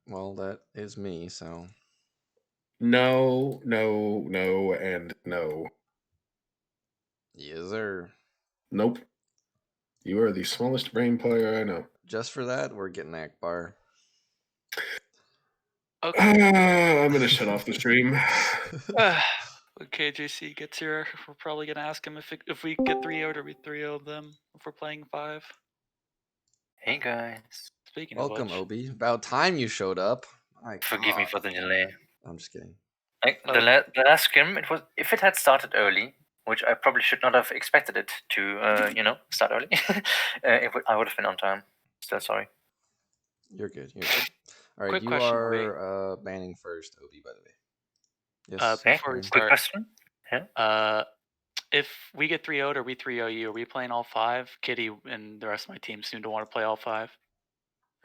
Well, that is me, so. No, no, no, and no. Yes, sir. Nope. You are the smallest brain player I know. Just for that, we're getting Akbar. Okay. I'm gonna shut off the stream. When KJC gets here, we're probably gonna ask him if we get 3-0'd or we 3-0 them if we're playing 5. Hey guys. Speaking Welcome, of which, Obi. About time you showed up. My Forgive me God. for the delay. I'm just kidding. Like, Oh. the last scrim, it was, if it had started early, which I probably should not have expected it to, start early, I would have been on time. Still sorry. You're good. You're good. All right, Quick you question, are banning first, Obi, by the way. Yes. Okay, before we Aaron? quick start, question. Yeah. if we get 3-0'd or we 3-0 you, are we playing all 5? Kitty and the rest of my team seem to want to play all 5.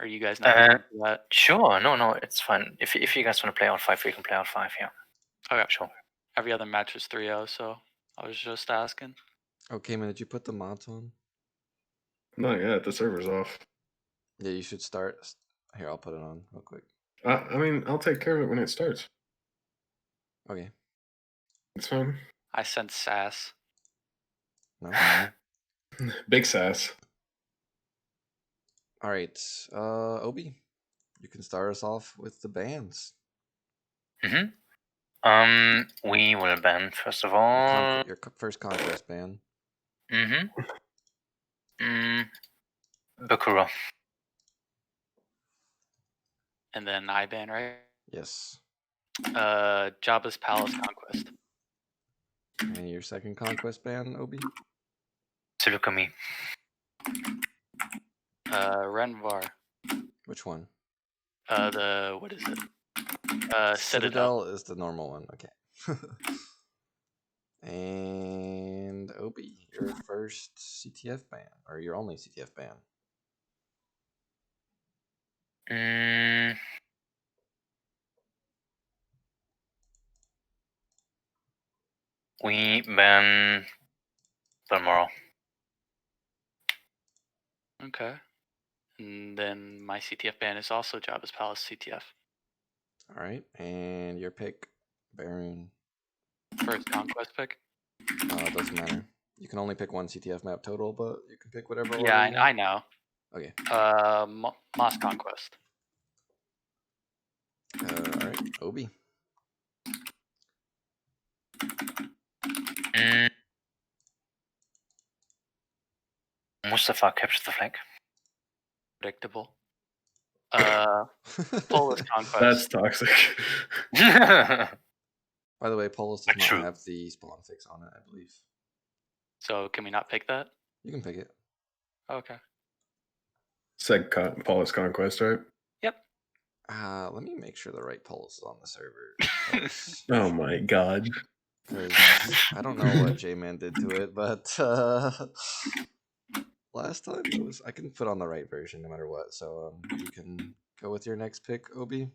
Are you guys not into that? Sure, no, it's fine. If you guys want to play all 5, we can play all 5, yeah. Okay. Sure. Every other match is 3-0, so I was just asking. Okay, man, did you put the mods on? Not yet. The server's off. Yeah, you should start. Here, I'll put it on real quick. I mean, I'll take care of it when it starts. Okay. It's fine. I sense sass. No? Big sass. All right. Obi, you can start us off with the bans. We will ban, first of all. Your first conquest ban. Bakura. And then I ban, right? Yes. Jabba's Palace Conquest. And your second conquest ban, Obi? Tsulukami. Renvar. Which one? What is it? Citadel. Is the normal one. Okay. And Obi, your first CTF ban, or your only CTF ban. We ban Balmoral. Okay. And then my CTF ban is also Jabba's Palace CTF. All right. And your pick, Baron. First conquest pick? Doesn't matter. You can only pick one CTF map total, but you can pick whatever order Yeah, you I want. know. Okay. Moss Conquest. All right. Obi. Mustafa captures the flag. Predictable. Polis Conquest. That's toxic. By the way, Polis does not True. have the spawn fix on it, I believe. So can we not pick that? You can pick it. Okay. Paulus Conquest, right? Yep. Let me make sure the right Polis is on the server. Oh my god. I don't know what J-Man did to it, but last time it was. I can put on the right version no matter what. So you can go with your next pick, Obi.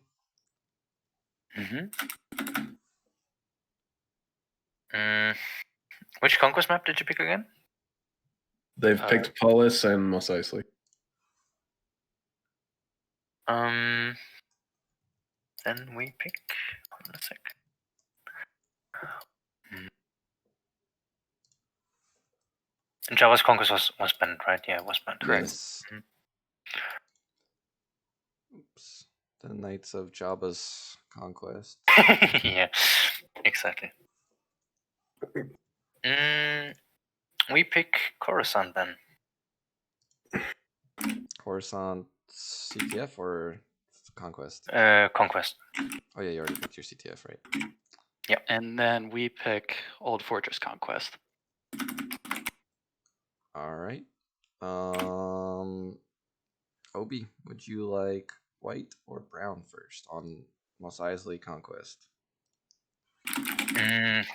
Which conquest map did you pick again? They've picked Paulus and Mos Eisley. Then we pick. Hold on a sec. Java's conquest was banned, right? Yeah, it was banned. Correct. Yes. Oops. The Knights of Jabba's Conquest. Yeah, exactly. We pick Coruscant then. Coruscant CTF or Conquest? Conquest. Oh yeah, you already picked your CTF, right? Yep. And then we pick Old Fortress Conquest. All right. Obi, would you like white or brown first on Mos Eisley Conquest?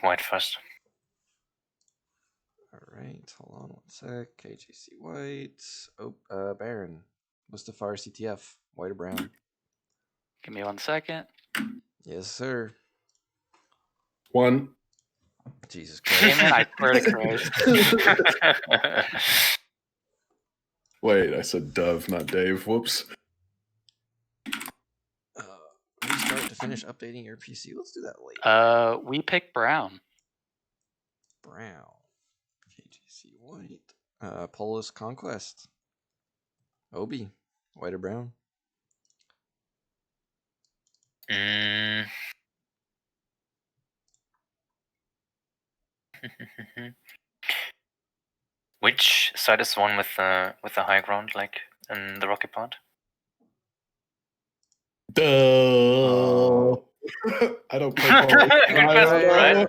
White first. All right, hold on one sec. KJC white. Oh, Baron. Mustafar CTF, white or brown? Give me 1 second. Yes, sir. One. Jesus Christ. Damon, I swear to Christ. Wait, I said Dove, not Dave. Whoops. to finish updating your PC? Let's do that later. We pick brown. Brown. KJC white. Polis Conquest. Obi. White or brown? Which side is the one with the high ground, like in the rocky part? Duh. I don't play Polis. Good question, right?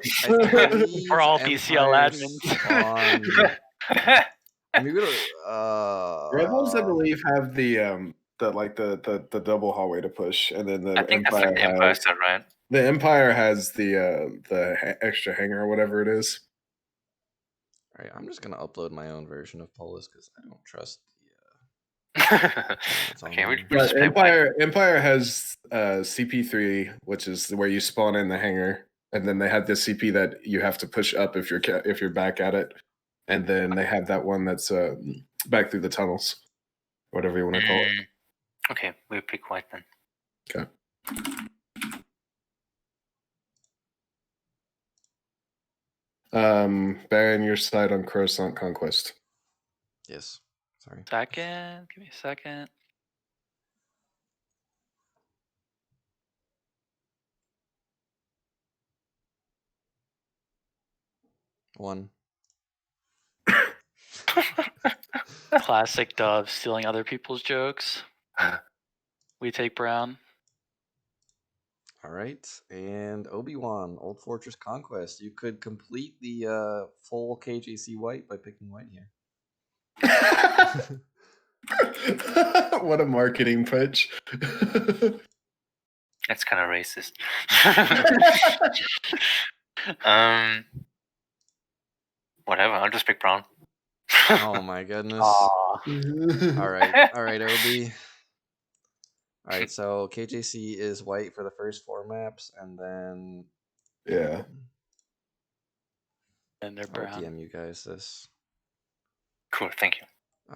I believe For all BCL Empire admins. spawned- Maybe Rebels, I believe, have the double hallway to push, and then the I think that's Empire like the Empire has side, right? the Empire has the extra hangar or whatever it is. All right, I'm just gonna upload my own version of Polis because I don't trust Okay, we But just play white. Empire has CP3, which is where you spawn in the hangar, and then they have this CP that you have to push up if you're back at it, and then they have that one that's back through the tunnels, whatever you want to call it. Okay, we pick white then. Okay. Baron, your side on Coruscant Conquest. Yes. Sorry. Second. Give me a second. One. Classic Dove stealing other people's jokes. We take brown. All right, and Obi-Wan, Old Fortress Conquest. You could complete the full KJC white by picking white here. What a marketing pitch. That's kind of racist. Whatever, I'll just pick brown. Oh my goodness. Aw. All right, Obi. All right, so KJC is white for the first 4 maps, and then Yeah. And they're I'll brown. DM you guys this. Cool, thank you.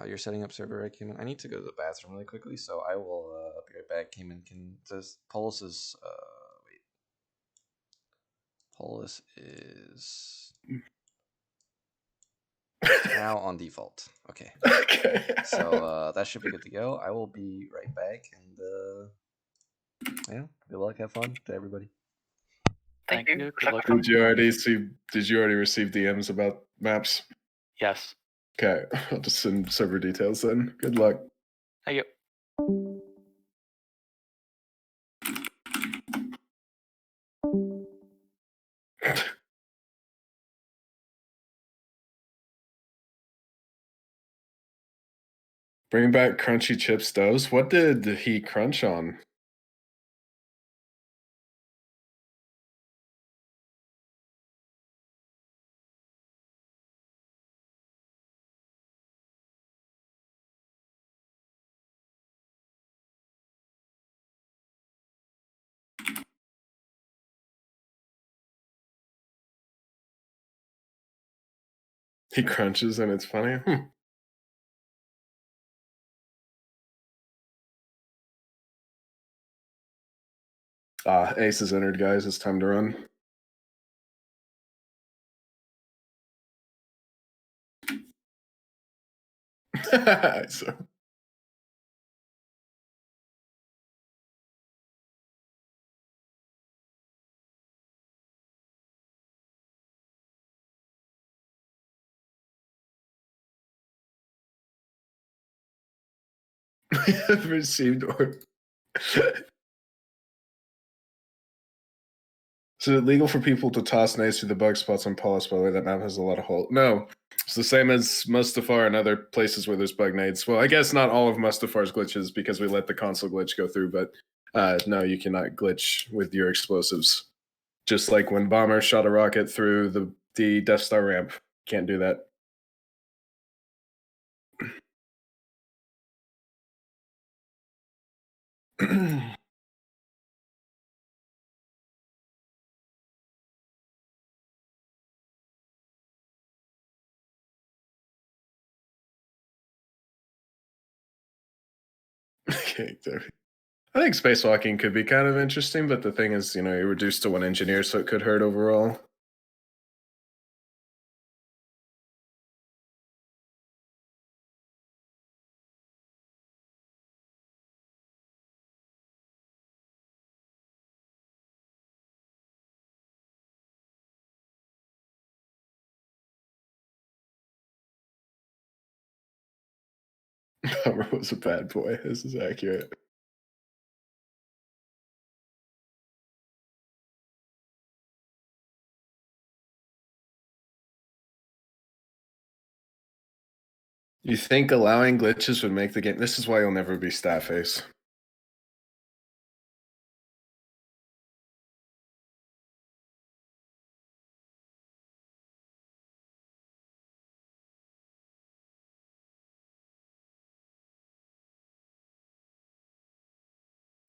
You're setting up server, right, Cayman? I need to go to the bathroom really quickly, so I will be right back. Cayman can does Polis is wait. Polis is now on default. Okay. Okay. So that should be good to go. I will be right back, and yeah, good luck, have fun to everybody. Thank you. Good luck. Did you already receive DMs about maps? Yes. Okay, I'll just send server details then. Good luck. Thank you. Bring back crunchy chip stoves. What did he crunch on? He crunches and it's funny. Ace is entered, guys. It's time to run. So. We have received or Is it illegal for people to toss nades through the bug spots on Polis? By the way, that map has a lot of holes. No, it's the same as Mustafar and other places where there's bug nades. Well, I guess not all of Mustafar's glitches because we let the console glitch go through, but no, you cannot glitch with your explosives. Just like when Bomber shot a rocket through the Death Star ramp. Can't do that. Okay, David. I think spacewalking could be kind of interesting, but the thing is, you're reduced to one engineer, so it could hurt overall. Bummer was a bad boy. This is accurate. You think allowing glitches would make the game? This is why you'll never be stat face.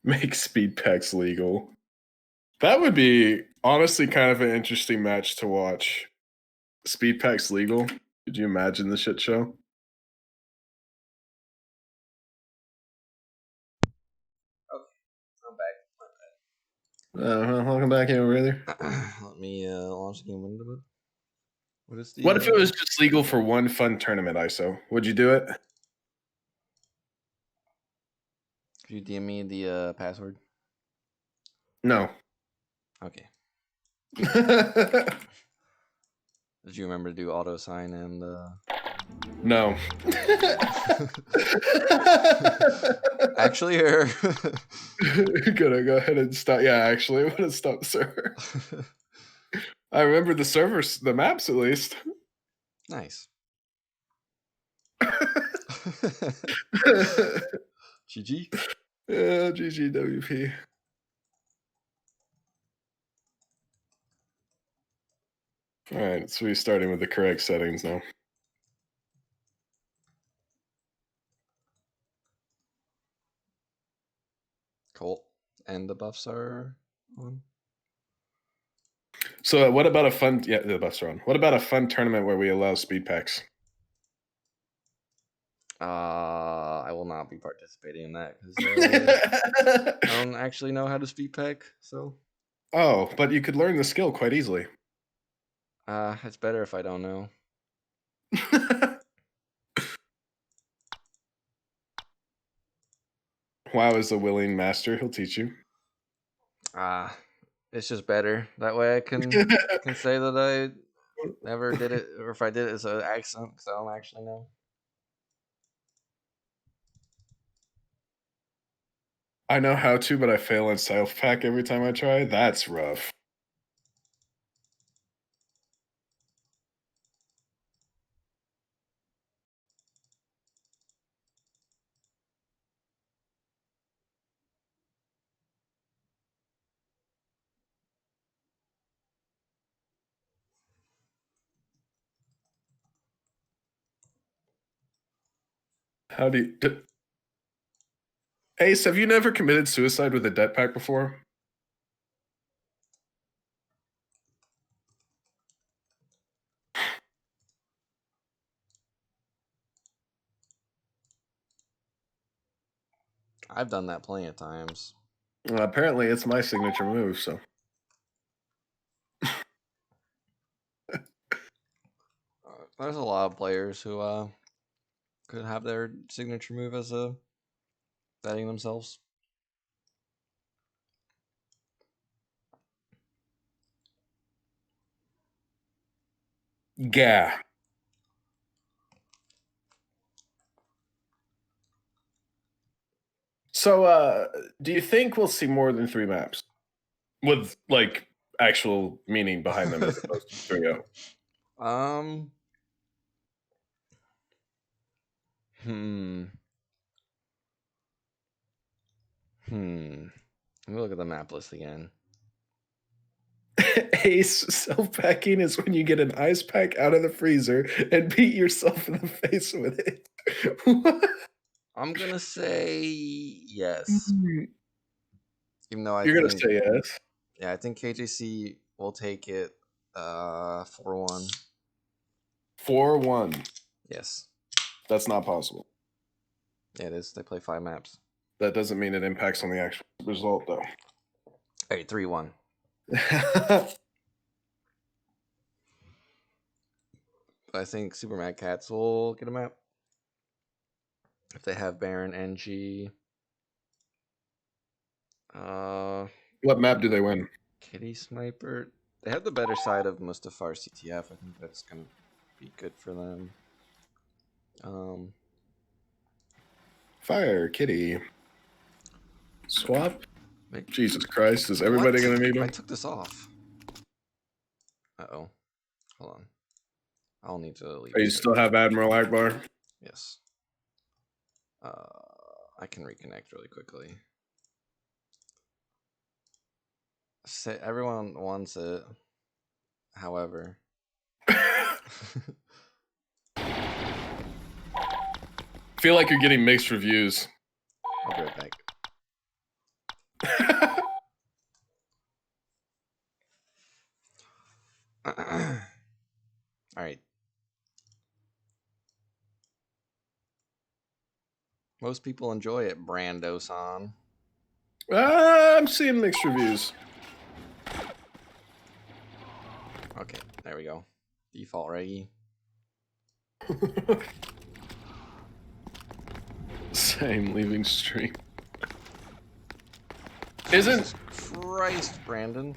Make speed packs legal. That would be honestly kind of an interesting match to watch. Speed packs legal. Could you imagine the shit show? I'm back. Welcome back here, brother. Let me launch the game window. What is the? What if it was just legal for one fun tournament, ISO? Would you do it? Could you DM me the password? No. Okay. Did you remember to do auto sign and? No. Actually, or Gonna go ahead and stop. Yeah, actually, I'm gonna stop the server. I remember the servers, the maps at least. Nice. GG. Yeah, GG WP. All right, so we're starting with the correct settings now. Cool. And the buffs are on. So what about a fun? Yeah, the buffs are on. What about a fun tournament where we allow speed packs? I will not be participating in that because I don't actually know how to speed pack. So. Oh, but you could learn the skill quite easily. It's better if I don't know. WoW is a willing master. He'll teach you. It's just better. That way I can say that I never did it, or if I did it, it's an accident because I don't actually know. I know how to, but I fail in self pack every time I try. That's rough. How do you... Ace, have you never committed suicide with a debt pack before? I've done that plenty of times. Well, apparently, it's my signature move, so... There's a lot of players who could have their signature move as a betting themselves. Yeah. So, do you think we'll see more than 3 maps? With, like, actual meaning behind them as opposed to 3-0? Let me look at the map list again. Ace, self-packing is when you get an ice pack out of the freezer and beat yourself in the face with it. I'm gonna say yes. Even though You're gonna say yes? Yeah, I think KJC will take it 4-1. 4-1. Yes. That's not possible. Yeah, it is. They play 5 maps. That doesn't mean it impacts on the actual result, though. Hey, 3-1. I think Super Mad Katz will get a map. If they have Baron, NG. What map do they win? Kitty Sniper. They have the better side of Mustafar CTF. I think that's going to be good for them. Fire, Kitty. Swap? Make... Jesus Christ, is everybody going to need him? I took this off. Uh-oh. Hold on. I'll need to leave. Oh, you still have Admiral Akbar? Yes. I can reconnect really quickly. Say everyone wants it. However. Feel like you're getting mixed reviews. I'll be right back. All right. Most people enjoy it, Brando-san. I'm seeing mixed reviews. Okay, there we go. Default Reggie. Same, leaving stream. Isn't Jesus Christ, Brandon.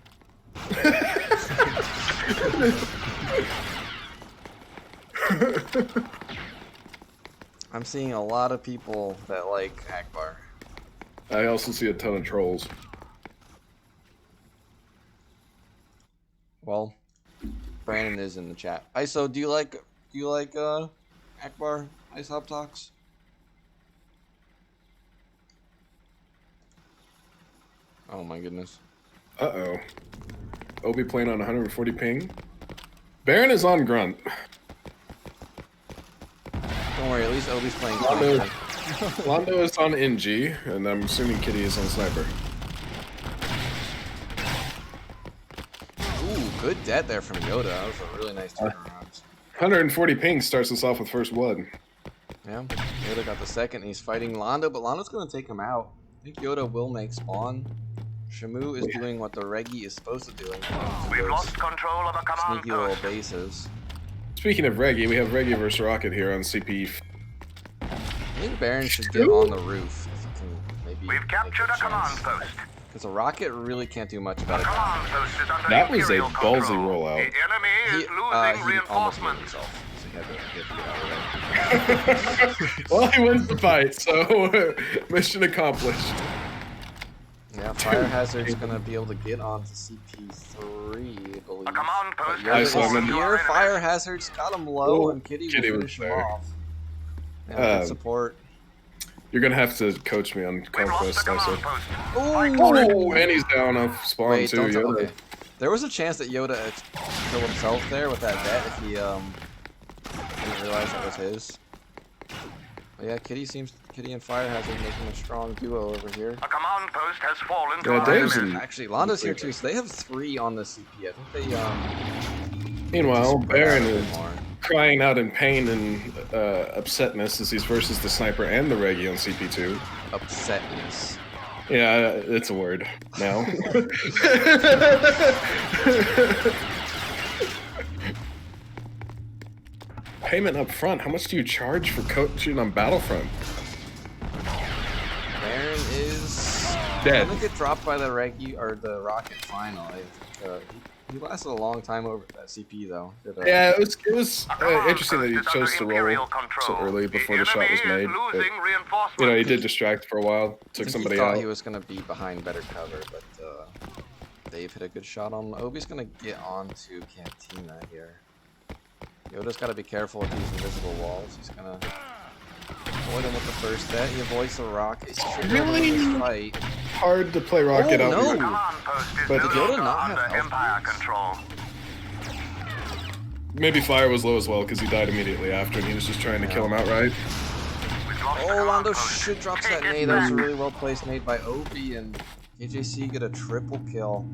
I'm seeing a lot of people that like Akbar. I also see a ton of trolls. Well, Brandon is in the chat. ISO, do you like Akbar Ice Hop Talks? Oh my goodness. Uh-oh. Obi playing on 140 ping. Baron is on grunt. Don't worry, at least Obi's playing Londo, Sniper. Londo is on NG, and I'm assuming Kitty is on Sniper. Ooh, good dead there from Yoda. That was a really nice turnaround. 140 ping starts us off with first blood. Yeah, Yoda got the second. He's fighting Londo, but Londo's going to take him out. I think Yoda will make spawn. Shamu is doing what the Reggie is supposed to do. We've lost control of a command Sneaky little post. bases. Speaking of Reggie, we have Reggie versus Rocket here on CP. I think Baron should get on the roof. If he can maybe We've captured a command post. Because a Rocket really can't do much about it. Command post is under That was a Imperial ballsy control. rollout. The enemy is losing He almost killed reinforcements. himself. So he had to get out of there. Well, he wins the fight, so mission accomplished. Yeah, Fire Hazard's gonna be able to get onto CP3, I believe. A command post But has saw Yoda's him. here, Fire Hazard's got him low, Oh, and Kitty will Kitty was finish him there. off. Yeah, good Um, support. You're gonna have to coach me on We've lost Conquest, the I command said. post. Oh, and he's down off spawn Wait, too. don't tell. Yoda. Okay. There was a chance that Yoda killed himself there with that vet if he didn't realize that was his. But yeah, Kitty and Fire Hazard making a strong duo over here. A command post has fallen to Yeah, our Dave's enemies. in. Actually, Londo's here too, so they have 3 on the CP. I think they Meanwhile, spread out Baron a bit is more. crying out in pain and upsetness as he's versus the Sniper and the Reggie on CP2. Upsetness. Yeah, it's a word now. Payment up front. How much do you charge for coaching on Battlefront? Baron is Dead. gonna get dropped by the Reggie or the Rocket final. He lasted a long time over that CP though. Yeah, it was A command interesting that he post is chose under to roll Imperial so control. early before the shot enemy was is made. But, losing reinforcements. you know, he did distract for a while, I took think somebody he thought out. he was gonna be behind better cover, but Dave hit a good shot on. Obi's gonna get onto Cantina here. Yoda's got to be careful with these invisible walls. He's gonna avoid him with the first hit. He avoids the rocket. He's Really? in this fight. Hard to play Rocket Oh, out. no. The command post is But no did Yoda longer not have under health Empire boots? control. Maybe Fire was low as well because he died immediately after and he was just trying to kill him outright. We've lost the Oh, command Londo post. should drop that Take it nade. That was a back. really well placed nade by Obi, and KJC get a triple kill.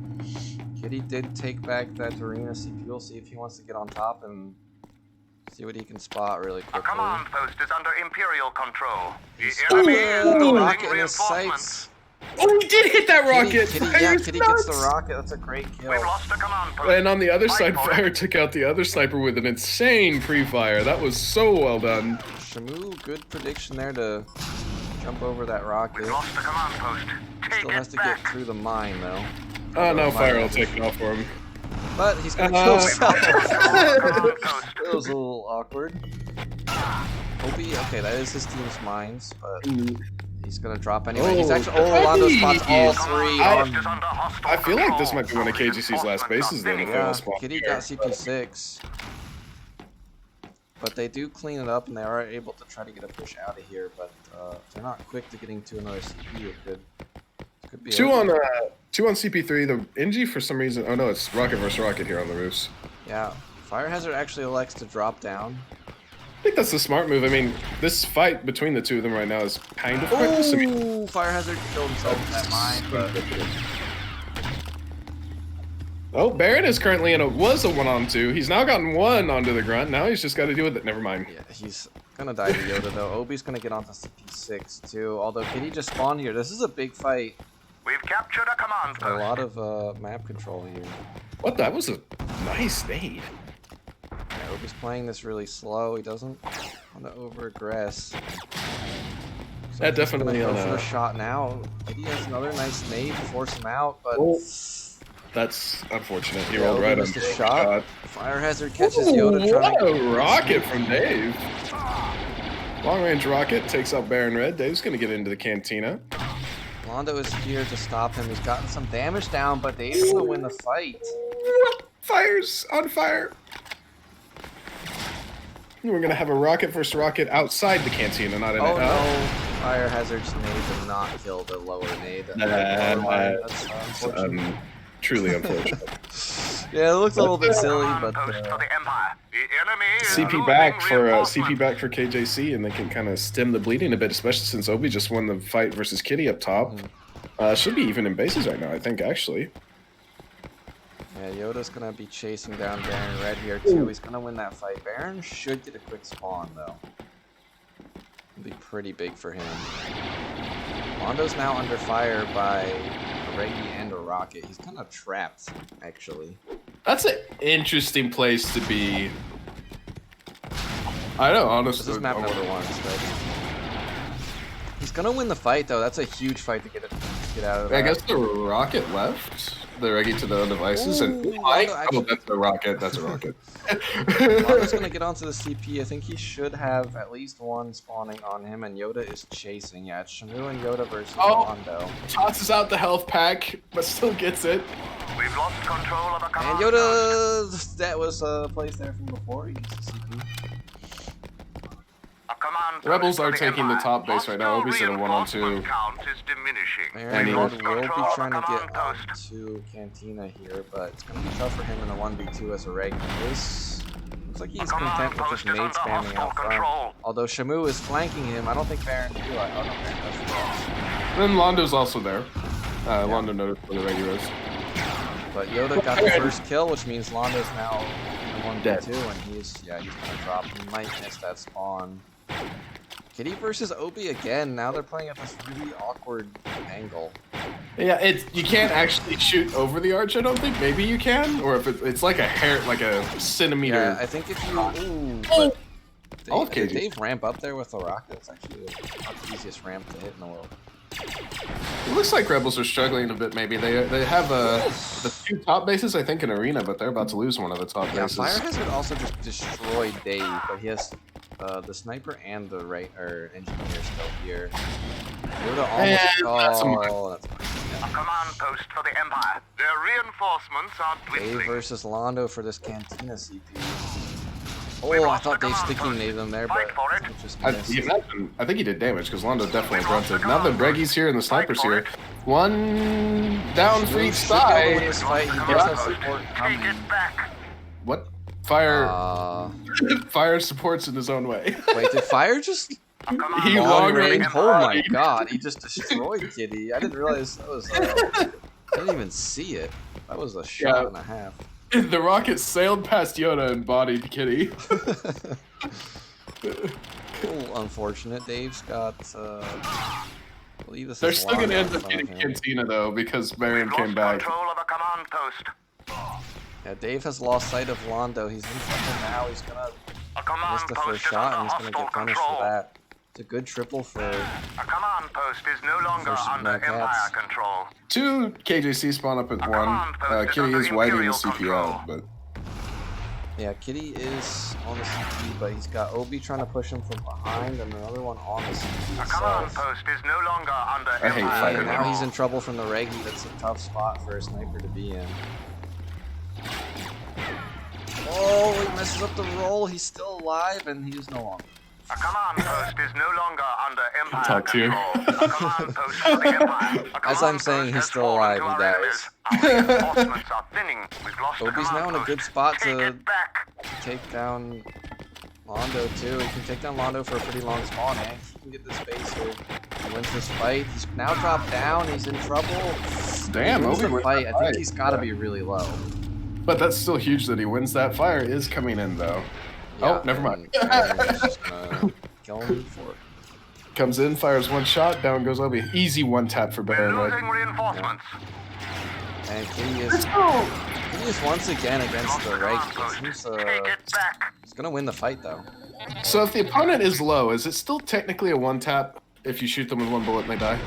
Kitty did take back that arena CP. We'll see if he wants to get on top and See what he can spot really A quickly. command post is under Imperial control. The He's enemy the is losing rocket in his reinforcements. sights. Oh, he did hit that rocket! Kitty, yeah, Fire's Kitty gets the nuts! rocket. That's a great kill. We've lost a command post. And on the other Fight side, for it. Fire took out the other sniper with an insane pre-fire. That was so well done. Shamu, good prediction there to jump over that rocket. We've lost a command post. Take Still has it to back. get through the mine though. Oh no, Although Fire mine will has take it off for him. But he's gonna kill himself. Command post. That was a little awkward. Obi, okay, that is his team's mines, but he's gonna drop anyway. He's actually Orlando spots all three Command on. post is under hostile I feel like this control. might be one of KJC's last bases then, if they Yeah, all spawn Kitty here. got CP6. But they do clean it up and they are able to try to get a push out of here, but if they're not quick to getting to another CP, it could be Two over. on CP3. The NG for some reason. Oh no, it's rocket versus rocket here on the roofs. Yeah, Fire Hazard actually elects to drop down. I think that's the smart move. I mean, this fight between the two of them right now is kind of pointless. I mean, Ooh, Fire Hazard killed himself with that mine, but oh, Baron is currently was a 1-on-2. He's now gotten one onto the grunt. Now he's just got to deal with it. Never mind. yeah, he's gonna die to Yoda though. Obi's gonna get onto CP6 too. Although Kitty just spawned here. This is a big fight. We've captured a command A post. lot of map control here. What? That was a nice nade. Yeah, Obi's playing this really slow. He doesn't want to over-aggress. So That he's gonna definitely go on for a- a shot now. Kitty has another nice nade to force him out, but Oh, that's unfortunate. He Yeah, rolled Obi right missed under a the shot. Fire Hazard catches Ooh, Yoda trying what to a rocket from Dave. Long range rocket takes out Baron Red. Dave's gonna get into the cantina. Londo is here to stop him. He's gotten some damage down, but Dave's gonna win the fight. Fire's on fire. We're gonna have a rocket versus rocket outside the cantina, not in Oh it. no! Fire Hazard's nade did not kill the lower nade. That's unfortunate. Truly unfortunate. Yeah, it looks a little bit silly, Command but post for the Empire. The enemy is CP losing back for reinforcements. CP back for KJC, and they can kind of stem the bleeding a bit, especially since Obi just won the fight versus Kitty up top. Should be even in bases right now, I think, actually. yeah, Yoda's gonna be chasing down Baron Red here too. He's gonna win that fight. Baron should get a quick spawn though. It'll be pretty big for him. Londo's now under fire by a Reggie and a rocket. He's kind of trapped, actually. That's an interesting place to be. I know, honestly. This is map number 1, right? He's gonna win the fight though. That's a huge fight to get out of that. I guess the rocket left. The Reggie to the devices, and Ooh, oh, actually- that's a rocket. That's a rocket. Londo's gonna get onto the CP. I think he should have at least one spawning on him, and Yoda is chasing. Yeah, it's Shamu and Yoda versus Oh. Londo. Tosses out the health pack, but still gets it. We've lost control of a And command post. Yoda, that was placed there from before. He gets the CP. A command post Rebels for are taking the Empire. top base right now. Obi's at a 1-on-2. Reinforcement count is diminishing. Baron And he- Red lost will be control of trying a to get command up post. to Cantina here, but it's gonna be tough for him in the 1v2 as a reg. This looks like he's A command content with post just is nade under spamming hostile out front. control. Although Shamu is flanking him, I don't think Baron do. Oh no, Baron does cross. Then Londo's also there. Londo noticed where the Reggie was. But Yoda got the first kill, which means Londo's now in the 1v2, and he's gonna drop. He might miss that spawn. Kitty versus Obi again. Now they're playing at this really awkward angle. Yeah, you can't actually shoot over the arch. I don't think. Maybe you can, or if it's like a hair, like a centimeter. Yeah, I think if you. Ooh, Oh. but All Dave, KJ. Dave ramp up there with the rocket. It's actually not the easiest ramp to hit in the world. It looks like Rebels are struggling a bit. Maybe they have the 2 top bases, I think, in Arena, but they're about to lose one of the top Yeah, bases. Fire Hazard also just destroyed Dave, but he has the sniper and the engineer still here. Yoda almost. that's a Oh, that's A command post for the Empire. Their reinforcements are Dave dwindling. versus Londo for this Cantina CP. We've Oh, I lost thought the Dave command sticking post. nade him there, Fight but for it. it just I missed. think he did damage because Londo definitely We've lost grunted. the Now the command Breggie's here and the Fight sniper's for here. it. One down for each Should be able to win side. this fight. He Lost does the have command support post. coming. Take it back. What? Fire Uh, fire supports in his own way. wait, did Fire just A command He post long for the range- Oh Empire. my god, he just destroyed Kitty. I didn't realize that was. I didn't even see it. That was a shot Yeah. and a half. The rocket sailed past Yoda and bodied Kitty. Unfortunate. Dave's got. I believe this They're is still gonna Lana end in up front of getting him. Cantina though because Baron We've came lost back. control of a command post. Yeah, Dave has lost sight of Londo. He's in trouble now. He's gonna A command miss the post first is shot, and under he's gonna hostile get punished control. for that. It's a good triple for. A command post is no longer Super under Mad Empire Katz. control. 2 KJC spawn up at 1. command post is Kitty under is wiping the Imperial CP control. out, but Yeah, Kitty is on the CP, but he's got Obi trying to push him from behind, and another one on the CP. A command post is no longer under I hate Empire fighting. And now control. he's in trouble from the Reggie. That's a tough spot for a sniper to be in. Oh, he messes up the roll. He's still alive, and he's no longer. A command post is no longer under Empire Top tier. control. A command post for the Empire. A As command I'm saying, post he's has still fallen alive. to He our dies. enemies. Our reinforcements are thinning. We've lost the Obi's command now in a post. good spot Take to it back. take down Londo, too. He can take down Londo for a pretty long spawn, and he can get the space here. He wins this fight. He's now dropped down. He's in trouble. damn, He wins Obi the wins fight. that I think fight. he's got to be really low. But that's still huge that he wins that. Fire is coming in though. Oh, never mind. and Baron's just gonna kill him for it. Comes in, fires 1 shot, down goes Obi. Easy 1 tap for We're Baron, right? losing reinforcements. And Kitty is once again against the Reggie. Take it back. He's gonna win the fight though. So if the opponent is low, is it still technically a 1 tap if you shoot them with 1 bullet and they die?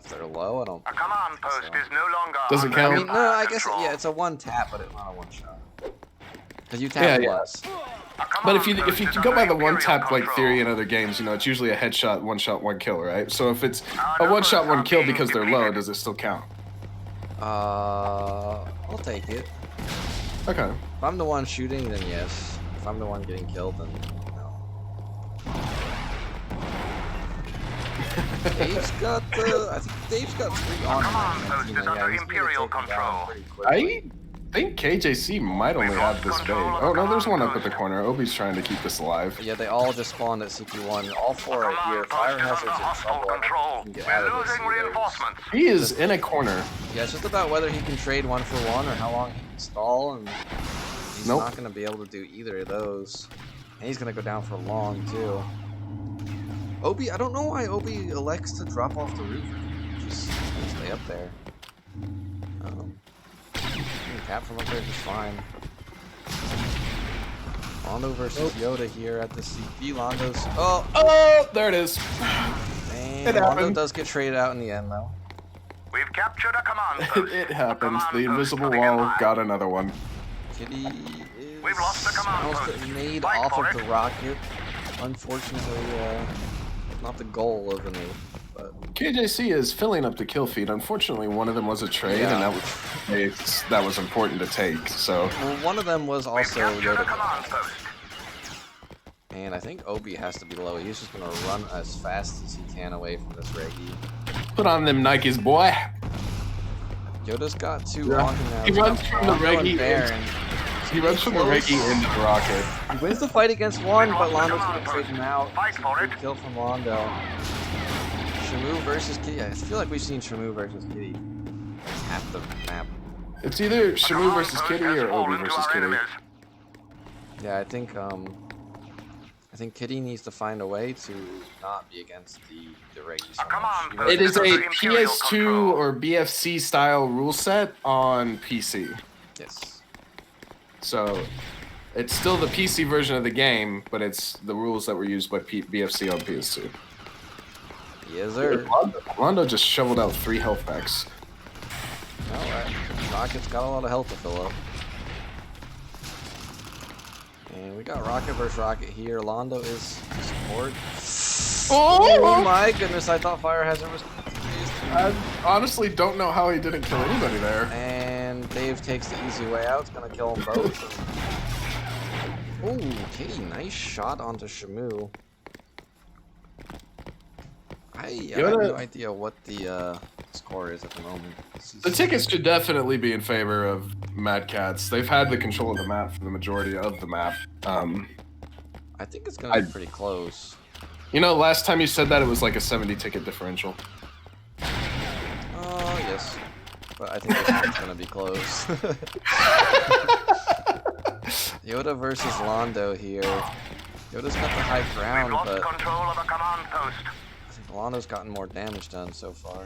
If they're low, I don't. A command post is no longer Does it under count? I mean, Empire no, I guess control. yeah, it's a 1 tap, but it's not a 1 shot. Cause you tap Yeah. less. A But if command you post is go by under the 1 Imperial tap like control. theory in other games, you know, it's usually a headshot, 1 shot, 1 kill, right? So if it's a numbers 1 shot, 1 are kill being because they're low, depleted. does it still count? I'll take it. Okay. If I'm the one shooting, then yes. If I'm the one getting killed, then no. Dave's got I think Dave's got 3 on him. command right now. post is Yeah, under he's gonna Imperial take him down control. pretty quickly. I think KJC might only We've have lost this bait. control of Oh no, the there's one up at command the corner. Obi's trying to keep this alive. Yeah, they all just spawned at CP1. All 4 are here. Command Fire post is Hazard's under in hostile trouble. control. Can get out We're of this losing either. reinforcements. He is in a corner. Yeah, it's just about whether he can trade 1 for 1 or how long he can stall, and he's Nope. not going to be able to do either of those. And he's going to go down for long, too. Obi, I don't know why Obi elects to drop off the roof. Just stay up there. You can cap from up there just fine. Londo versus Yoda here at the CP. Londo's... Oh, there it is. And It Londo happened. does get traded out in the end, though. We've captured a command post. It happens. Command The post invisible for the wall Empire. got another one. Kitty is We've lost the command almost post. getting made Fight off for of it. the rocket. Unfortunately, not the goal of the nade, but KJC is filling up the kill feed. Unfortunately, one of them was a trade, Yeah. and that was important to take. So well, one of them was We've also captured a Yoda, command post. and I think Obi has to be low. He's just gonna run as fast as he can away from this Reggie. put on them Nikes, boy. Yoda's got 2 Yeah. on him now. He He's runs got from the Londo and Reggie Baron. He runs from the Close. Reggie into the rocket. He wins the fight against 1, but We've lost the Londo's gonna command trade post. him out. Fight for Good it. kill from Londo. Shamu versus Kitty. I feel like we've seen Shamu versus Kitty half the map. It's either A Shamu command versus post Kitty has or Obi fallen to versus our Kitty. enemies. Yeah, I think Kitty needs to find a way to not be against the Reggie so A command much. post It is a Under Imperial PS2 control. or BFC style rule set on PC. Yes. So it's still the PC version of the game, but it's the rules that were used by BFC on PS2. Yes, sir. Rondo just shoveled out 3 health packs. Alright. Rocket's got a lot of health to fill up. And we got Rocket versus Rocket here. Londo is support. Oh my goodness, I thought Fire Hazard was I honestly don't know how he didn't kill anybody there. and Dave takes the easy way out. It's gonna kill them both. Ooh, Kitty, nice shot onto Shamu. I have no idea what the score is at the moment. The tickets should definitely be in favor of Mad Katz. They've had the control of the map for the majority of the map. I think it's gonna be pretty close. You know, last time you said that, it was like a 70 ticket differential. Oh, yes. but I think this one's gonna be close. Yoda versus Londo here. Yoda's got the high We've ground, lost but control of a command post. I think Londo's gotten more damage done so far.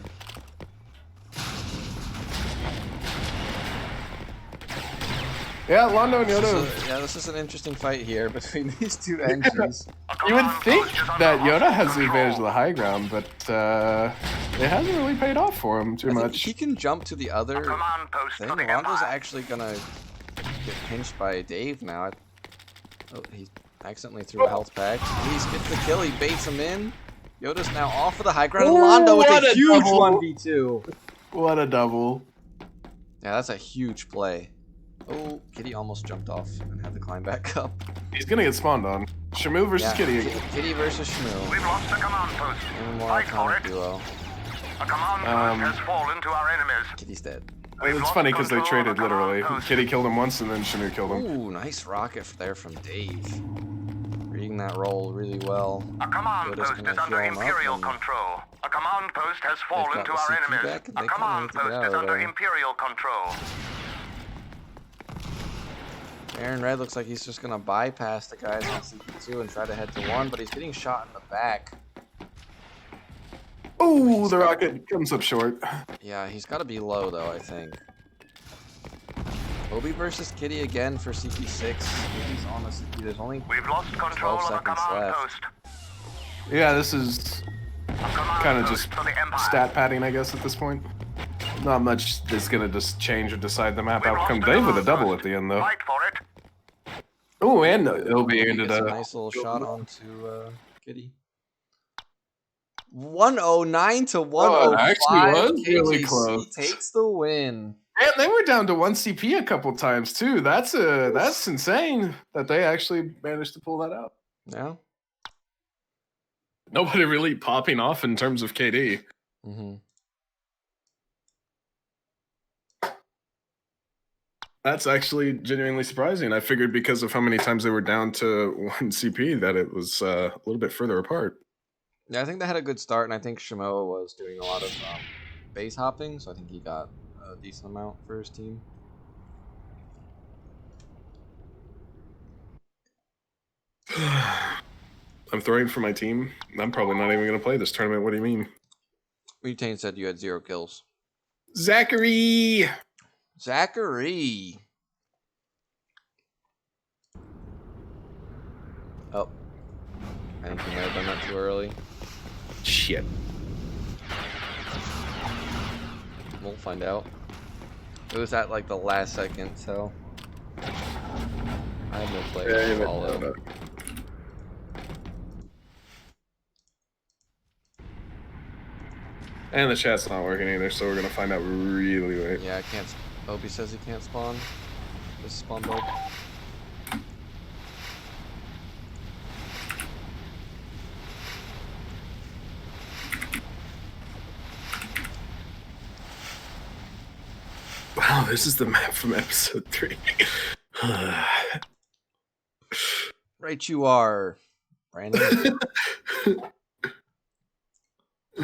Yeah, Londo and Yoda. This is an interesting fight here between these two entries. You would think that Yoda has the advantage of the high ground, but it hasn't really paid off for him too I think much. he can jump to the other Command post thing. for the Londo's Empire. actually gonna get pinched by Dave now. Oh, he accidentally threw a health pack. He gets the kill. He baits him in. Yoda's now off of the high ground. And Londo with what a a huge double. 1v2. What a double. Yeah, that's a huge play. Oh, Kitty almost jumped off and had to climb back up. He's gonna get spawned on. Shamu versus Yeah, Kitty again. Kitty versus Shmoo. We've lost a command post. Even more Fight for iconic it. duo. A command post has fallen to our enemies. Kitty's dead. We've It's lost funny because they control of traded the command literally. post. Kitty killed him once and then Shamu killed him. Ooh, nice rocket there from Dave. Reading that role really well. A command Yoda's post gonna is under heal him up Imperial and control. A command post has fallen got to the our CP enemies. back and A they kinda command need to get post out is of under there. Imperial control. Aaron Red looks like he's just gonna bypass the guys on CP2 and try to head to 1, but he's getting shot in the back. Ooh, the rocket comes up short. Yeah, he's gotta be low though, I think. Obi versus Kitty again for CP6. Kitty's on the CP. There's only We've lost control 12 of a seconds command left. post. Yeah, this is A command kind of post just for the Empire. stat padding, I guess, at this point. Not much is gonna just change or decide the map We've outcome. lost a Dave with a command double post. at the end, though. Fight for it. Oh, and Obi He ended gets a up. nice little shot onto Kitty. 109 to 105. actually was really KJC close. takes the win. And they were down to 1 CP a couple times too. That's insane that they actually managed to pull that out. Yeah. Nobody really popping off in terms of KD. Mm-hmm. That's actually genuinely surprising. I figured because of how many times they were down to 1 CP that it was a little bit further apart. Yeah, I think they had a good start, and I think Shimoa was doing a lot of base hopping, so I think he got a decent amount for his team. I'm throwing for my team. I'm probably not even going to play this tournament. What do you mean? Butane said you had 0 kills. Zachary! Zachary! Oh. I think he might have done that too early. Shit. We'll find out. It was at like the last second, so I have no player to follow. And the chat's not working either, so we're gonna find out really late. Yeah, I can't. Obi says he can't spawn. This spawn build. Wow, this is the map from episode 3. Right, you are, Brandon.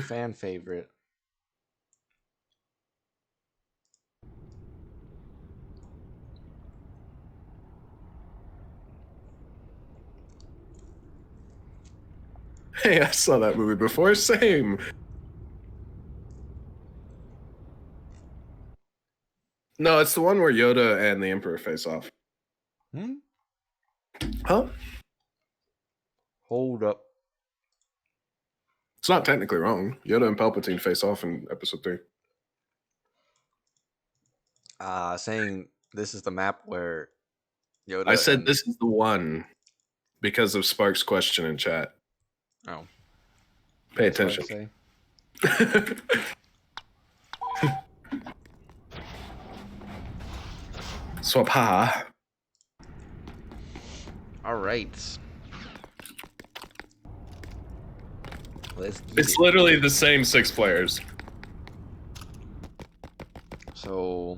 Fan favorite. Hey, I saw that movie before. Same. No, it's the one where Yoda and the Emperor face off. Hmm? Huh? Hold up. It's not technically wrong. Yoda and Palpatine face off in episode 3. Saying this is the map where Yoda. I said and- this is the one because of Spark's question in chat. Oh. Pay That's what I attention. say. Swapha. All right. Let's get It's it. literally the same 6 players. So,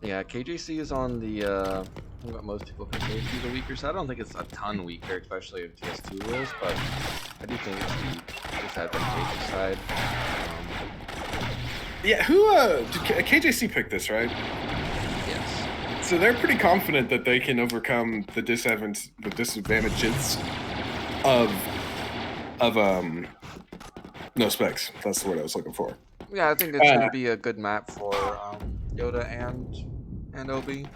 yeah, KJC is on the, I think what most people consider to be the weaker side. I don't think it's a ton weaker, especially if PS2 rules, but I do think it's the disadvantageous side. Yeah, who KJC picked this, right? Yes. So they're pretty confident that they can overcome the disadvantages of no specs. That's the word I was looking for. Yeah, I think it's going to be a good map for Yoda and Obi.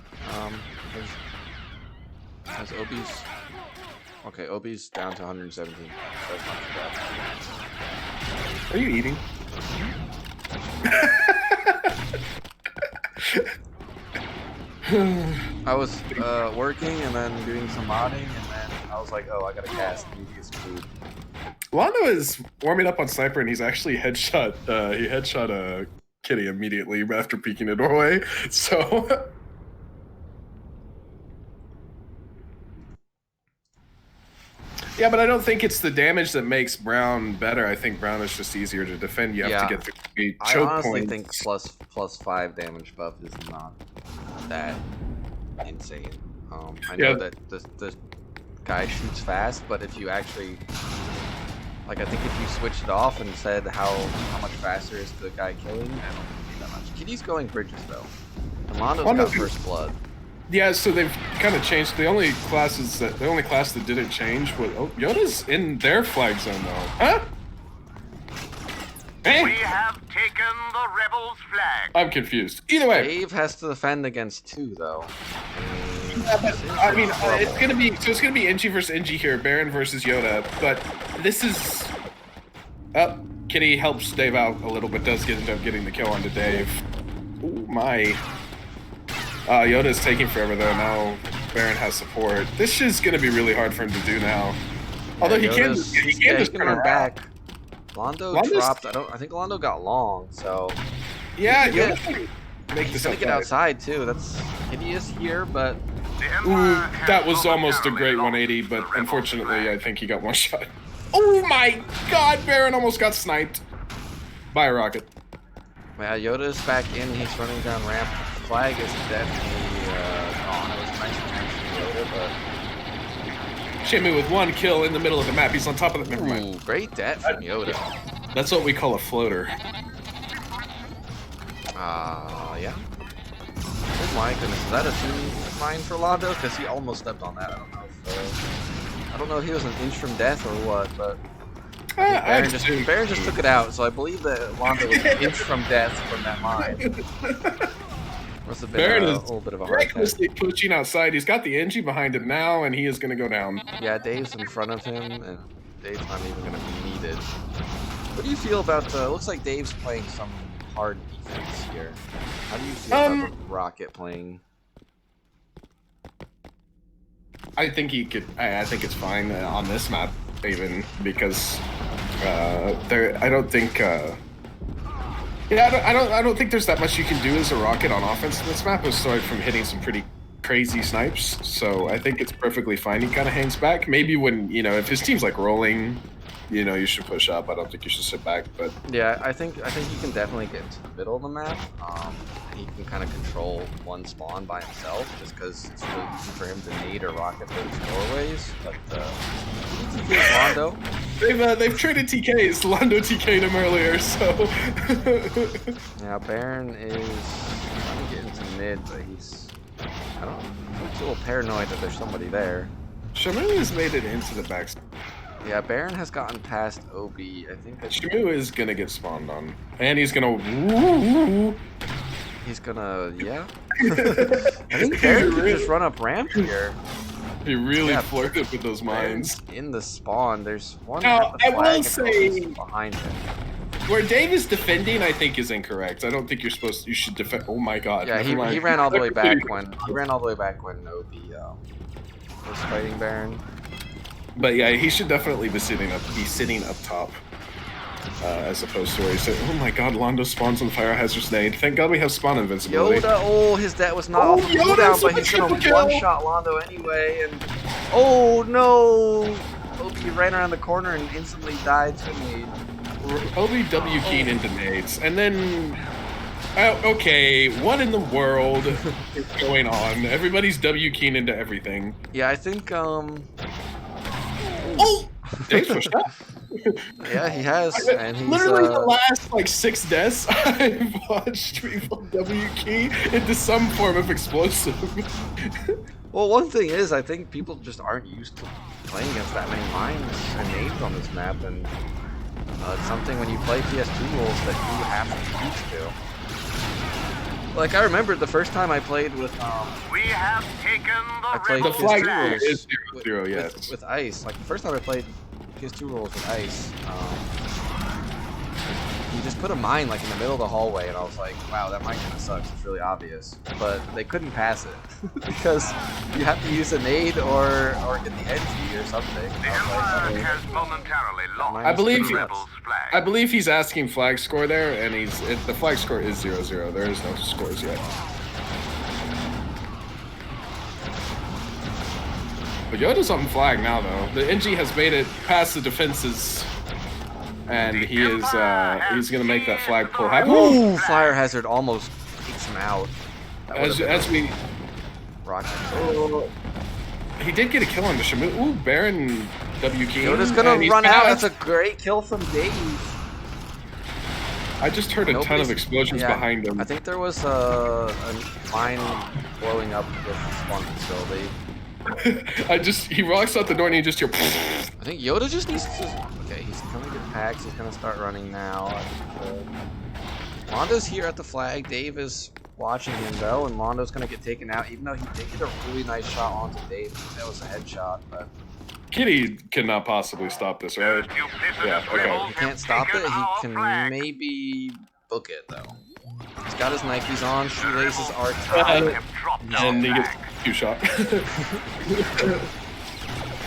As Obi's... Okay, Obi's down to 117. So that's not too bad. Are you eating? I was working and then doing some modding, and then I was like, oh, I gotta cast. I need to get some food. Londo is warming up on Sniper, and he's actually headshot. He headshot a Kitty immediately after peeking a doorway. So. Yeah, but I don't think it's the damage that makes Brown better. I think Brown is just easier to defend. You have to get through the choke I honestly points. think +5 damage buff is not that insane. I know that the guy shoots fast, but if you actually, like, I think if you switched it off and said how much faster is the guy killing, I don't think it'd be that much. Kitty's going bridges though. Londo's got first blood. Yeah, so they've kind of changed. The only class that didn't change was Yoda's in their flag zone though. Huh? Hey? We have taken the rebels' flag. I'm confused. Either way, Dave has to defend against 2 though. I mean, it's gonna be Inji versus Inji here, Baron versus Yoda. But this is, Kitty helps Dave out a little bit. Does end up getting the kill onto Dave. Oh my. Yoda's taking forever though. Now Baron has support. This is gonna be really hard for him to do now. Although he can just turn around. Back. Londo's dropped. I think Londo got long, so yeah, Yoda can make he's this gonna get outside too. That's hideous here, but ooh, that was almost a great 180, but unfortunately, I think he got one shot. Oh my God, Baron almost got sniped by a rocket. yeah, Yoda's back in. He's running down ramp. Flag is definitely gone. It was nice to mention Yoda, but Shenmue with 1 kill in the middle of the map. He's on top of the. Never mind. ooh, great det from Yoda. That's what we call a floater. Yeah. Oh my goodness, is that a 2 mine for Londo? Because he almost stepped on that. I don't know if he was an inch from death or what, but Baron just took it out. So I believe that Londo was an inch from death from that mine. Must have been Baron a is little bit of a hard recklessly pushing outside. He's got the Engie behind him now, and he is going to go down. Yeah, Dave's in front of him, and Dave's not even going to be needed. What do you feel about the... Looks like Dave's playing some hard defense here. How do you feel about the Rocket playing? I think he could... I think it's fine on this map, even, because I don't think... Yeah, I don't think there's that much you can do as a Rocket on offense in this map, aside from hitting some pretty crazy snipes. So I think it's perfectly fine. He kind of hangs back. Maybe when, if his team's like rolling, you should push up. I don't think you should sit back. But yeah, I think he can definitely get into the middle of the map. He can kind of control one spawn by himself, just because it's really easy for him to nade or rocket those doorways. But TK's Londo. They've traded TKs. Londo TK'd him earlier, so. Yeah, Baron is trying to get into mid, but he's a little paranoid that there's somebody there. Shamu has made it into the back. Yeah, Baron has gotten past Obi. I think that Shamu is gonna get spawned on, and he's gonna. He's gonna, yeah. I think Baron could just run up ramp here. He really flirted with those mines. In the spawn, there's one. Now, I will say behind him. Where Dave is defending, I think is incorrect. I don't think you should defend. Oh my God. Yeah, he ran all the way back when Obi was fighting Baron. But yeah, he should definitely be sitting up top. As opposed to where he said, "Oh my God, Londo spawns on the fire hazard nade." Thank God we have spawn invincibility. Yoda, his death was not off the cooldown, but he's gonna one-shot Londo anyway. And oh no, Obi ran around the corner and instantly died to me. Obi W keyed into nades, and then okay, what in the world is going on? Everybody's W keying into everything. Yeah, I think Oh, Dave's pushed up. Yeah, he has, and he's Literally the last like 6 deaths I've watched people W key into some form of explosive. Well, one thing is, I think people just aren't used to playing against that many mines and nades on this map, and it's something when you play PS2 rules that you have to be used to. Like, I remember the first time I played with, We have taken I played The PS2 flag rules is with- 0-0, yes. with ice. Like, the first time I played PS2 rules with ice, he just put a mine, like, in the middle of the hallway, and I was like, wow, that mine kind of sucks. It's really obvious. But they couldn't pass it, because you have to use a nade or get the NG or something. The I was like, Empire has momentarily lost Mine I is believe pretty you- nuts. Rebels flag. I believe he's asking flag score there, and the flag score is 0-0. There is no scores yet. But Yoda's on flag now, though. The NG has made it past the defenses, and he is he's gonna make that flag pull happen. Ooh, fire hazard almost takes him out. That would've been As we, rocket. he did get a kill on the Shamu. Ooh, Baron W key. Yoda's gonna and he's run out. fast. That's a great kill from Dave. I just heard a ton of Nobody's- explosions yeah, behind him. I think there was a mine blowing up with the spawn facility. He rocks out the door and he just hear. I think Yoda just needs to. Okay, he's gonna get packs. He's gonna start running now. Londo's here at the flag. Dave is watching him though, and Londo's gonna get taken out, even though he did get a really nice shot onto Dave. That was a headshot, but Kitty cannot possibly stop this, right? Yeah, okay. he can't stop it. He can maybe book it though. He's got his Nikes on. Shoelaces are tied. And he gets 2 shot.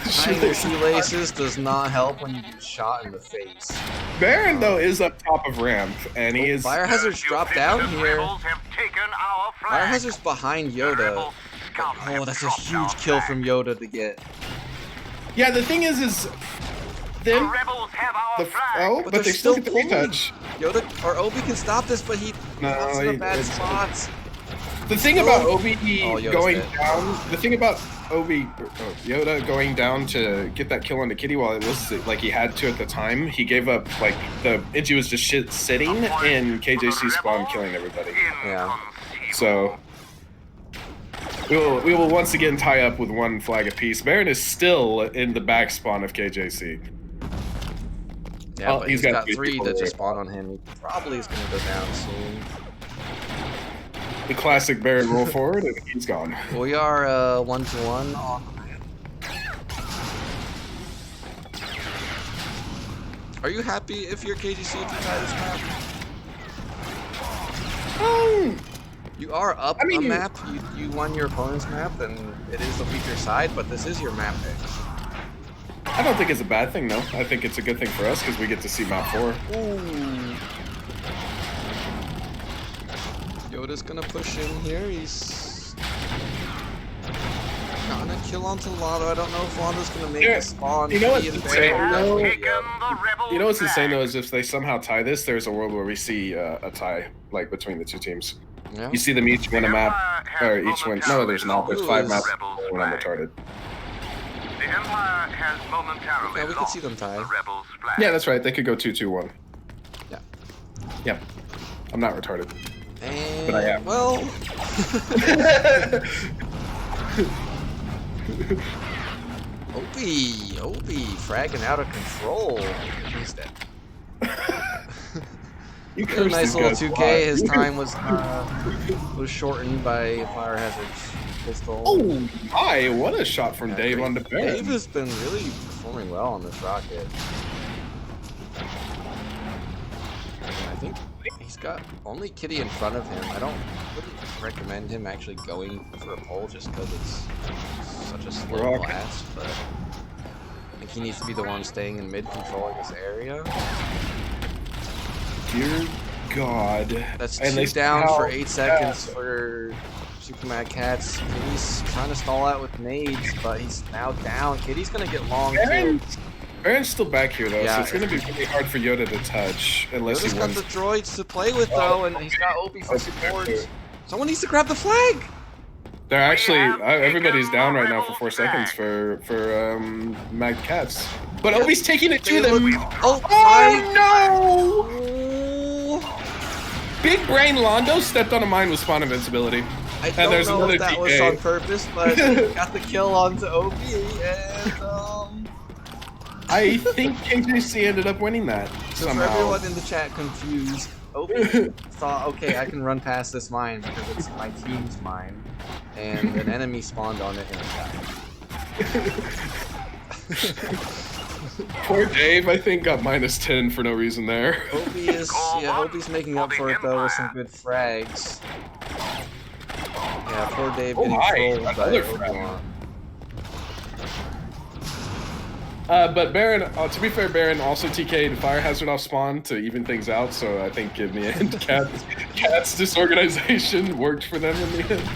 Tying the shoelaces does not help when you get shot in the face. Baron though is up top of ramp, and he is. Fire hazard's dropped down here. Fire Fire hazard's behind Yoda. Oh, that's a huge kill from Yoda to get. Yeah, the thing is The them. rebels have our The, flag. oh, But but they they're still still get the pulling. retouch. Yoda or Obi can stop this, but he No, puts in a bad it's- spots. The thing about Obi Yoda's going dead. down, the thing about Yoda going down to get that kill onto Kitty while it was like he had to at the time, he gave up like the Itchy was just sitting in KJC spawn killing everybody. Yeah. So we will once again tie up with 1 flag apiece. Baron is still in the back spawn of KJC. Yeah, Oh, but he's he's got got 3 people that right just spawn on him. He probably is gonna go down soon. The classic Baron roll forward, and he's gone. We are 1-1 on the map. Are you happy if you're KGC if you tie this map? You are up I mean- a map. You won your opponent's map, and it is the weaker side, but this is your map pick. I don't think it's a bad thing, though. I think it's a good thing for us because we get to see map 4. Ooh. Yoda's gonna push in here. He's gonna kill onto Lotto. I don't know if Londo's gonna make Yeah, a spawn. you know what's He and insane, Bear are though? definitely Taken up. the rebel You know what's flag. insane though is if they somehow tie this, there's a world where we see a tie like between the 2 teams. Yeah. You see them each win a map, or each win. No, there's not. There's 5 maps. Rebels When I'm flag. retarded. The Empire has momentarily Yeah, we could lost see them tie. the rebels flag. Yeah, that's right. They could go 2-2-1. Yeah. Yep. I'm not retarded. And, But I am. well, Obi, fragging out of control. He's dead. You A cursed nice these little guys a 2K. His lot. time was shortened by Fire Hazard's pistol. Oh my! What a shot from Yeah, Dave great. on the Baron. Dave has been really performing well on this rocket. I think he's got only Kitty in front of him. Wouldn't recommend him actually going for a pole just because it's such a slow Rock. blast, but I think he needs to be the one staying in mid controlling this area. Dear God. That's And 2 they down somehow- for 8 seconds for Super Mad Katz. Kitty's trying to stall out with nades, but he's now down. Kitty's gonna get long too. Baron's still back here though, Yeah. so it's gonna be really hard for Yoda to touch unless Yoda's he got wins. the droids to play with though, and he's got Obi for support. Someone needs to grab the flag! They're actually everybody's down right now for 4 seconds for Mad Katz. But Obi's taking it to them. Oh no! no! Big Brain Londo stepped on a mine with spawn invincibility. I don't there's know another if that was DK. on purpose, but got the kill onto Obi, and I think KJC ended up winning that so for somehow. everyone in the chat confused, Obi thought, okay, I can run past this mine because it's my team's mine, and an enemy spawned on it and it died. Poor Dave, I think, got -10 for no reason there. Obi is, yeah, Obi's making up for it though with some good frags. Yeah, poor Dave getting trolled by another frag. Obi-Wan. But Baron, to be fair, Baron also TK'd Fire Hazard off spawn to even things out, so I think in the end, Kat's disorganization worked for them in the end.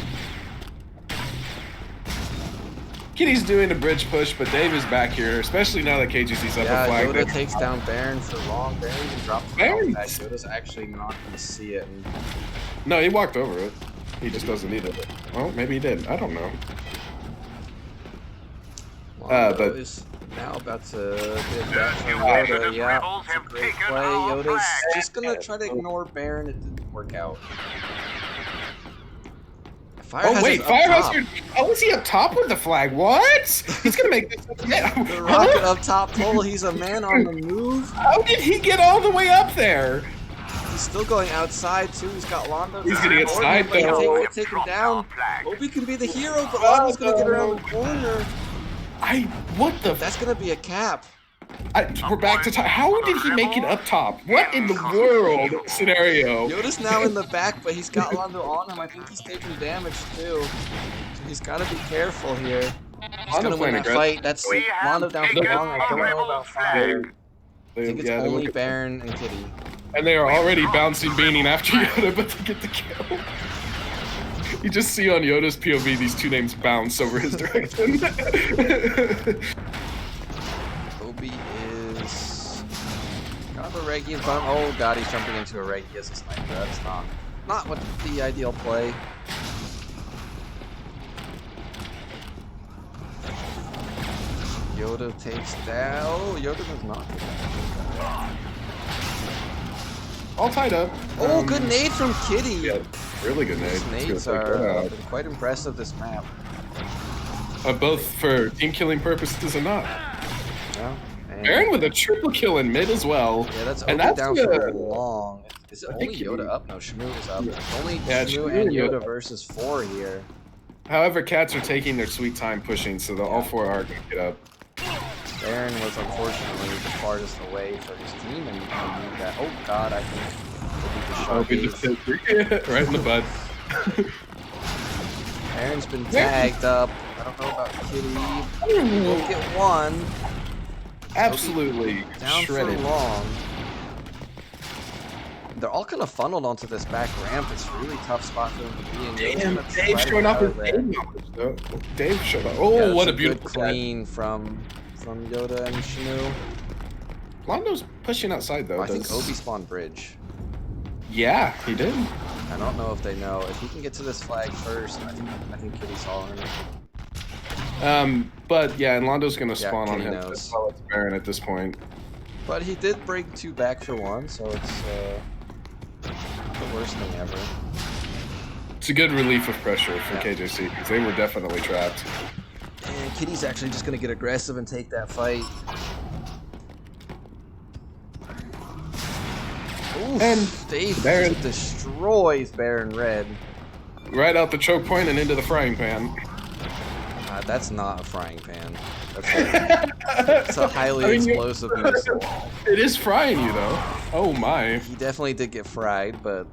Kitty's doing a bridge push, but Dave is back here, especially now that KJC's up a flag. Yoda takes down Baron for long. Baron even dropped the Baron- back. Yoda's actually not going to see it. And No, he walked over it. He just doesn't need it. Well, maybe he did. I don't know. Londo but- is now about to get back from Yoda. Yeah, it's a great play. Yoda's just going to try to ignore Baron. It didn't work out. Oh wait, Fire Hazard! How is he up top with the flag? What? He's gonna make this. The rocket up top told he's a man on the move. How did he get all the way up there? He's still going outside too. He's got Londo. He's gonna get sniped though. Take him down. Obi can be the hero, but Londo's gonna get around the corner. What the? That's gonna be a cap. We're back to top. How did he make it up top? What in the world scenario? Yoda's now in the back, but he's got Londo on him. I think he's taking damage too. So he's got to be careful here. He's gonna win that fight. That's Londo down for long. I don't know about Fire. I think it's only Baron and Kitty. And they are already bouncing, beaning after Yoda, but they get the kill. You just see on Yoda's POV these two names bounce over his direction. Obi is got a Regi's bump. Oh god, he's jumping into a Regi as a sniper. That's not what the ideal play. Yoda takes down. Oh, Yoda does not take down. All tied up. Oh, good nade from Kitty. Yeah, really good nade. These nades are been quite impressive this map. Both for team killing purposes and not. Yeah. Baron with a triple kill in mid as well. Yeah, that's and Obi that's down for long. Is it I only think Yoda up? No, Shmoo is up. It's only Yeah, Shmoo Shmoo and Yoda Yoda. versus 4 here. However, Cats are taking their sweet time pushing, so all 4 are going to get up. Baron was unfortunately the farthest away for his team, and he knew that. Oh god, I think Obi just shot these. Right in the butt. Baron's been tagged up. I don't know about Kitty. We'll get one. Absolutely Down shredded. for long. They're all kind of funneled onto this back ramp. It's a really tough spot for them to be in. Damn, Dave showing up with Dave showed up. Oh, Yeah, what a good beautiful clean from Yoda and Shmoo. Londo's pushing outside though. I think Obi spawned bridge. Yeah, he did. I don't know if they know. If he can get to this flag first, I think Kitty saw him. But yeah, and Londo's gonna Yeah, spawn on Kitty him knows. as well as Baron at this point. But he did bring 2 back for 1, so it's the worst thing ever. It's a good relief of pressure for Yeah. KJC because they were definitely trapped. And Kitty's actually just gonna get aggressive and take that fight. Oof, And Dave Baron- just destroys Baron Red. Right out the choke point and into the frying pan. That's not a frying pan. It's a highly explosive missile. It is frying you though. Oh my. He definitely did get fried, but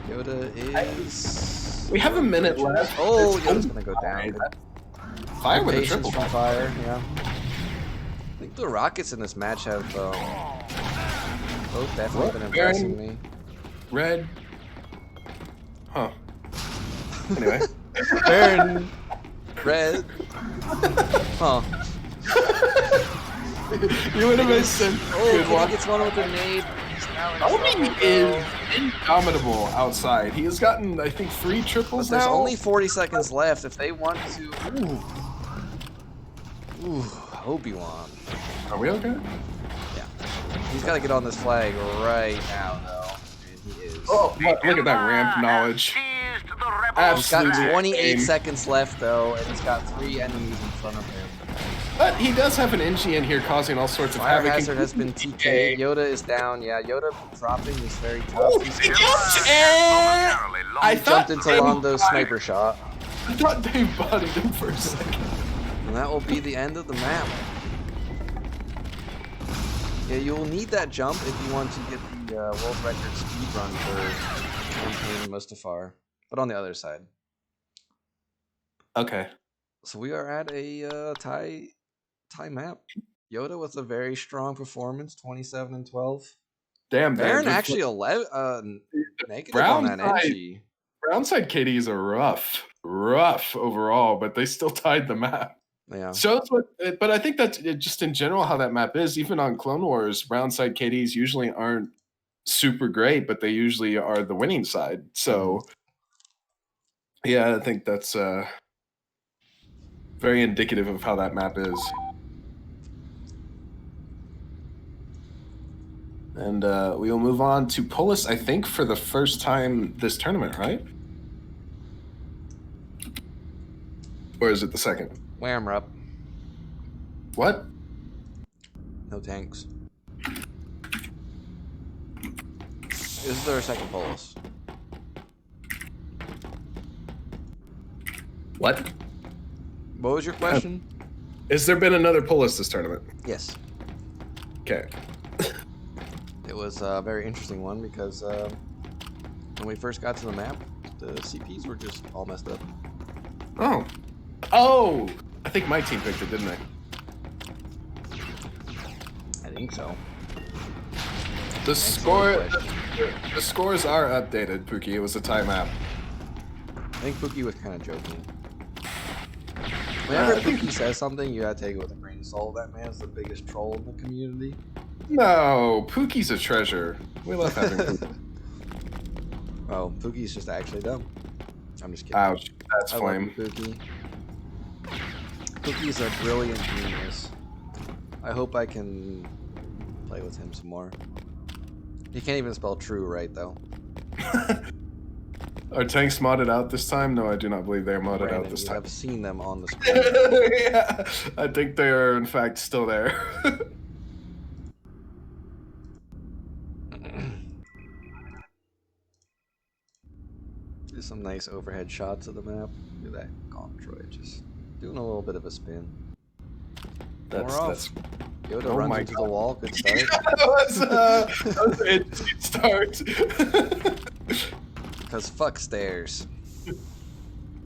Yoda is. We have a minute left. Oh, It's Yoda's gonna go down. Fire with a Patience triple. from Fire, yeah. I think the Rockets in this match have both definitely been impressing me. Red. Huh. Anyway. Baron Red. Huh. You would have missed him. Oh, Good Kitty one. gets one with a nade. Obi is indomitable outside. He has gotten, I think, 3 triples But there's now. only 40 seconds left. If they want to... Ooh, Obi-Wan. Are we okay? Yeah. He's got to get on this flag right now, though. And he is. Oh, look at that ramp knowledge. Seized the rebel He's got Absolutely 28 insane. seconds left, though, and he's got 3 enemies in front of him. But he does have an NG in here causing all sorts of Fire havoc. Hazard has been TK'd. Yoda is down. Yeah, Yoda dropping is very tough. He jumped and I He thought jumped into they Londo's bodied- sniper shot. I thought they bodied him for a second. And that will be the end of the map. Yeah, you'll need that jump if you want to get the world record speed run for campaign Mustafar. But on the other side. Okay. So we are at a tie map. Yoda with a very strong performance, 27 and 12. Damn, Baron man. actually 11 negative Brown on that side- NG. Brownside KDs are rough overall, but they still tied the map. Yeah. Shows what, but I think that's just in general how that map is. Even on Clone Wars, Brownside KDs usually aren't super great, but they usually are the winning side. So, yeah, I think that's very indicative of how that map is. And we will move on to Polis, I think, for the first time this tournament, right? Or is it the second? Wham up. What? No tanks. This is their second Polis. What? What was your question? Has there been another Polis this tournament? Yes. Okay. It was a very interesting one because when we first got to the map, the CPs were just all messed up. Oh. Oh! I think my team picked it, didn't they? I think so. The Excellent question. the scores are updated, Pookie. It was a tie map. I think Pookie was kind of joking. Whenever I think- Pookie says something, you gotta take it with a grain of salt. That man's the biggest troll in the community. No, Pookie's a treasure. We love having Pookie. Oh, Pookie's just actually dumb. I'm just kidding. Ouch. That's I love you, flame. Pookie. Pookie's a brilliant genius. I hope I can play with him some more. He can't even spell true right, though. Are tanks modded out this time? No, I do not believe they're modded Brandon, out this you time. have seen them on the screen. Yeah, I think they are, in fact, still there. Do some nice overhead shots of the map. Look at that Gaunt Troy just doing a little bit of a spin. That's More off. Yoda Oh runs my into God. the wall. Good start. that was an interesting start. Because fuck stairs.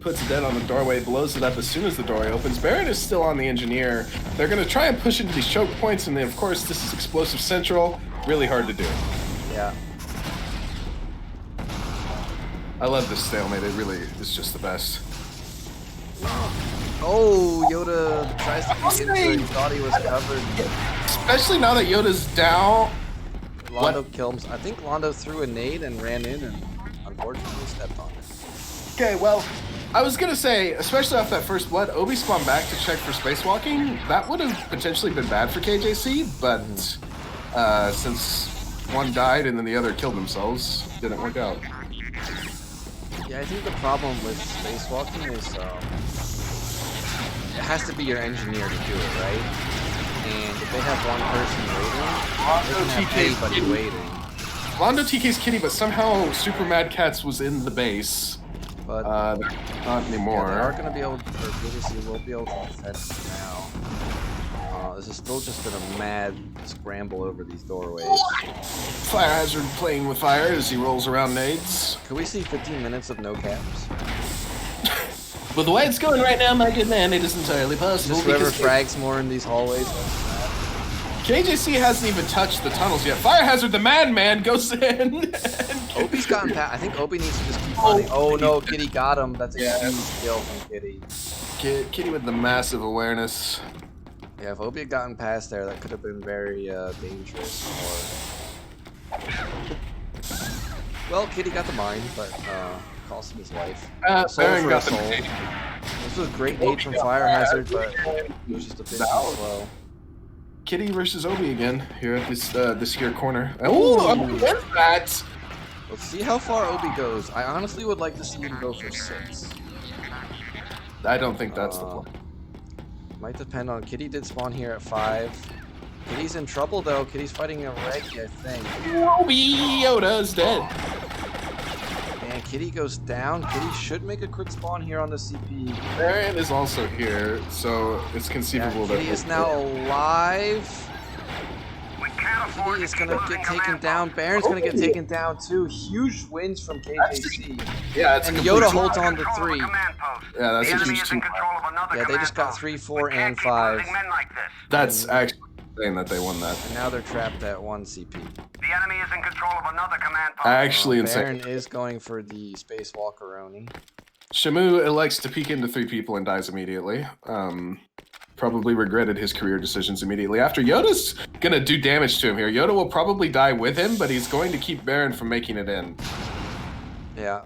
Puts it dead on the doorway, blows it up as soon as the doorway opens. Baron is still on the engineer. They're going to try and push into these choke points, and then, of course, this is explosive central. Really hard to do. Yeah. I love this stalemate. It really is just the best. Oh, Yoda tries to get into it. He thought he was covered. Especially now that Yoda's down. Londo kills. I think Londo threw a nade and ran in and unfortunately stepped on it. Okay, well, I was going to say, especially off that first blood, Obi spawned back to check for spacewalking. That would have potentially been bad for KJC, but since one died and then the other killed themselves, it didn't work out. Yeah, I think the problem with spacewalking is it has to be your engineer to do it, right? And if they have one person waiting, they can have anybody waiting. Londo TK's kitty, but somehow Super Mad Katz was in the base. But Not yeah, anymore. they are going to be able to, or BCL will be able to defend now. This has still just been a mad scramble over these doorways. Fire Hazard playing with fire as he rolls around nades. Could we see 15 minutes of no caps? With the way it's going right now, my good man, it is entirely possible. Just whoever because frags more in these hallways. KJC hasn't even touched the tunnels yet. Fire Hazard, the madman, goes in. Obi's gotten past. I think Obi needs to just keep running. Oh no, Kitty got him. That's a huge kill from Kitty. Kitty with the massive awareness. Yeah, if Obi had gotten past there, that could have been very dangerous. Or Well, Kitty got the mine, but cost him his life. Baron got soul. the This was a great nade from Fire Hazard, but it was just a bit too slow. Kitty versus Obi again here at this here corner. Oh, what's that? Let's see how far Obi goes. I honestly would like to see him go for 6. I don't think that's the point. Might depend on Kitty did spawn here at 5. Kitty's in trouble though. Kitty's fighting a Reggie, I think. Obi Yoda's dead. And Kitty goes down. Kitty should make a quick spawn here on the CP. Baron is also here, so it's conceivable that Kitty is now alive. We can't afford Kitty is to gonna keep get losing taken command down. posts. Baron's gonna get taken down too. Huge wins from KJC. Yeah, it's And a Yoda complete- holds on to Control of 3. the command post. Yeah, that's The a enemy huge is in team. control of another Yeah, they command just got post. 3, We 4, can't and keep 5. losing men like this. That's actually insane that they won that. And now they're trapped at 1 CP. The enemy is in control of another command post. Actually insane. Baron is going for the Space Walkeroni. Shamu elects to peek into 3 people and dies immediately. Probably regretted his career decisions immediately. After Yoda's gonna do damage to him here. Yoda will probably die with him, but he's going to keep Baron from making it in. Yeah.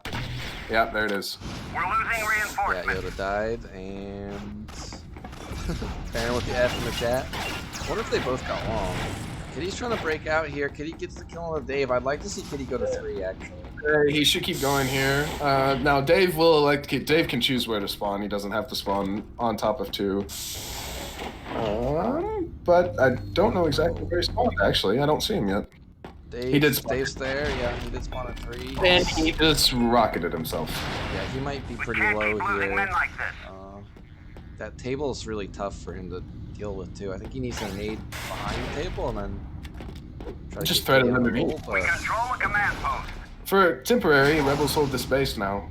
Yeah, there it is. We're losing Yeah, reinforcements. Yoda died, and Baron with the F in the chat. I wonder if they both got long. Kitty's trying to break out here. Kitty gets the kill on the Dave. I'd like to see Kitty go to 3, actually. He should keep going here. Now Dave will elect. Dave can choose where to spawn. He doesn't have to spawn on top of 2. But I don't know exactly where he spawned. Actually, I don't see him yet. He did spawn. Dave's there. Yeah, he did spawn at 3. And he just rocketed himself. Yeah, he might be We pretty can't low keep losing here. men like this. That table is really tough for him to deal with too. I think he needs to nade behind the table and then try to Just get thread Kitty him on the underneath. roll, We but- control a command post. For temporary, Rebels hold the space now.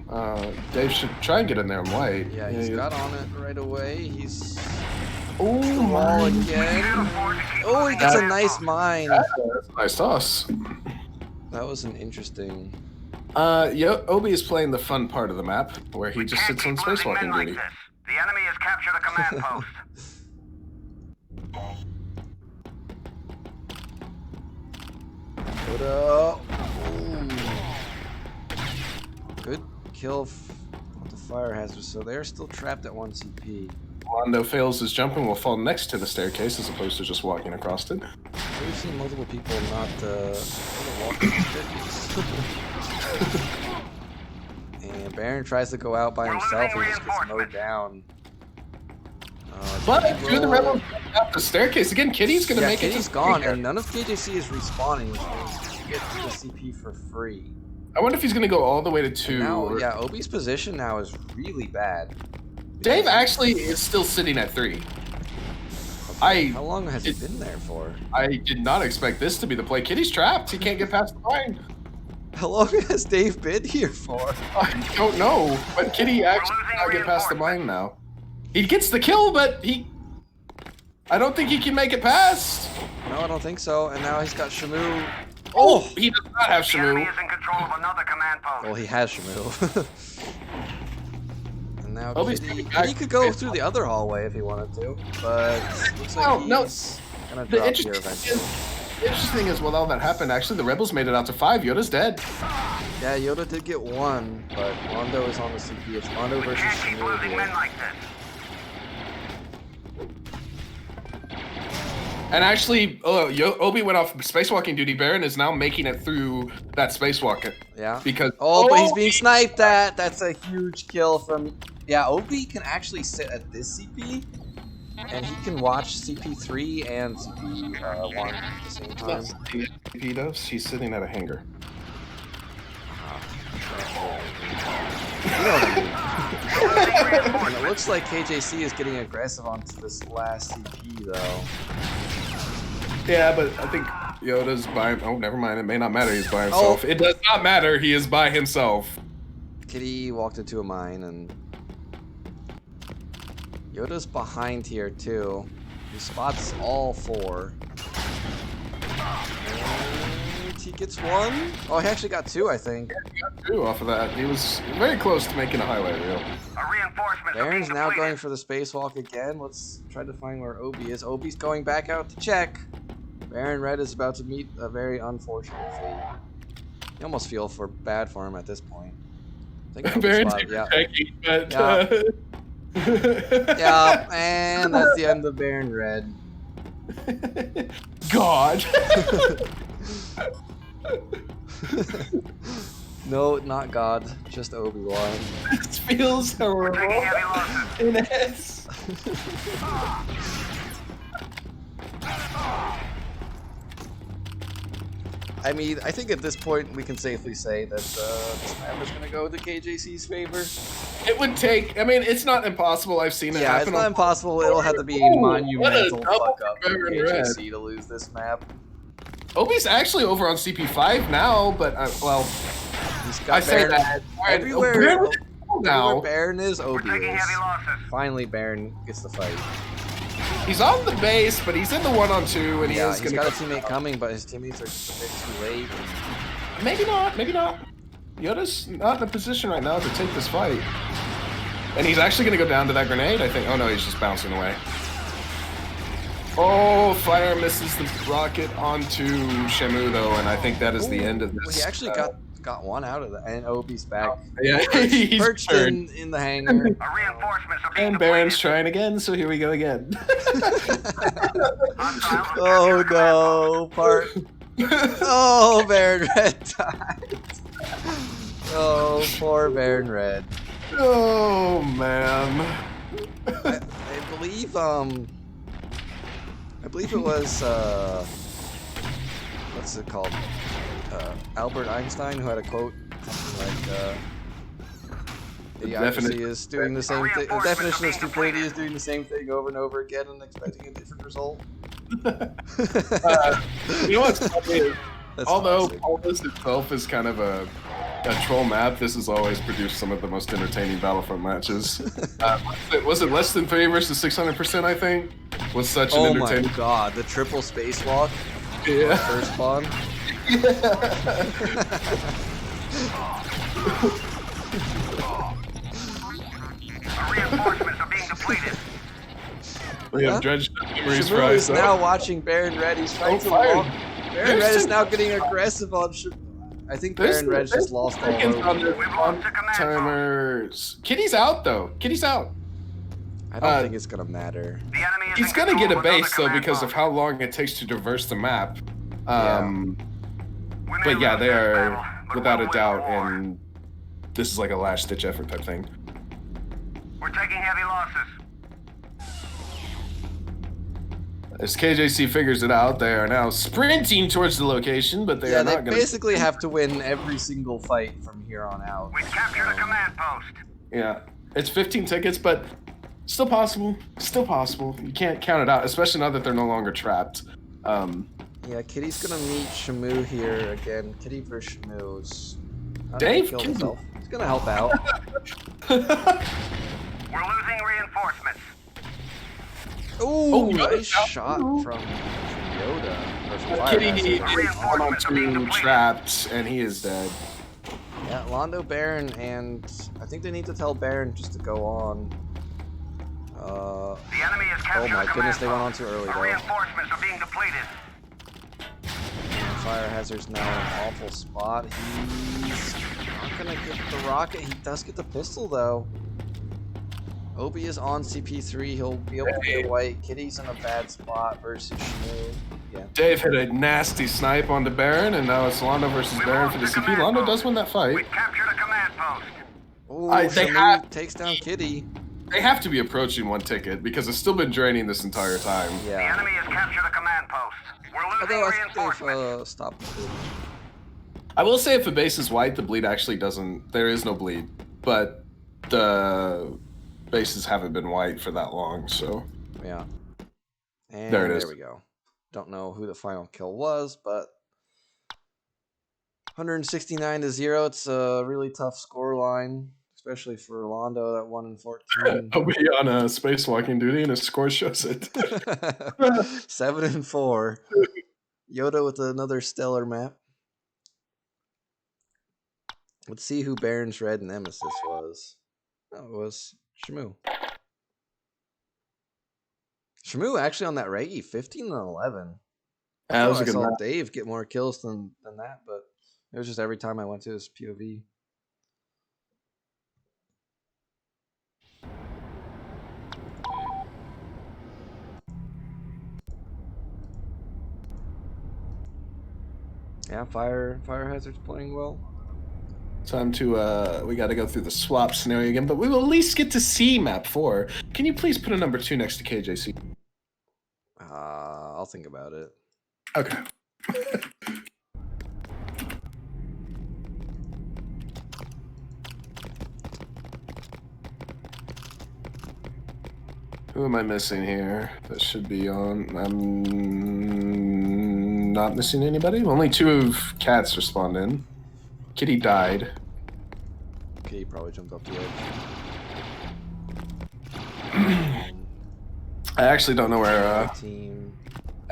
Dave should try and get in there and wait. Yeah, he's got on it right away. He's Oh wall my! Can't again. afford to keep Oh, he losing gets a command nice posts. mine. That's a nice toss. That was an interesting. Obi is playing the fun part of the map, where he We just can't sits on keep losing spacewalking men like duty. this. The enemy has captured a command post. Ooh. Good kill with the fire hazard. So they're still trapped at 1 CP. Rondo fails his jump and will fall next to the staircase as opposed to just walking across it. We've seen multiple people not walking the staircase. And Baron tries to go out by himself and just gets mowed down. But through the Rebels up the staircase again, Kitty's gonna make Kitty's it. gone, and none of KJC is respawning, which means you get the CP for free. I wonder if he's gonna go all the way to 2. Now, or- yeah, Obi's position now is really bad. Dave actually is still sitting at 3. How long has he been there for? I did not expect this to be the play. Kitty's trapped. He can't get past the line. How long has Dave been here for? I don't know, but Kitty actually cannot get past the mine now. He gets the kill, but I don't think he can make it past. No, I don't think so. And now he's got Shamu. Oh, he does not have The enemy Shamu. is in control of another command post. Well, he has Shamu. And now Obi's Kitty, coming back. Kitty could go through the other hallway if he wanted to, but looks like No, he's gonna The drop here interesting eventually. is, while all that happened, actually the Rebels made it out to 5. Yoda's dead. Yeah, Yoda did get 1, but Rondo is on the CP. It's Rondo We versus can't keep Shamu losing here. men like this. And actually, Obi went off spacewalking duty. Baron is now making it through that spacewalking Yeah. because But he's being sniped at. That's a huge kill from. Yeah, Obi can actually sit at this CP, and he can watch CP3 and CP1 at the same time. he does. He's sitting at a hangar. You know what I mean. And it looks like KJC is getting aggressive onto this last CP though. Yeah, but I think Yoda's by. Oh, never mind. It may not matter. He's by himself. It does not matter. He is by himself. Kitty walked into a mine, and Yoda's behind here too. He spots all 4. And he gets 1. Oh, he actually got 2, I think. He got 2 off of that. He was very close to making a highlight reel. A reinforcement. Baron's now going for the spacewalk again. Let's try to find where Obi is. Obi's going back out to check. Baron Red is about to meet a very unfortunate fate. You almost feel bad for him at this point. I think Baron's spot, yeah. checking, but Yeah, and that's the end of Baron Red. God. No, not God, just Obi-Wan. This feels horrible. It is. I mean, I think at this point we can safely say that this map is going to go to KJC's favor. It would take. I mean, it's not impossible. I've seen it. Yeah, happen it's not impossible. It'll have to be a monumental fuck up for KJC to lose this map. Obi's actually over on CP5 now, but well, he's got say that everywhere. Now Baron is, Obi is. Finally, Baron gets the fight. He's on the base, but he's in the 1-on-2, and he's got a teammate coming, but his teammates are just a bit too late. Maybe not. Maybe not. Yoda's not in a position right now to take this fight, and he's actually going to go down to that grenade. I think. Oh no, he's just bouncing away. Oh, fire misses the rocket onto Shamu though, and I think that is the end of this. Well, he actually got one out of that, and Obi's back. Yeah, he's perched in the hangar. And Baron's trying again, so here we go again. Oh no, Oh, Baron Red died. Oh, poor Baron Red. Oh man. I believe it was what's it called? Albert Einstein, who had a quote like idiocracy is doing the same thing. The definition of stupidity is doing the same thing over and over again and expecting a different result. You know what's funny is, although Paulus itself is kind of a troll map, this has always produced some of the most entertaining Battlefront matches. Was it less than 3 versus 600%, I think? Was such an entertaining... Oh my god, the triple spacewalk. Yeah. First spawn. Reinforcements are being depleted. We have Dredge Memories Shamu is now watching Baron Red. He's trying to walk. Baron Red is now getting aggressive on Shamu. I think Baron Red's just lost all hope. Timers. Kitty's out though. Kitty's out. I don't think it's gonna matter. He's gonna get a base though because of how long it takes to traverse the map. But yeah, they are without a doubt, and this is like a last-ditch effort type thing. We're taking heavy losses. As KJC figures it out, they are now sprinting towards the location, but they are not going to... They basically have to win every single fight from here on out. We've captured a command post. Yeah, it's 15 tickets, but still possible. Still possible. You can't count it out, especially now that they're no longer trapped. Yeah, Kitty's gonna meet Shamu here again. Kitty versus Shamu's. Dave, he's gonna help out. We're losing reinforcements. Ooh, nice shot from Yoda. Kitty is 1-on-2 trapped, and he is dead. Yeah, Londo, Baron, and I think they need to tell Baron just to go on. The enemy is captured. Oh my goodness, they went on too early though. Reinforcements are being depleted. Fire Hazard's now in an awful spot. He's not gonna get the rocket. He does get the pistol though. Obi is on CP3. He'll be able to get white. Kitty's in a bad spot versus Shamu. Yeah. Dave hit a nasty snipe onto Baron, and now it's Londo versus Baron for the CP. Londo does win that fight. We captured a command post. Ooh, Shamu takes down Kitty. They have to be approaching 1 ticket because it's still been draining this entire time. Yeah. The enemy has captured a command post. We're losing reinforcements. They've stopped the bleed. I will say if the base is white, the bleed actually doesn't... There is no bleed, but the bases haven't been white for that long, so... Yeah. And there it is. There we go. Don't know who the final kill was, but 169-0. It's a really tough score line, especially for Londo at 1-14. I'll be on a spacewalking duty, and his score shows it. 7-4. Yoda with another stellar map. Let's see who Baron's Red Nemesis was. Oh, it was Shamu. Shamu actually on that Reggie, 15-11. That was a I good saw map. Dave get more kills than that, but it was just every time I went to his POV. Yeah, Fire Hazard's playing well. Time to, we got to go through the swap scenario again, but we will at least get to see map 4. Can you please put a number 2 next to KJC? I'll think about it. Okay. Who am I missing here? That should be on. I'm not missing anybody. Only 2 of Katz respawned in. Kitty died. Okay, he probably jumped off the edge. I actually don't know where. Team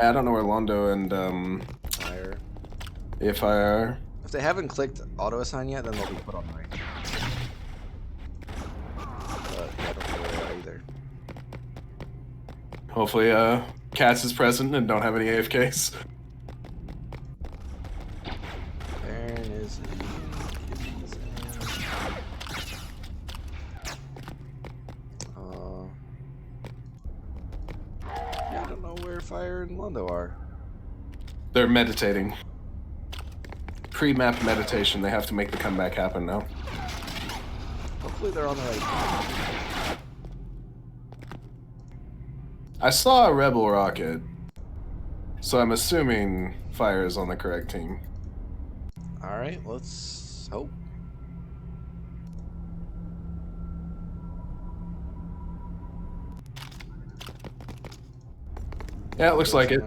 I don't know where Londo and Fire. if I are. If they haven't clicked auto assign yet, then they'll be put on right. But I don't know where they are either. Hopefully, Katz is present and don't have any AFKs. Baron is in. Kitty's in. Yeah, I don't know where Fire and Londo are. They're meditating. Pre-map meditation. They have to make the comeback happen now. Hopefully they're on the right path. I saw a Rebel rocket, so I'm assuming Fire is on the correct team. Alright, let's hope. Yeah, it looks like it.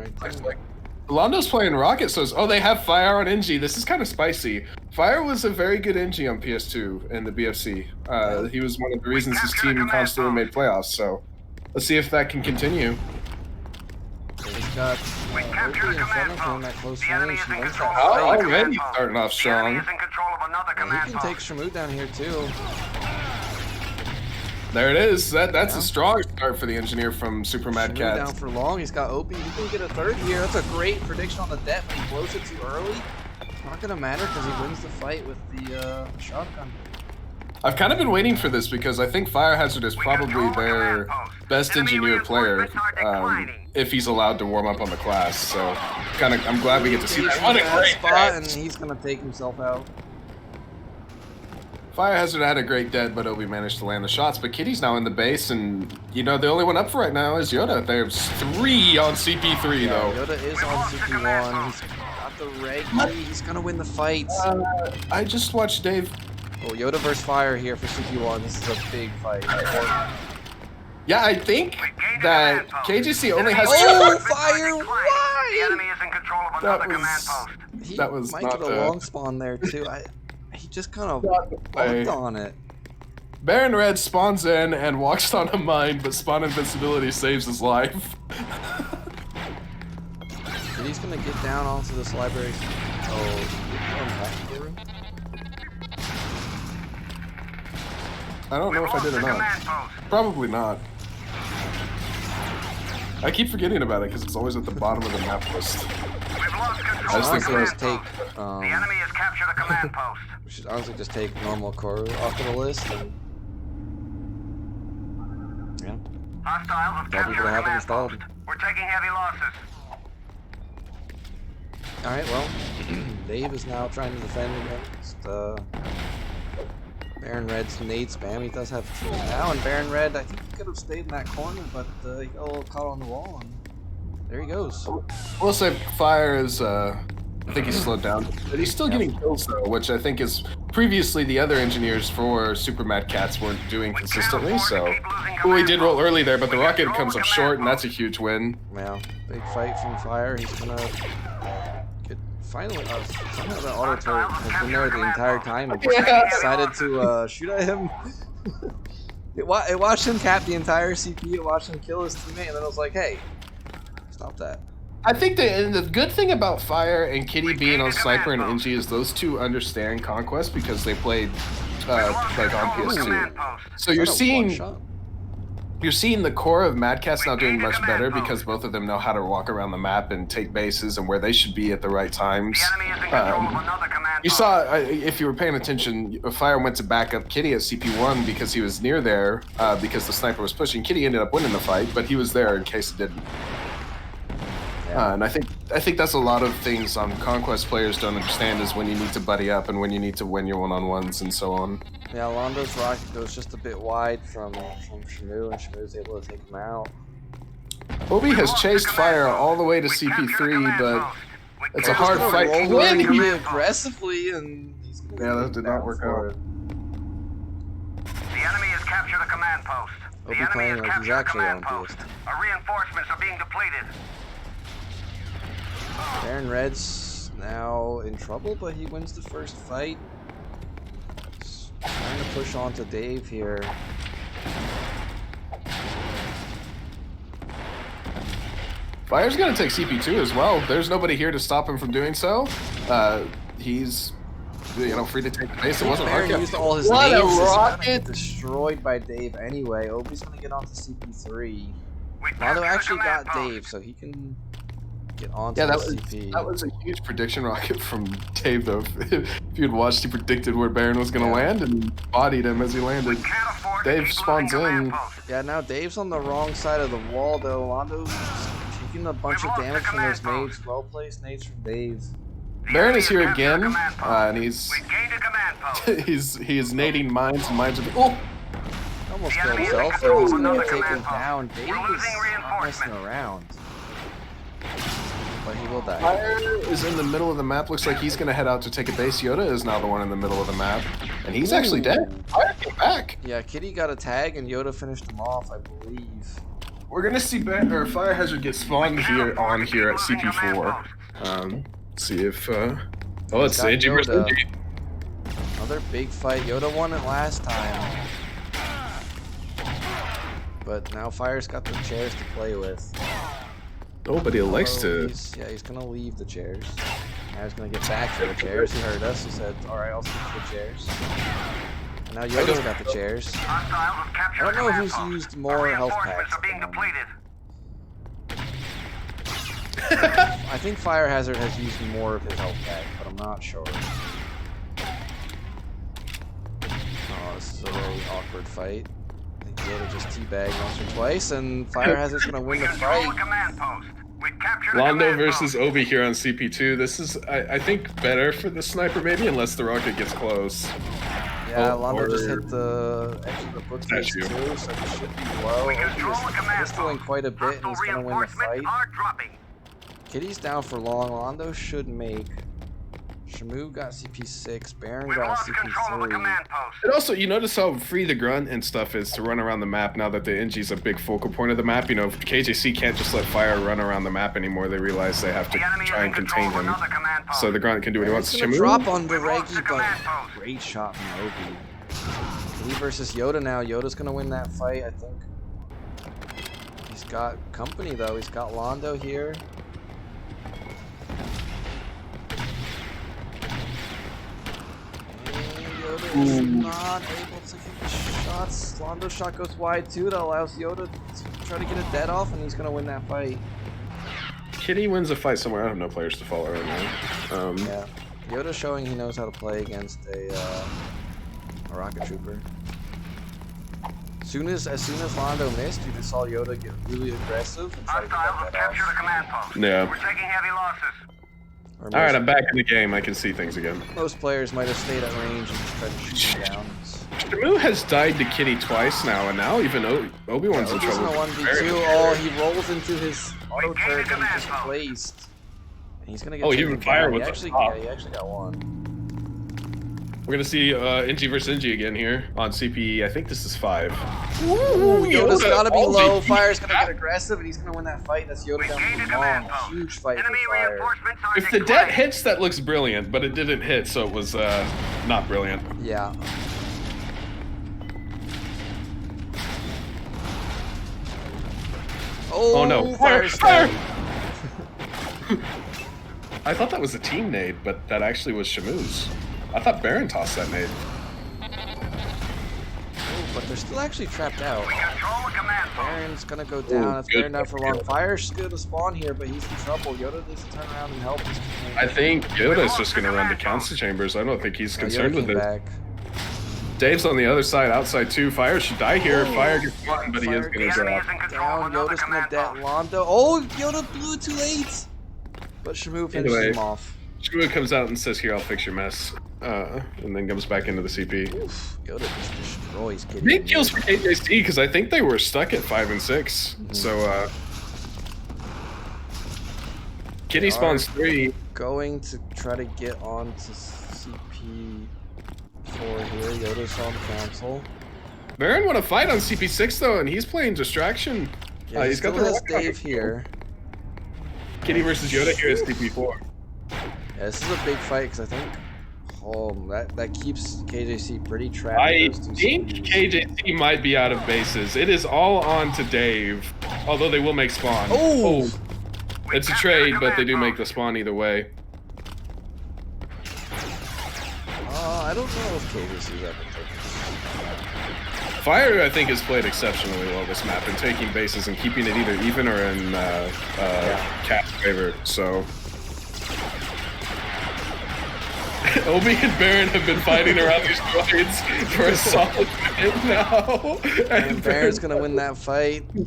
Londo's playing Rocket, so oh, they have Fire on NG. This is kind of spicy. Fire was a very good NG on PS2 in the BFC. He was one of the reasons his team constantly made playoffs, so let's see if that can continue. He's got Opie in front of him at close range. He wants that Oh, fight. already starting off strong. Yeah, he can take Shmoot down here too. There it is. That's a strong start for the engineer from Super Mad Shmoot Katz. down for long. He's got Opie. He can get a third here. That's a great prediction on the death. He blows it too early. It's not gonna matter because he wins the fight with the shotgun. I've kind of been waiting for this because I think Fire Hazard is probably their best engineer player if he's allowed to warm up on the class. So, I'm glad we get to see that. What a great spot, and he's gonna take himself out. Fire Hazard had a great dead, but Obi managed to land the shots. But Kitty's now in the base, and the only one up for right now is Yoda. There's 3 on CP3 though. Yoda is on CP1. He's got the Reggie. He's gonna win the fight. I just watched Dave. Oh, Yoda versus Fire here for CP1. This is a big fight. Yeah, I think that KJC only has. Oh, Fire! Why? The enemy is in control of another command post. He That was might not get a long spawn there too. He just kind of bumped on it. Baron Red spawns in and walks on a mine, but spawn invincibility saves his life. And he's gonna get down onto this library. Oh, I don't know if I did or not. Probably not. I keep forgetting about it because it's always at the bottom of the map list. I just think let's take. The enemy has captured a command post. We should honestly just take normal Koru off of the list. And, yeah. Hostiles have Probably captured gonna a have it command installed. post. We're taking heavy losses. All right. Well, Dave is now trying to defend against Baron Red's nade spam. He does have 2 now, and Baron Red, I think he could have stayed in that corner, but he got a little caught on the wall, and there he goes. We'll say Fire is, I think he's slowed down, but he's still getting kills though, which I think is previously the other engineers for Super Mad Katz weren't doing consistently, so he did roll early there, but the rocket comes up short, and that's a huge win. Yeah, big fight from Fire. He's gonna get finally. Somehow the auto turret has been there the entire time and just decided to shoot at him. It watched him cap the entire CP. It watched him kill his teammate, and then it was like, "Hey, stop that." I think the good thing about Fire and Kitty being on Sniper and NG is those 2 understand Conquest because they played like on PS2. So you're seeing you're seeing the core of Mad Katz now doing much better because both of them know how to walk around the map and take bases and where they should be at the right times. The enemy is in control of another command You post. saw, if you were paying attention, Fire went to back up Kitty at CP1 because he was near there because the sniper was pushing. Kitty ended up winning the fight, but he was there in case it didn't. And I think that's a lot of things Conquest players don't understand is when you need to buddy up and when you need to win your one-on-ones and so on. Yeah, Londo's rocket goes just a bit wide from Shamu, and Shamu's able to take him out. Obi has chased Fire all the way to CP3, but it's a hard fight. Roll really aggressively, and he's Yeah, that did not work out. The enemy has captured a command post. The Obi enemy playing has like he's captured a actually command on post. boost. Our reinforcements are being depleted. Baron Red's now in trouble, but he wins the first fight. He's trying to push on to Dave here. Fire's gonna take CP2 as well. There's nobody here to stop him from doing so. He's, free to take the base. It wasn't Baron hard. used all his What a nades. He's gonna rocket! get destroyed by Dave anyway. Obi's gonna get onto CP3. We Londo captured a actually command got post. Dave, so he can get onto Yeah, the that CP. was a huge prediction rocket from Dave, though. If you had watched, he predicted where Baron was going to land and bodied him as he landed. Can't afford to Dave keep spawns losing command in. posts. Yeah, now Dave's on the wrong side of the wall, though. Londo's taking a bunch of damage from those nades. Well-placed nades from Dave. The Baron enemy is here has captured a again, command post. and he's We gained a command post. he is nading mines and mines. Oh, Almost The killed enemy is in himself, control so he's of gonna another get taken command post. down. Dave We're is losing not messing reinforcements. around. But he will die. Fire is in the middle of the map. Looks like he's going to head out to take a base. Yoda is now the one in the middle of the map, and he's actually dead. Fire came back. Yeah, Kitty got a tag, and Yoda finished him off, I believe. We're gonna see Fire Hazard get spawned here at CP4. See if it's got Angie versus Yoda. Angie. Another big fight. Yoda won it last time. But now Fire's got the chairs to play with. Nobody likes Although to. he's gonna leave the chairs. Now he's gonna get back for the chairs. He heard us. He said, "Alright, I'll stick to the chairs." And now Yoda's got the chairs. Hostiles have captured I a don't know command who's post. used Our more health reinforcements packs. are being at the moment. depleted. I think Fire Hazard has used more of his health pack, but I'm not sure. Oh, this is a very awkward fight. I think Yoda just teabagged once or twice, and Fire Hazard's gonna win We the control fight. the command post. We captured a Londo command versus post. Obi here on CP2. This is, I think, better for the sniper maybe, unless the rocket gets close. Yeah, Oh, Londo just or- hit the edge of the bookcase Statue. too, so he should be low. We Obi control the command is doing post. quite a bit, and Hostile he's gonna win the reinforcements fight. are dropping. Kitty's down for long. Londo should make. Shamu got CP6. Baron We've got lost control of the CP3. command post. And also, you notice how free the grunt and stuff is to run around the map now that the NG's a big focal point of the map. KJC can't just let Fire run around the map anymore. They realize they have to The enemy is try in and control contain of him. another command post. So the grunt can do what he wants. He's gonna Shamu? drop on We've lost Deregi, the but command post. great shot from Obi. Kitty versus Yoda now. Yoda's gonna win that fight, I think. He's got company though. He's got Londo here. And Yoda is not able to hit the shots. Londo's shot goes wide too. That allows Yoda to try to get a dead off, and he's gonna win that fight. Kitty wins a fight somewhere. I have no players to follow right now. Yeah. Yoda's showing he knows how to play against a rocket trooper. As soon as Londo missed, you just saw Yoda get really aggressive and try to get Hostiles have that dead captured a off. command post. Yeah. We're taking heavy losses. Or All right, most- I'm back in the game. I can see things again. Most players might have stayed at range and just tried to shoot him down. Shamu has died to Kitty twice now, and now even Obi-Wan's in Obi's in trouble. a 1v2. Oh, he rolls into his auto turret that he just placed. And he's gonna get Oh, taken even Fire down. was He on actually, top. yeah, he actually got one. We're gonna see NG versus NG again here on CP. I think this is 5. Ooh, Yoda's gotta be all low. the- Fire's gonna get aggressive, and he's gonna win that fight. That's Yoda We down gained a for command long. post. Huge fight Enemy for Fire. reinforcements are If the declared. debt hits, that looks brilliant, but it didn't hit, so it was not brilliant. Yeah. Oh no! Fire! Fire's Fire! dead. I thought that was a team nade, but that actually was Shamu's. I thought Baron tossed that nade. but they're still actually trapped out. We control the command post. Baron's gonna go down. It's good Baron down for long. Fire's gonna spawn here, but he's in trouble. Yoda needs to turn around and help his teammate. I think Yoda's just going to run to council chambers. I don't think he's concerned with Yoda came it. back. Dave's on the other side, outside too. Fire should die here. Oh. Fire gets one, but he is Fire going gets to The enemy drop. is in control Down. of another Yoda's gonna command debt post. Londo. Oh, Yoda blew it too late. But Shamu finishes Anyway. him off. Shua comes out and says, "Here, I'll fix your mess," and then comes back into the CP. Oof, Yoda just destroys Kitty. Big kills for KJC because I think they were stuck at 5 and 6. So Kitty spawns 3. Going to try to get on to CP4 here. Yoda's on council. Baron want to fight on CP6 though, and he's playing distraction. Yeah, he he's got still the has rock on Dave his here. Kitty versus Yoda here is CP4. Yeah, this is a big fight because I think that keeps KJC pretty trapped. I in those two think CPs. KJC might be out of bases. It is all on to Dave, although they will make spawn. Oh! It's a trade, but they do make the spawn either way. I don't know if KJC's ever taken. Fire, I think, has played exceptionally well this map in taking bases and keeping it either even or in Cat's favor. So Obi and Baron have been fighting around these droids for a solid minute now. And Baron's gonna win that fight. A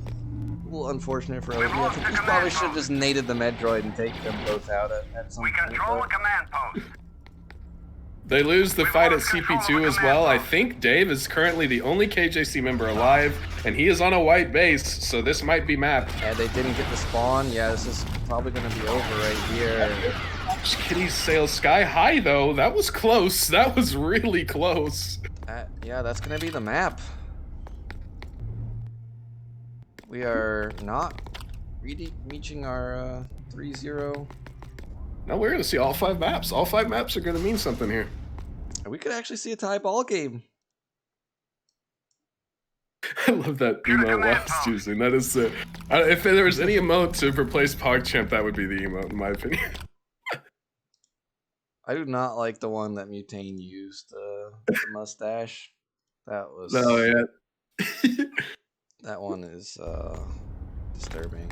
little unfortunate for Obi. I think he probably should have just nated the med droid and take them both out at some We point. control the but- command post. They lose the fight at CP2 as well. I think Dave is currently the only KJC member alive, and he is on a white base, so this might be mapped. Yeah, they didn't get the spawn. Yeah, this is probably gonna be over right here. Kitty sails sky high though. That was close. That was really close. Yeah, that's gonna be the map. We are not really reaching our 3-0. Now we're gonna see all 5 maps. All 5 maps are gonna mean something here. We could actually see a tie ball game. I love that emote last using. That is if there was any emote to replace PogChamp, that would be the emote in my opinion. I do not like the one that Mutane used, the mustache. That was No, yeah. that one is disturbing.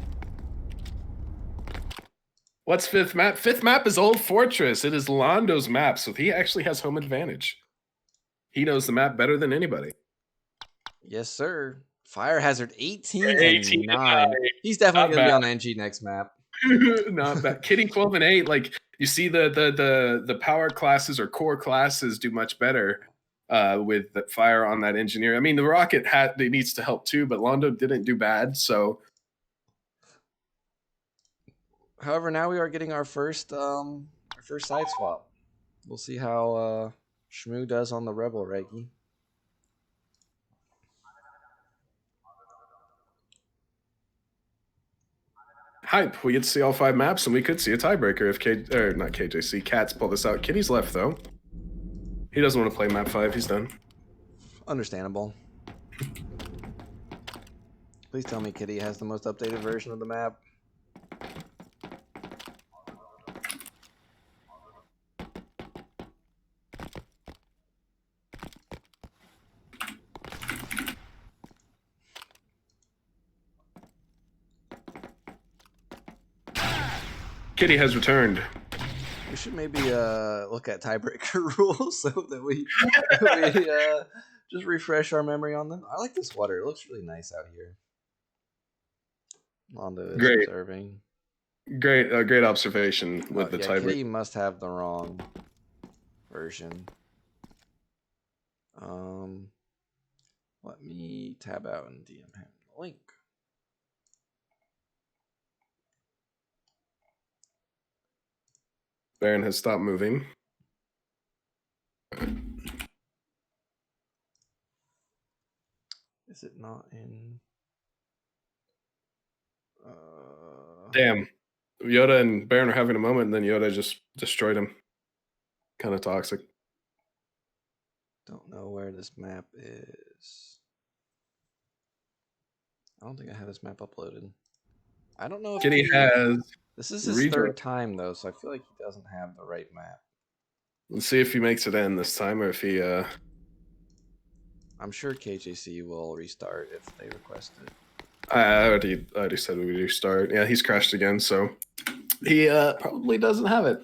What's 5th map? 5th map is Old Fortress. It is Londo's map, so he actually has home advantage. He knows the map better than anybody. Yes, sir. Fire Hazard 18 and 18 and 9. He's definitely Not gonna be on NG next map. Not bad. Kitty 12 and 8. Like you see the power classes or core classes do much better with the fire on that engineer. I mean the rocket it needs to help too, but Londo didn't do bad, so However, now we are getting our first side swap. We'll see how Shmoo does on the Rebel Reggie. hype. We get to see all 5 maps and we could see a tiebreaker if not KJC, Katz pull this out. Kitty's left though. He doesn't want to play map 5, he's done. Understandable. Please tell me Kitty has the most updated version of the map. Kitty has returned. We should maybe look at tiebreaker rules so that we just refresh our memory on them. I like this water. It looks really nice out here. Londo is Great. observing. Great observation with the Yeah, tiebreaker. Kitty must have the wrong version. Let me tab out and DM him the link. Baron has stopped moving. Is it not in? Damn. Yoda and Baron are having a moment, and then Yoda just destroyed him. Kind of toxic. Don't know where this map is. I don't think I have this map uploaded. I don't know if Kitty has. this is his redirect. third time though, so I feel like he doesn't have the right map. Let's see if he makes it in this time, or if he I'm sure KJC will restart if they request it. I already said we would restart. Yeah, he's crashed again, so he probably doesn't have it.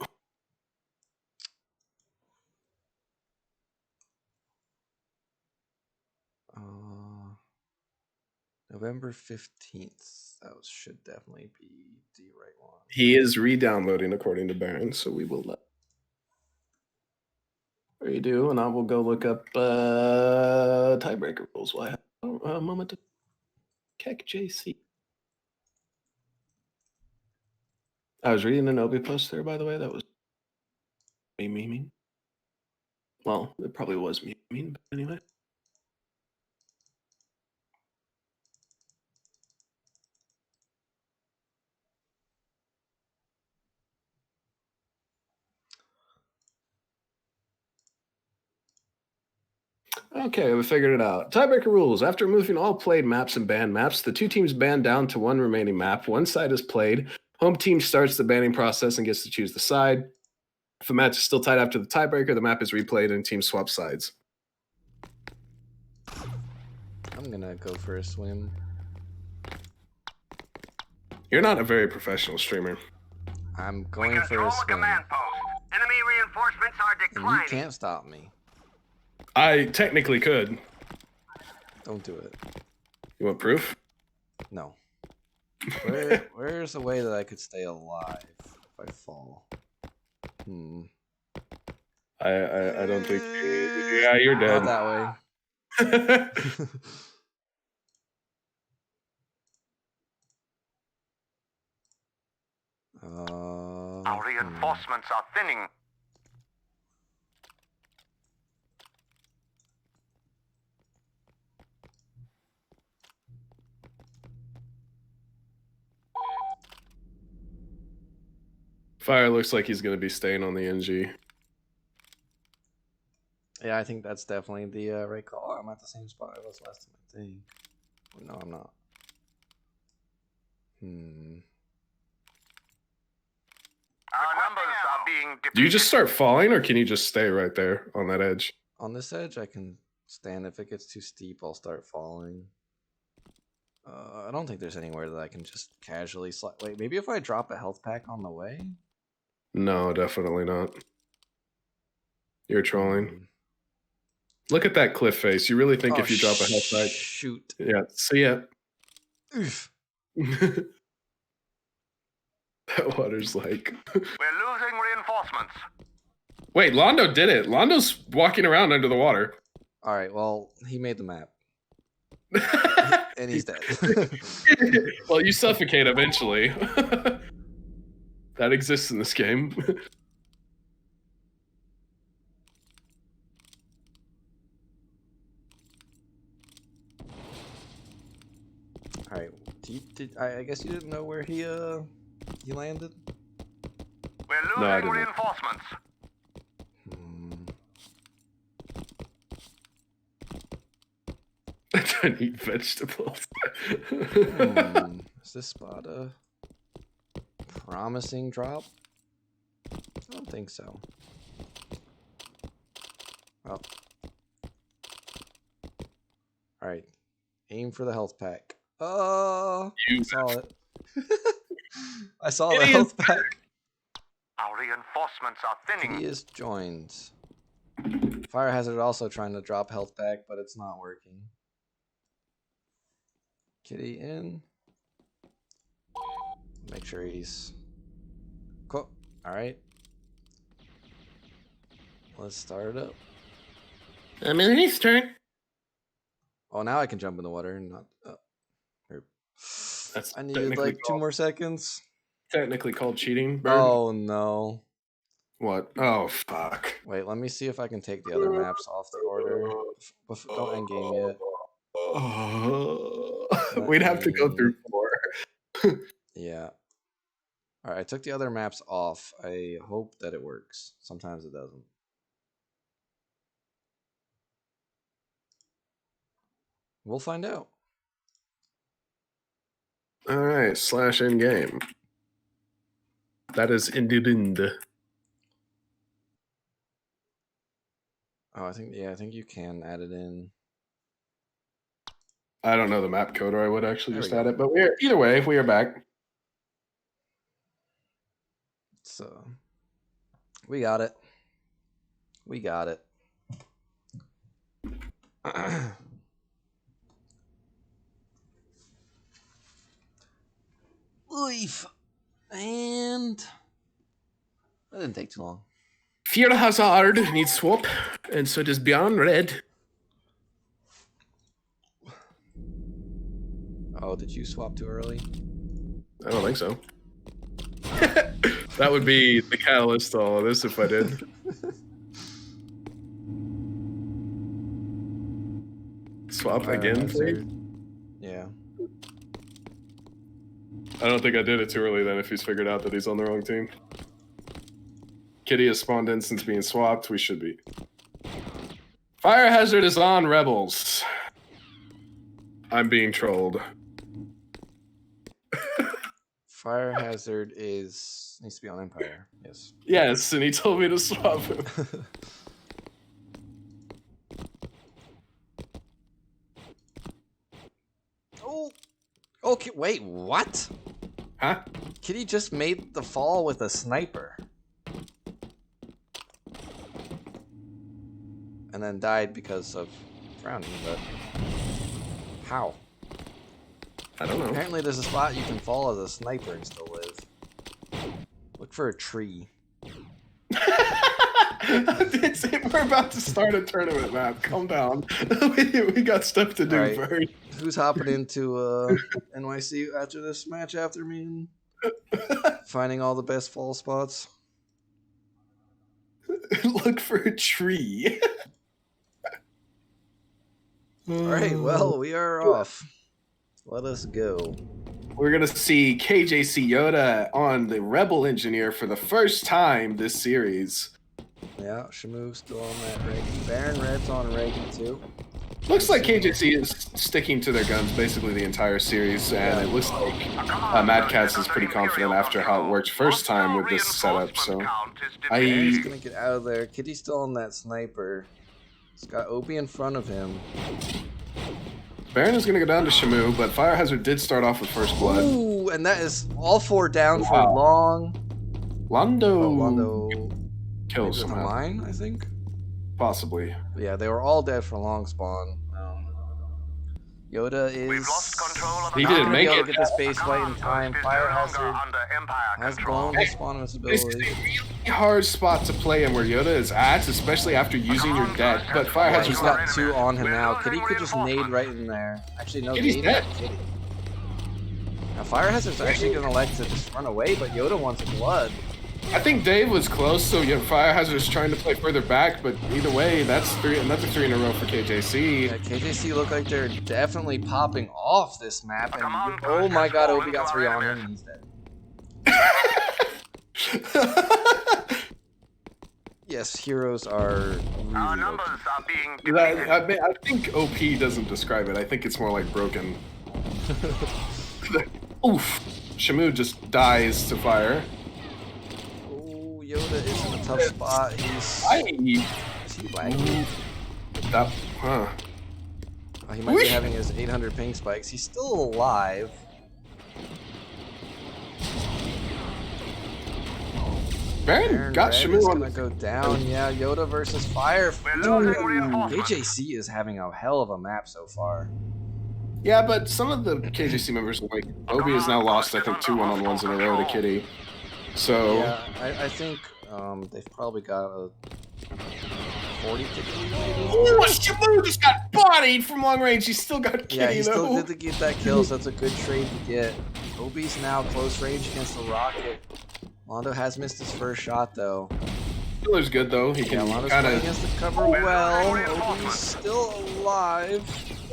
November 15th. That should definitely be the right one. He is re-downloading according to Baron, so we will redo, and I will go look up tiebreaker rules while I have a moment to KJC. I was reading an Obi post there, by the way. That was me memeing. Well, it probably was me memeing, but anyway. Okay, we figured it out. Tiebreaker rules. After removing all played maps and banned maps, the two teams band down to one remaining map. One side is played. Home team starts the banning process and gets to choose the side. If a match is still tied after the tiebreaker, the map is replayed and teams swap sides. I'm gonna go for a swim. You're not a very professional streamer. I'm We going for control a the swim. command post. Enemy reinforcements are And you declining. can't stop me. I technically could. Don't do it. You want proof? No. Where's a way that I could stay alive if I fall? I don't think. Yeah, you're Not dead. that way. Our reinforcements are thinning. Fire looks like he's going to be staying on the NG. Yeah, I think that's definitely the right call. Oh, I'm at the same spot I was last time, I think. No, I'm not. Our numbers are being depleted. Do you just start falling, or can you just stay right there on that edge? On this edge, I can stand. If it gets too steep, I'll start falling. I don't think there's anywhere that I can just casually slide. Wait, maybe if I drop a health pack on the way? No, definitely not. You're trolling. Look at that cliff face. You really think if you drop a health pack? Shoot. Yeah, see ya. Oof. That water's like... We're losing reinforcements. Wait, Londo did it. Londo's walking around under the water. All right, well, he made the map. And he's dead. Well, you suffocate eventually. That exists in this game. All right, I guess you didn't know where he landed? We're losing No, I didn't. reinforcements. I don't eat vegetables. Is this spot a promising drop? I don't think so. Oh. Alright. Aim for the health pack. Oh, You I saw it. I saw the Idiot. health pack. Our reinforcements are thinning. He is joined. Fire Hazard also trying to drop health pack, but it's not working. Kitty in. Make sure he's cool. All right. Let's start it up. I'm in his turn. Oh, now I can jump in the water and not. That's I needed technically like 2 called- more seconds. Technically called cheating. Bird. Oh no. What? Oh, fuck. Wait, let me see if I can take the other maps off the order. Don't end game yet. We'd have to go through 4. Yeah. All right, I took the other maps off. I hope that it works. Sometimes it doesn't. We'll find out. All right, slash in game. That is indeed. Oh, I think you can add it in. I don't know the map code, or I would actually There just we add go. it. But either way, we are back. So we got it. We got it. Leaf. And that didn't take too long. Fear Hazard needs swap, and so does Beyond Red. Oh, did you swap too early? I don't think so. That would be the catalyst to all of this if I did. Swap Fire again, please? hazard. Yeah. I don't think I did it too early then if he's figured out that he's on the wrong team. Kitty has spawned in since being swapped. We should be. Fire hazard is on Rebels. I'm being trolled. Fire hazard needs to be on Empire. Yes. Yes, and he told me to swap him. Oh. Okay. Wait. What? Huh? Kitty just made the fall with a sniper. And then died because of frowning, but how? I don't know. Apparently there's a spot you can fall as a sniper and still live. Look for a tree. We're about to start a tournament map. Calm down. we got stuff to do All right. first. Who's hopping into NYC after this match after me and finding all the best fall spots? Look for a tree. Alright, well, we are off. Let us go. We're going to see KJC Yoda on the Rebel Engineer for the first time this series. Yeah, Shamu still on that Reagan. Baron Red's on Reagan too. Looks like KJC is sticking to their guns basically the entire series, and it looks like Mad Katz is pretty confident after how it worked first time with this setup, so Baron's gonna get out of there. Kitty's still on that sniper. He's got Obi in front of him. Baron is going to go down to Shamu, but Fire Hazard did start off with First Blood. Ooh, and that is all four down for Wow. long. Londo, Londo kills the somehow. mine, I think. Possibly. But yeah, they were all dead for long spawn. Yoda is. We've lost control of He the didn't gonna make be able it. to get this base fight in time. Fire hazard has blown his spawn This is invincibility. a really hard spot to play in where Yoda is at, especially after using your deck, but Fire Yeah, Hazard's he's not. got two on him now. Kitty could just nade right in there. Actually, no, Kitty's nade dead. at Kitty. Now, Fire Hazard's actually going to elect to just run away, but Yoda wants blood. I think Dave was close, so yeah, Fire Hazard is trying to play further back, but either way, that's another 3 in a row for KJC. Yeah, KJC look like they're definitely popping off this map, and oh my god, Obi got 3 on him and he's dead. Yes, heroes are really Our OP. numbers are being depleted. I think OP doesn't describe it. I think it's more like broken. Oof. Shamu just dies to fire. Oh, Yoda is in a tough spot. Is he lagging? That, Oh, he might be having his 800 ping spikes. He's still alive. Baron got Red Shamu is on gonna go down. Yeah, Yoda versus Fire. We're losing reinforcements. KJC is having a hell of a map so far. Yeah, but some of the KJC members, like Obi, has now lost, I think, 2 one-on-ones in a row to Kitty. So Yeah, I think they've probably got a 40 ticket lead, maybe. oh, Shamu just got bodied from long range. He still got Kitty, Yeah, he still though. did get that kill, so that's a good trade to get. Obi's now close range against the rocket. Londo has missed his first shot though. Killer's good though. He Yeah, can Londo's kind playing of against the cover well. Obi's still alive.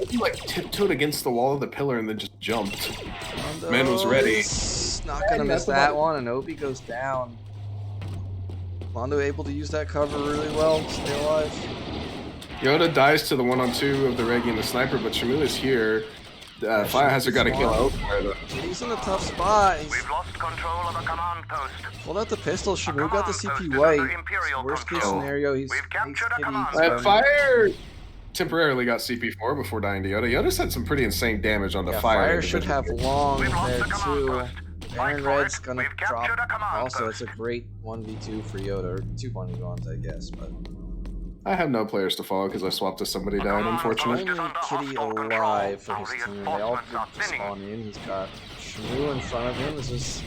he like tiptoed against the wall of the pillar and then just jumped. Londo Man was ready. is not gonna miss that one, and Obi goes down. Londo able to use that cover really well, stay alive. Yoda dies to the 1-on-2 of the Reggie and the sniper, but Shamu is here. Fire Hazard got a kill out there though. He's in a tough spot. He's We've lost control of the command post. pulled out the pistol. Shamu got the CP white. Worst case scenario, he's We've captured a Kitty. command Fire! temporarily got CP4 before dying to Yoda. Yoda's had some pretty insane damage on the Yeah, fire. Fire should have long We've lost there the command too. post. Fight Aaron for Red's it. gonna We've drop. captured a command Also, post. it's a great 1v2 for Yoda, or 2 1v1s, I guess. But I have no players to follow because I swapped to somebody died, unfortunately. only Kitty alive for his team. They all did spawn in. He's got Shmoo in front of him. This is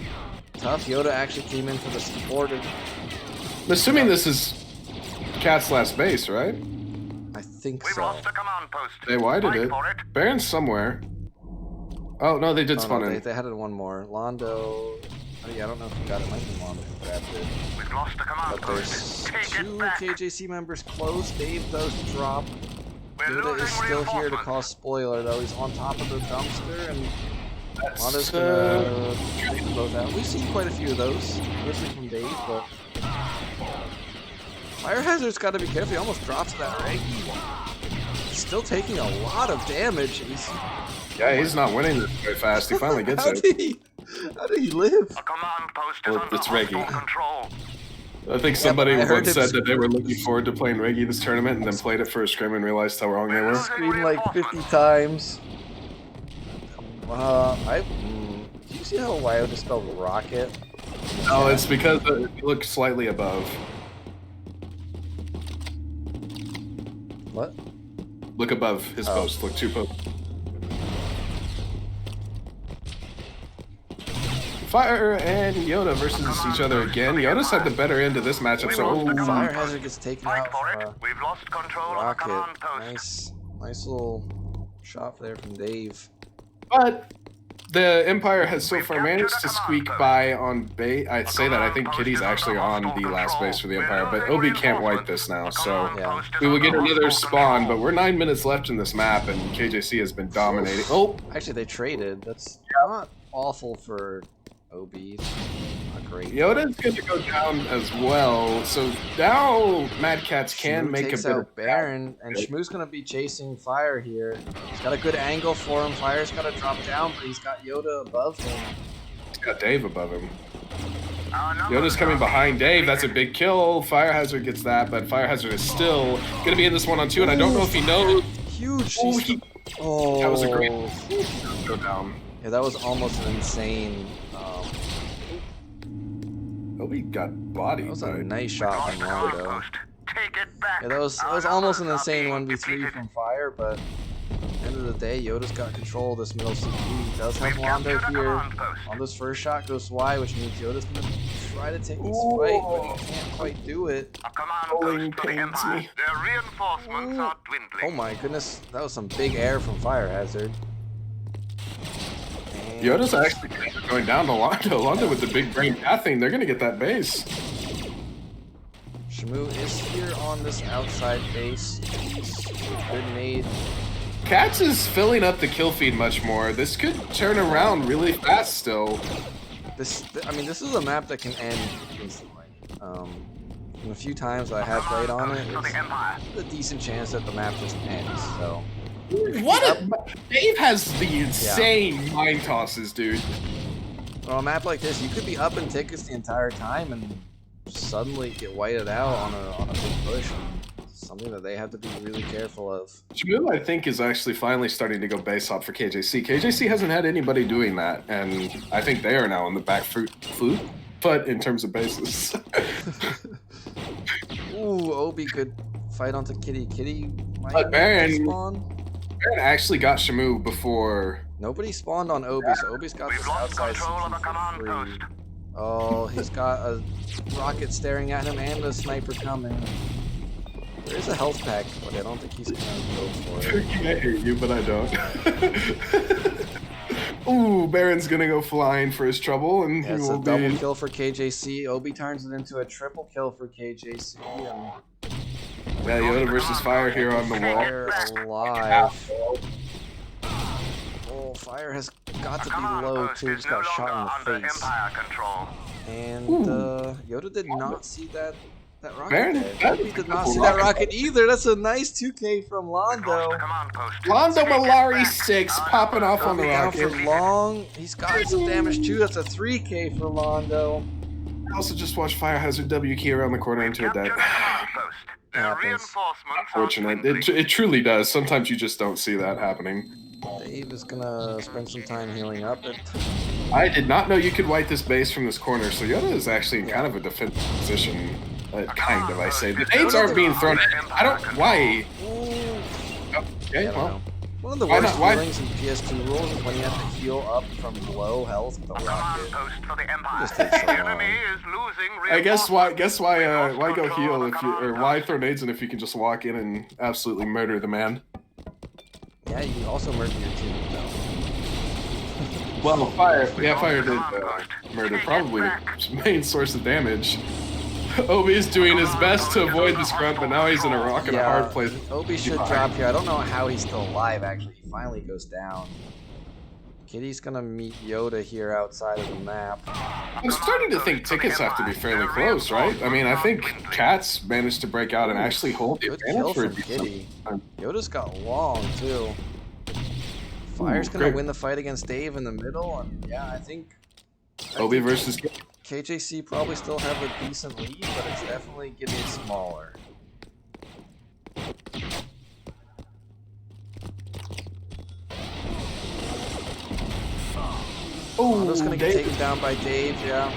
tough. Yoda actually came in for the support. I'm assuming this is Kat's last base, right? I think We've so. lost the command post. They wided Fight it. for it. Baron's somewhere. Oh, no, they did Oh, spawn no, in. they had it one more. Londo. Oh, yeah, I don't know if he got it. Might be Londo who grabbed it. We've lost the command But post. there's Take 2 it back. KJC members close. Dave does drop. We're Yoda losing is still here to reinforcements. cause spoiler, though. He's on top of the dumpster, and Londo's That's, gonna take them both out. We've seen quite a few of those, mostly from Dave, but Fire Hazard's got to be careful. He almost drops that right. He's still taking a lot of damage. yeah, he's not winning this very fast. He finally gets how it. How did he live? A command post is Well, under it's hostile Reggie. control. I think somebody but I heard once him said that they were looking forward to playing Reggie this tournament and then played it for a scrim and realized how wrong they were. Screamed like 50 times. Do you see how Wyo just spelled rocket? No, it's because it looks slightly above. What? Look above his Oh. post. Look 2 posts. Fire and Yoda versus each other again. Yoda's had the better end of this matchup, so Fire Hazard gets taken Fight out for from it. a We've lost control of the rocket. command post. Nice little shot there from Dave. but the Empire has so far managed to squeak by on bait. I'd say that I think Kitty's actually on the last base for the Empire, but Obi can't wipe this now, so Yeah. we will get another spawn, but we're 9 minutes left in this map, and KJC has been dominating. Oh, Actually, they traded. That's not awful for OB. Not great. Yoda's going to go down as well, so now Mad Katz can Shmoo make a takes bit of out Baron, and Shmoo's gonna be chasing Fire here. He's got a good angle for him. Fire's gotta drop down, but he's got Yoda above him. He's got Dave above him. Our numbers Yoda's coming are behind Dave. That's a depleted. big kill. Fire Hazard gets that, but Fire Hazard is still going to be in this 1-on-2, and I don't know if he knows. Huge. Oh, He's- he oh. that was a great go down. Yeah, that was almost an insane. Obi got bodied. That was a by- nice We've shot lost from the command Londo. post. Take it back. Yeah, that was Our almost an numbers are insane being 1v3 depleted. from Fire, but at the end of the day, Yoda's got control of this middle CPU. He does have We've Londo captured a here. command post. Londo's first shot goes to Y, which means Yoda's gonna try to take this Ooh. fight, but he can't quite do it. A command Rolling post for the pains Empire. me. Their reinforcements Ooh. are dwindling. Oh my goodness, that was some big air from Fire Hazard. And Yoda's actually going down to Londo. Londo with the big brain pathing. They're going to get that base. Shmoo is here on this outside base. Good nade. Katz is filling up the kill feed much more. This could turn around really fast still. I mean, this is a map that can end instantly. And a few times I have played on it, For the Empire. it's a decent chance that the map just ends. So What a... Dave has the insane mind tosses, dude. on a map like this, you could be up in tickets the entire time and suddenly get whited out on a big push. Something that they have to be really careful of. Shmoo, I think, is actually finally starting to go base hop for KJC. KJC hasn't had anybody doing that, and I think they are now on the back foot, but in terms of bases. Ooh, Obi could fight onto Kitty. Kitty might But Baron- spawn. Baron actually got Shmoo before. Nobody spawned on Obi, so Obi's got We've this lost outside control of the CT command for free. post. Oh, he's got a rocket staring at him and a sniper coming. There is a health pack, but I don't think he's gonna go for it. I hate you, but I don't. Ooh, Baron's gonna go flying for his trouble, and Yeah, he it's will a double be. kill for KJC. Obi turns it into a triple kill for KJC. And Yeah, Yoda versus Fire here on the wall. Fire alive. Oh, Fire has got to be Command low post too. is He's no got shot longer in the under face. Empire control. And Ooh. Yoda did not see that rocket Baron, there. that Obi is did a not cool see that rocket. rocket either. That's a nice 2K from We've lost the Londo. command post. Londo Take it Malari back. 6 Our popping off numbers on the are Down being for rocket. long. He's got some damage too. That's a 3K for Londo. I also just watched Fire Hazard W key around the corner into a Captured dead. a command post. Their Happens. reinforcements are Fortunate. dwindling. It truly does. Sometimes you just don't see that happening. Dave is gonna spend some time healing up. I did not know you could wipe this base from this corner, so Yoda is actually in kind of a defensive position. Kind of, I say. The nades aren't being thrown at. I don't. Why? Okay, I don't well. know. One of the Why worst not? Why- feelings in PS2 rules is when you have to heal up from low health with a Command rocket. post for the Empire. Just takes so The enemy long. is losing I guess why? reinforcements. Why go Control heal of if the you, or command why post. throw nades in if you can just walk in and absolutely murder the man? Yeah, you can also murder your team though. Well, fire did murder probably the main source of damage. Obi is doing his best to avoid this grunt, but now he's in a rock and a hard place. Obi should drop here. I don't know how he's still alive, actually. He finally goes down. Kitty's gonna meet Yoda here outside of the map. I'm starting to think tickets have to be fairly close, right? I mean, I think Katz managed to break out and actually hold the Good kill advantage for a from decent Kitty. time. Yoda's got long, too. Fire's gonna great. win the fight against Dave in the middle, and yeah, I think Obi versus Kitty. KJC probably still have a decent lead, but it's definitely getting smaller. Oh, Just gonna get Dave. taken down by Dave, yeah.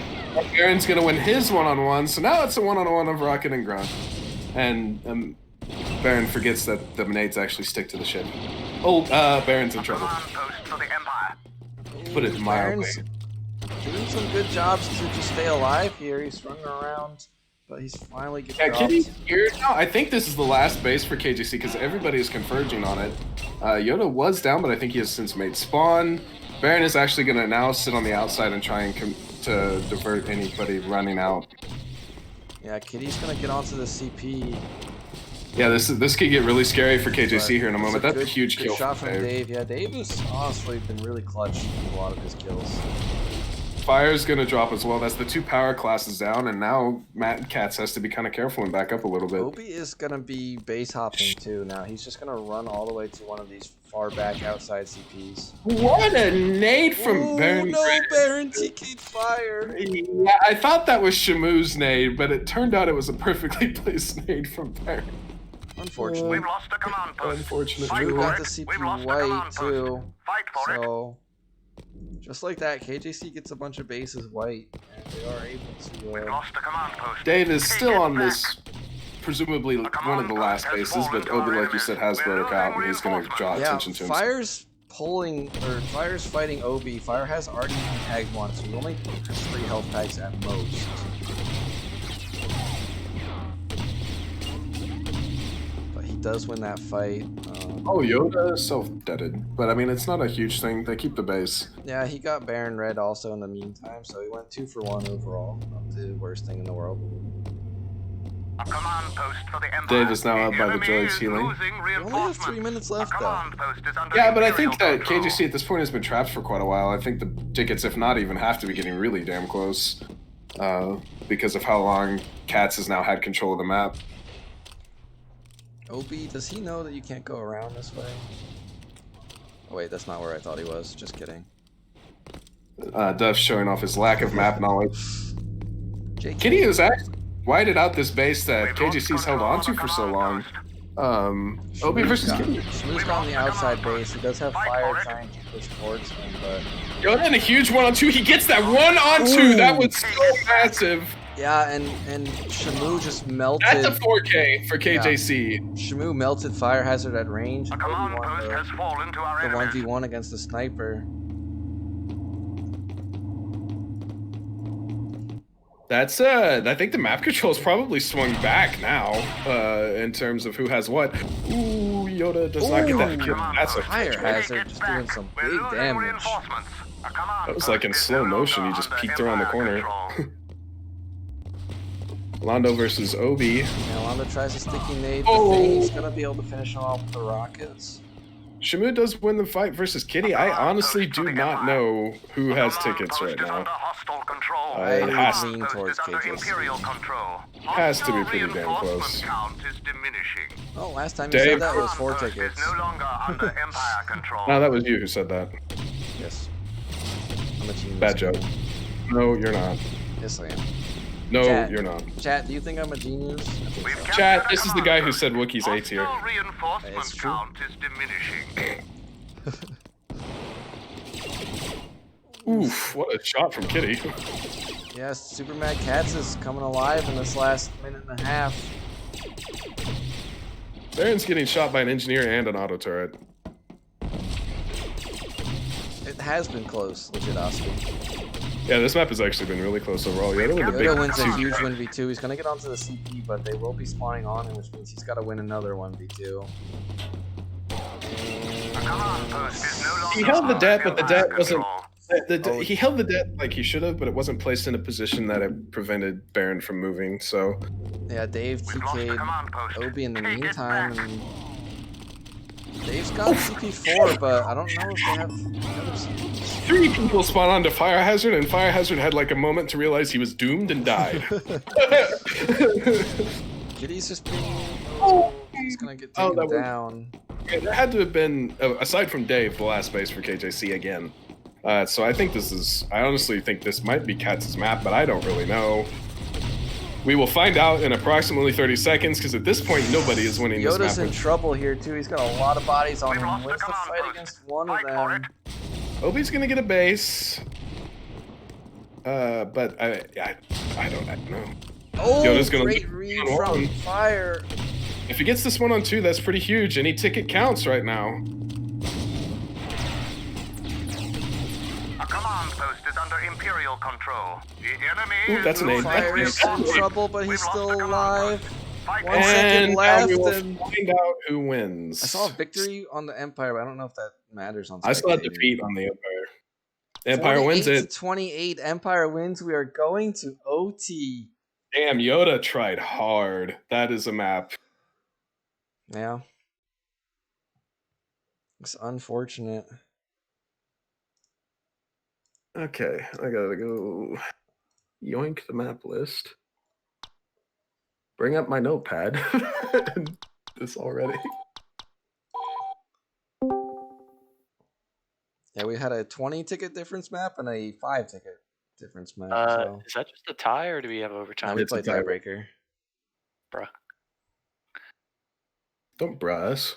Aaron's gonna win his one-on-one, so now it's a one-on-one of Rocket and Grunt. And Baron forgets that the nades actually stick to the ship. Oh, Baron's in trouble. Command post for the Empire. Put it mildly. Baron's doing some good jobs to just stay alive here. He's running around, but he's finally getting Yeah, dropped. Kitty's here now. I think this is the last base for KJC because everybody is converging on it. Yoda was down, but I think he has since made spawn. Baron is actually going to now sit on the outside and try and to divert anybody running out. Yeah, Kitty's gonna get onto the CP. Yeah, this could get really scary for KJC but here in a moment. it's That's a huge good kill shot from from Dave. Dave. Yeah, Dave has honestly been really clutch in a lot of his kills. Fire's going to drop as well. That's the two power classes down, and now Mad Katz has to be kind of careful and back up a little bit. Obi is gonna be base hopping too. Now he's just gonna run all the way to one of these far back outside CPs. What a nade from Ooh, Baron. no, Baron TK'd fire. Yeah, I thought that was Shamu's nade, but it turned out it was a perfectly placed nade from Baron. Unfortunately. We've lost a command post. Unfortunate. Fight Drew for got it. the We've CP lost a white command post. too. Fight for it. So, just like that, KJC gets a bunch of bases white, and they are able We've to. lost a command post. Dave is Take still it on back. this, presumably one of the last bases, but Obi, like you said, has broke out, and he's going to draw Yeah, attention to himself. Fire's fighting Obi. Fire has already been tagged once, so he only has 3 health packs at most. But he does win that fight. Oh, Yoda is self-deaded, but I mean, it's not a huge thing. They keep the base. Yeah, he got Baron Red also in the meantime, so he went 2 for 1 overall. Not the worst thing in the world. A command post for the Empire. Dave is now up by the enemy droids is healing. losing He only has 3 reinforcements. minutes A left though. command post is under Yeah, but I Imperial think that control. KJC at this point has been trapped for quite a while. I think the tickets, if not even, have to be getting really damn close because of how long Katz has now had control of the map. Obi, does he know that you can't go around this way? Oh wait, that's not where I thought he was. Just kidding. Duff showing off his lack of map knowledge. JK. Kitty has actually whited out this base that KJC's held onto for so long. Obi versus Kitty. Shmu's on the outside base. He does have fire trying to push towards him, but Yoda in a huge 1-on-2. He gets that 1-on-2. That was so massive. yeah, and Shamu just melted. That's a 4K for KJC. Shamu melted Fire Hazard at range. A And command Obi won post has fallen to our the enemies. 1v1 against the sniper. That's I think the map control's probably swung back now in terms of who has what. Ooh, Yoda does not get that kill. That's a Fire Hazard just doing some We're big losing damage. reinforcements. A command That was like in post is slow no motion. He longer just under peeked around the Empire corner. control. Londo versus Obi. Yolanda tries a sticky nade. Oh. The thing, he's gonna be able to finish him off with the rockets. Shamu does win the fight versus Kitty. I honestly do not know who has tickets right Under now. hostile control. I It has lean Post towards is under KJC. Imperial control. Has to be Hostile pretty damn reinforcement close. Count is diminishing. Oh, last time you Dave. said that was 4 Command post tickets. is no longer under Empire control. No, that was you who said that. Yes. I'm a genius. Bad joke. No, you're not. Yes, I am. No, Chat. you're not. Chat, do you think I'm a genius? We've captured Chat, a this is the command guy who post. said Wookiee's A tier. Hostile reinforcement It's true. count is diminishing. Oof, what a shot from Kitty. Yes, Super Mad Katz is coming alive in this last minute and a half. Baron's getting shot by an engineer and an auto turret. It has been close, legit Oscar. Yeah, this map has actually been really close overall. Yoda with a big Yoda wins a 2. huge 1v2. He's gonna get onto the CP, but they will be spawning on him, which means he's gotta win another 1v2. Command post is no longer He held the debt, under but the Empire debt wasn't. control. He held the debt like he should have, but it wasn't placed in a position that it prevented Baron from moving. So Yeah, Dave We've lost the TK'd command post. Obi in the Take it meantime, back. and Dave's got CP4, but I don't know if they have other CPs. 3 people spawn onto Fire Hazard, and Fire Hazard had like a moment to realize he was doomed and died. Kitty's just being. Oh, he's gonna get taken that was- down. Yeah, there had to have been, aside from Dave, the last base for KJC again. So I think this is. I honestly think this might be Katz's map, but I don't really know. We will find out in approximately 30 seconds, because at this point, nobody is winning this Yoda's map. in trouble here too. He's got a lot of bodies on We've him. lost Wins the the command fight post. against one of Fight for them. Obi's gonna get a base. But I don't know. Oh, Yoda's gonna great lose read on from one. Fire. If he gets this 1-on-2, that's pretty huge. Any ticket counts right now. A command post is under Imperial control. The enemy Ooh, that's an is aid. losing Fire is That's in good. trouble, but he's We've lost still the command alive. post. Fight 1 for it. second And left, we will and- find out who wins. I saw a victory on the Empire, but I don't know if that matters on. I saw a spectating. defeat on the Empire. Empire wins 48 it. to 28. Empire wins. We are going to OT. Damn, Yoda tried hard. That is a map. Yeah. It's unfortunate. Okay, I gotta go yoink the map list. Bring up my notepad. This already. Yeah, we had a 20 ticket difference map and a 5 ticket difference map. So Is that just a tie, or do we have now overtime? we It's a play tie. tiebreaker. Bruh. Don't brush.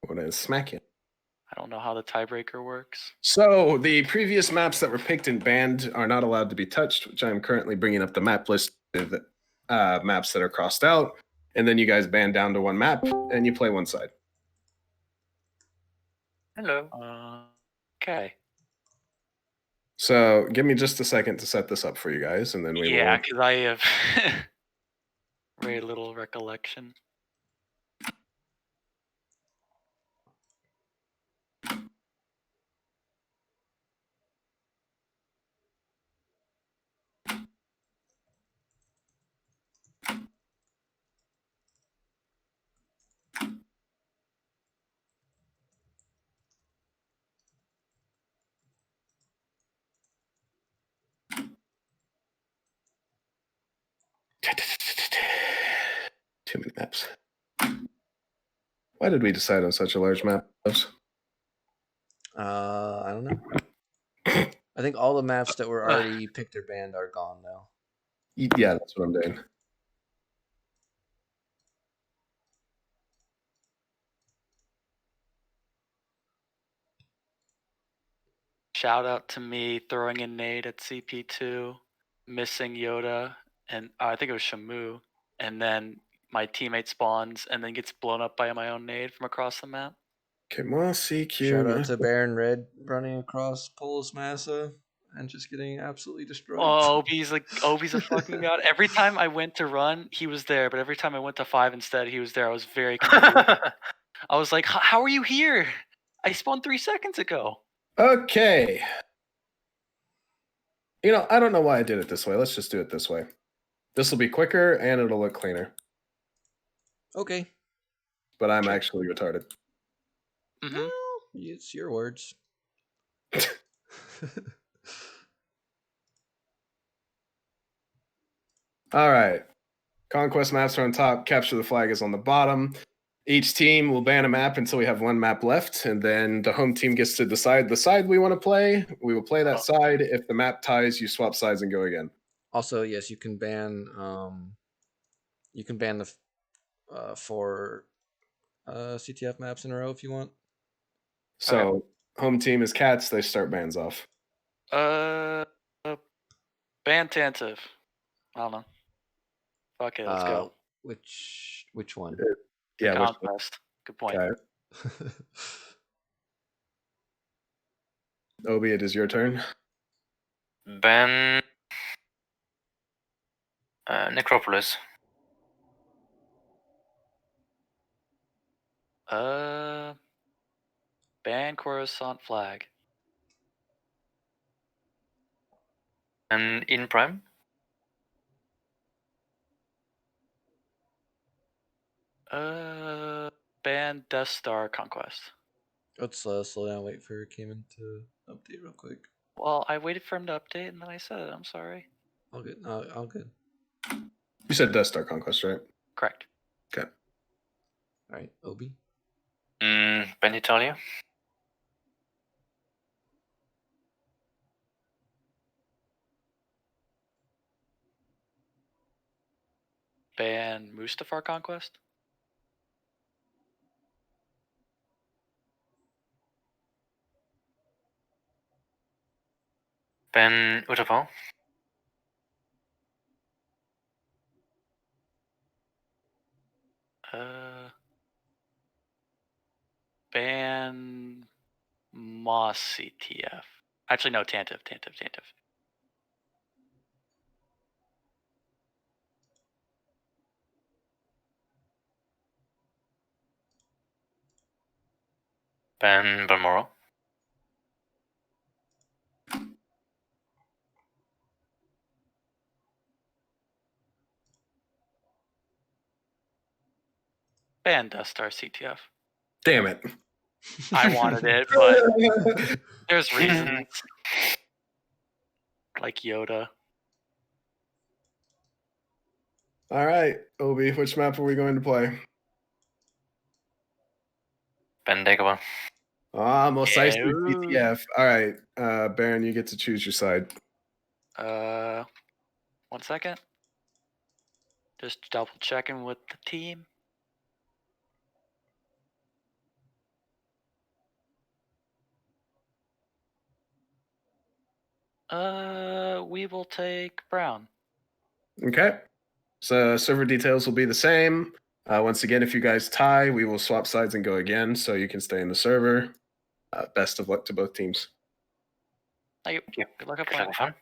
I'm gonna smack you. I don't know how the tiebreaker works. So the previous maps that were picked and banned are not allowed to be touched, which I'm currently bringing up the map list of maps that are crossed out, and then you guys ban down to 1 map and you play 1 side. Hello. Okay. So give me just a second to set this up for you guys, and then we Yeah, will. because I have very little recollection. Too many maps. Why did we decide on such a large map? I don't know. I think all the maps that were already picked or banned are gone now. Yeah, that's what I'm doing. Shout out to me throwing a nade at CP2, missing Yoda, and I think it was Shamu, and then my teammate spawns and then gets blown up by my own nade from across the map. Okay, more CQ. Shout out to Baron Red running across Polis Massa and just getting absolutely destroyed. Oh, Obi's a fucking god. Every time I went to run, he was there, but every time I went to 5 instead, he was there. I was very confused. I was like, how are you here? I spawned 3 seconds ago. Okay. You know, I don't know why I did it this way. Let's just do it this way. This will be quicker and it'll look cleaner. Okay. But I'm actually retarded. Mm-hmm. Well, it's your words. All right. Conquest maps are on top. Capture the flag is on the bottom. Each team will ban a map until we have one map left, and then the home team gets to decide the side we want to play. We will play that side. If the map ties, you swap sides and go again. Also, yes, you can ban the 4 CTF maps in a row if you want. So home team is Katz. They start bans off. Ban Tantive. I don't know. Fuck it, let's go. Which one? Yeah, which one? Conquest. Good point. Okay. Obi, it is your turn. Ban Necropolis. Ban Coruscant Flag. And Eden Prime. Ban Death Star Conquest. Let's slow down. Wait for Cayman to update real quick. Well, I waited for him to update and then I said it. I'm sorry. All good. All good. You said Death Star Conquest, right? Correct. Okay. All right, Obi. Ban Italia. Ban Mustafar Conquest. Ban Utapau. Ban Moss CTF. Actually, no, Tantive. Ban Balmoral. Ban Death Star CTF. Damn it. I wanted it, but there's reasons. Like Yoda. All right, Obi, which map are we going to play? Ban Dagobah. Mos Eisley CTF. All right, Baron, you get to choose your side. 1 second. Just double checking with the team. We will take Brown. Okay. So server details will be the same. Once again, if you guys tie, we will swap sides and go again, so you can stay in the server. Best of luck to both teams. Thank you. Good luck. Good luck with fun.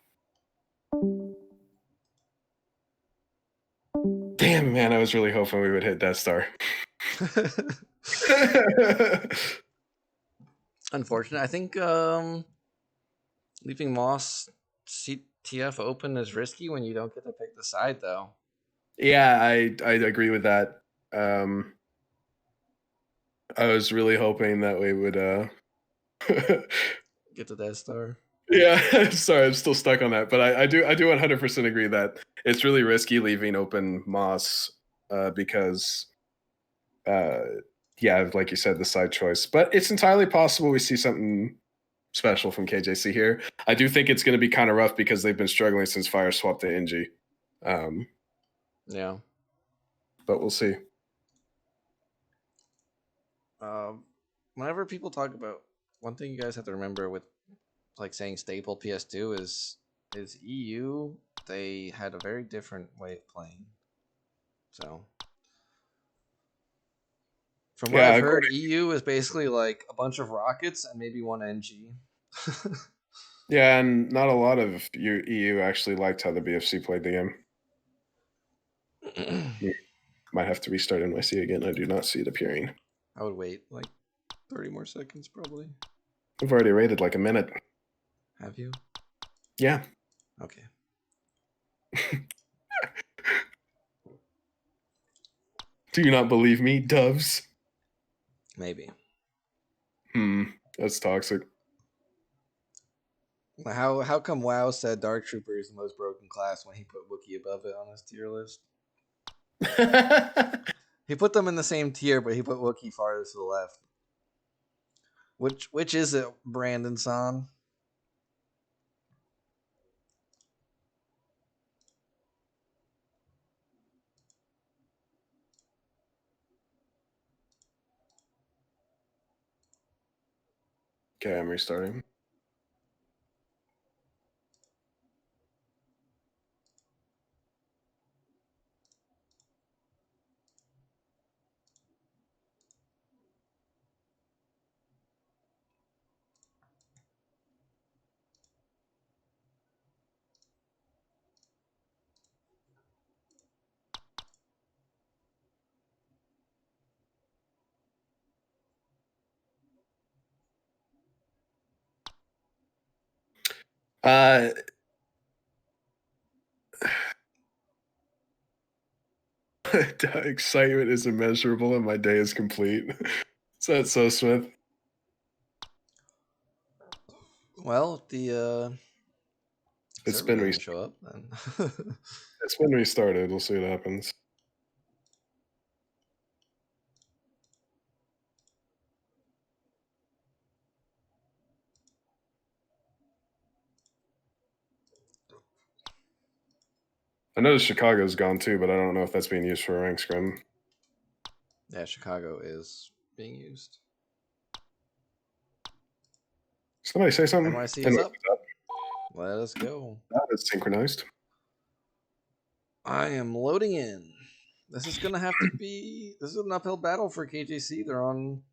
Damn, man, I was really hoping we would hit Death Star. Unfortunate. I think leaving Moss CTF open is risky when you don't get to pick the side, though. Yeah, I agree with that. I was really hoping that we would get to Death Star. Yeah, sorry, I'm still stuck on that, but I do 100% agree that it's really risky leaving open Moss because yeah, like you said, the side choice. But it's entirely possible we see something special from KJC here. I do think it's going to be kind of rough because they've been struggling since Fire swapped to NG. Yeah. But we'll see. Whenever people talk about, one thing you guys have to remember with like saying staple PS2 is EU, they had a very different way of playing. So from what I've heard, EU is basically like a bunch of rockets and maybe one NG. Yeah, and not a lot of EU actually liked how the BFC played the game. Might have to restart NYC again. I do not see it appearing. I would wait like 30 more seconds probably. I've already waited like a minute. Have you? Yeah. Okay. Do you not believe me, doves? Maybe. That's toxic. How come WoW said Dark Trooper is the most broken class when he put Wookiee above it on his tier list? He put them in the same tier, but he put Wookiee farthest to the left. Which is it, Brandon San? Okay, I'm restarting. Excitement is immeasurable and my day is complete. Is that so, Smith? Well, the It's server been doesn't restarted. show up then. It's been restarted. We'll see what happens. I noticed Chicago's gone too, but I don't know if that's being used for a rank scrim. Yeah, Chicago is being used. Somebody say something. NYC is up. Let us go. That is synchronized. I am loading in. This is gonna have to be. This is an uphill battle for KJC. They're on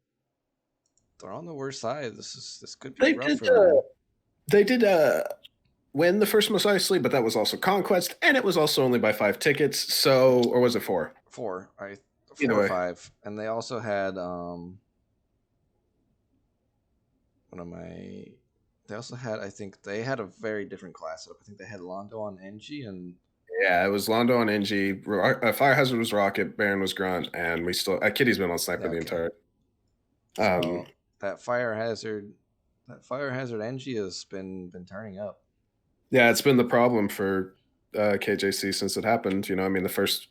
the worst side. This could be rough for them. They did win the first Mos Eisley, but that was also Conquest, and it was also only by 5 tickets. So, or was it 4? 4, right? 4 Either or way. 5, and they also had They also had. I think they had a very different class setup. I think they had Londo on NG and. Yeah, it was Londo on NG. Fire Hazard was Rocket. Baron was Grunt, and we still. Kitty's been on Sniper the entire. So that Fire Hazard NG has been turning up. Yeah, it's been the problem for KJC since it happened. You know, I mean, the first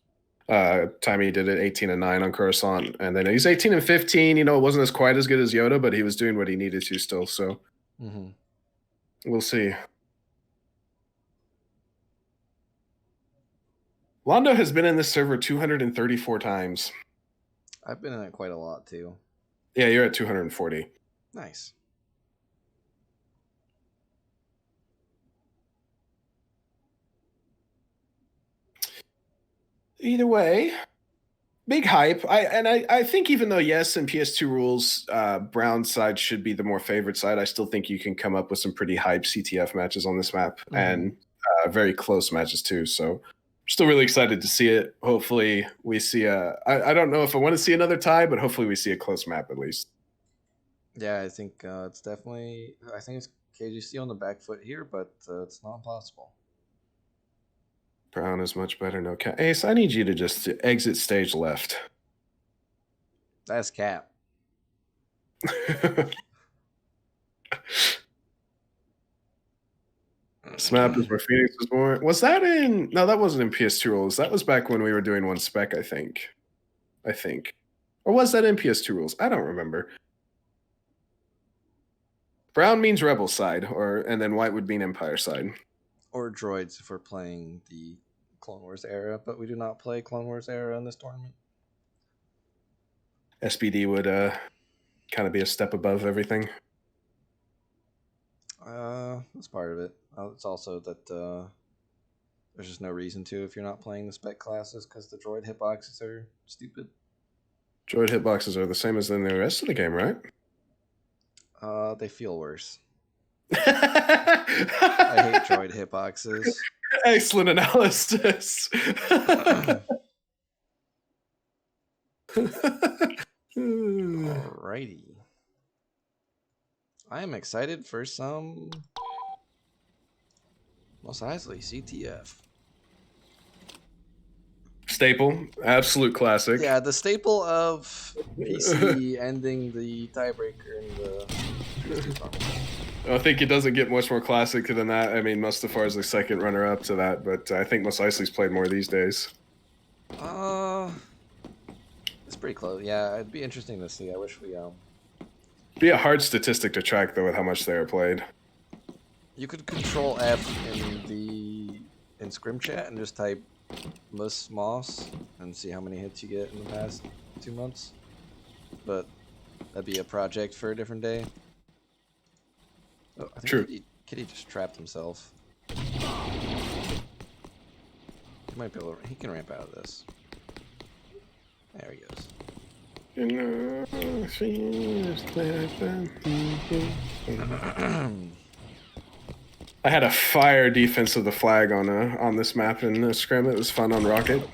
time he did it, 18-9 on Coruscant, and then he's 18-15. You know, it wasn't as quite as good as Yoda, but he was doing what he needed to still. So we'll see. Londo has been in this server 234 times. I've been in it quite a lot too. Yeah, you're at 240. Nice. Either way, big hype. I think even though yes, in PS2 rules, Brown's side should be the more favored side, I still think you can come up with some pretty hype CTF matches on this map and very close matches too. So still really excited to see it. Hopefully we see I don't know if I want to see another tie, but hopefully we see a close map at least. Yeah, I think it's definitely. I think it's KJC on the back foot here, but it's not impossible. Brown is much better. No cap. Ace, I need you to just exit stage left. That's cap. This map is where Phoenix was born. Was that in? No, that wasn't in PS2 rules. That was back when we were doing 1 spec, I think. Or was that in PS2 rules? I don't remember. Brown means Rebel side, and then white would mean Empire side. Or droids if we're playing the Clone Wars era, but we do not play Clone Wars era in this tournament. SBD would kind of be a step above everything. That's part of it. It's also that there's just no reason to if you're not playing the spec classes because the droid hitboxes are stupid. Droid hitboxes are the same as in the rest of the game, right? They feel worse. I hate droid hitboxes. Excellent analysis. Alrighty. I am excited for some Mos Eisley CTF. Staple, absolute classic. Yeah, the staple of PC ending the tiebreaker in the PS2 tournament. I think it doesn't get much more classic than that. I mean, Mustafar is the second runner-up to that, but I think Mos Eisley's played more these days. pretty close. Yeah, it'd be interesting to see. I wish we Be a hard statistic to track though with how much they are played. You could control F in scrim chat and just type Mus Moss and see how many hits you get in the past 2 months. But that'd be a project for a different day. Oh, I think True. Kitty just trapped himself. He might be able to, he can ramp out of this. There he goes. I had a fire defense of the flag on this map in Scrim. It was fun on Rocket,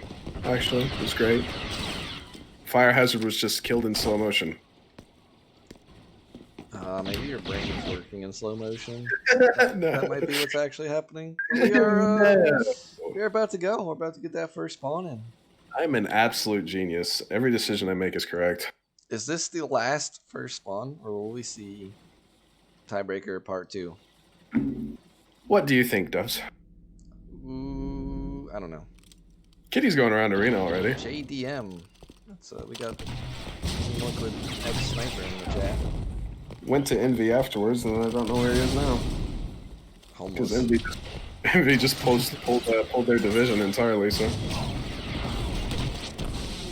actually. It was great. Fire hazard was just killed in slow motion. Maybe your brain is working in slow motion. No. That might be what's actually happening. We're about to go. We're about to get that first spawn in. I'm an absolute genius. Every decision I make is correct. Is this the last first spawn, or will we see Tiebreaker Part 2? What do you think, Dubs? Ooh, I don't know. Kitty's going around arena already. JDM. That's we got some liquid ex-sniper in the chat. Went to Envy afterwards, and I don't know where he is now. Because Homeless. Envy just pulled their division entirely, so.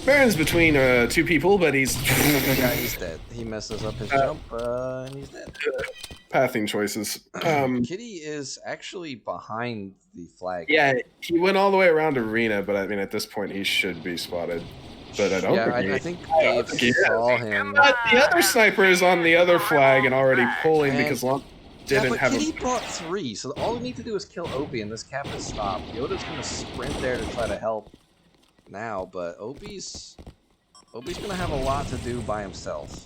Baron's between 2 people, but he's... Yeah, he's dead. He messes up his jump, and he's dead. Pathing choices. Kitty is actually behind the flag. Yeah, he went all the way around arena, but I mean, at this point, he should be spotted. But I don't I think Dave saw him. But the other sniper is on the other flag and already pulling And- because Long Yeah, didn't but have Kitty brought 3, so all we need to do is kill Opie, and this cap is stopped. Yoda's gonna sprint there to try to help now, but Opie's gonna have a lot to do by himself.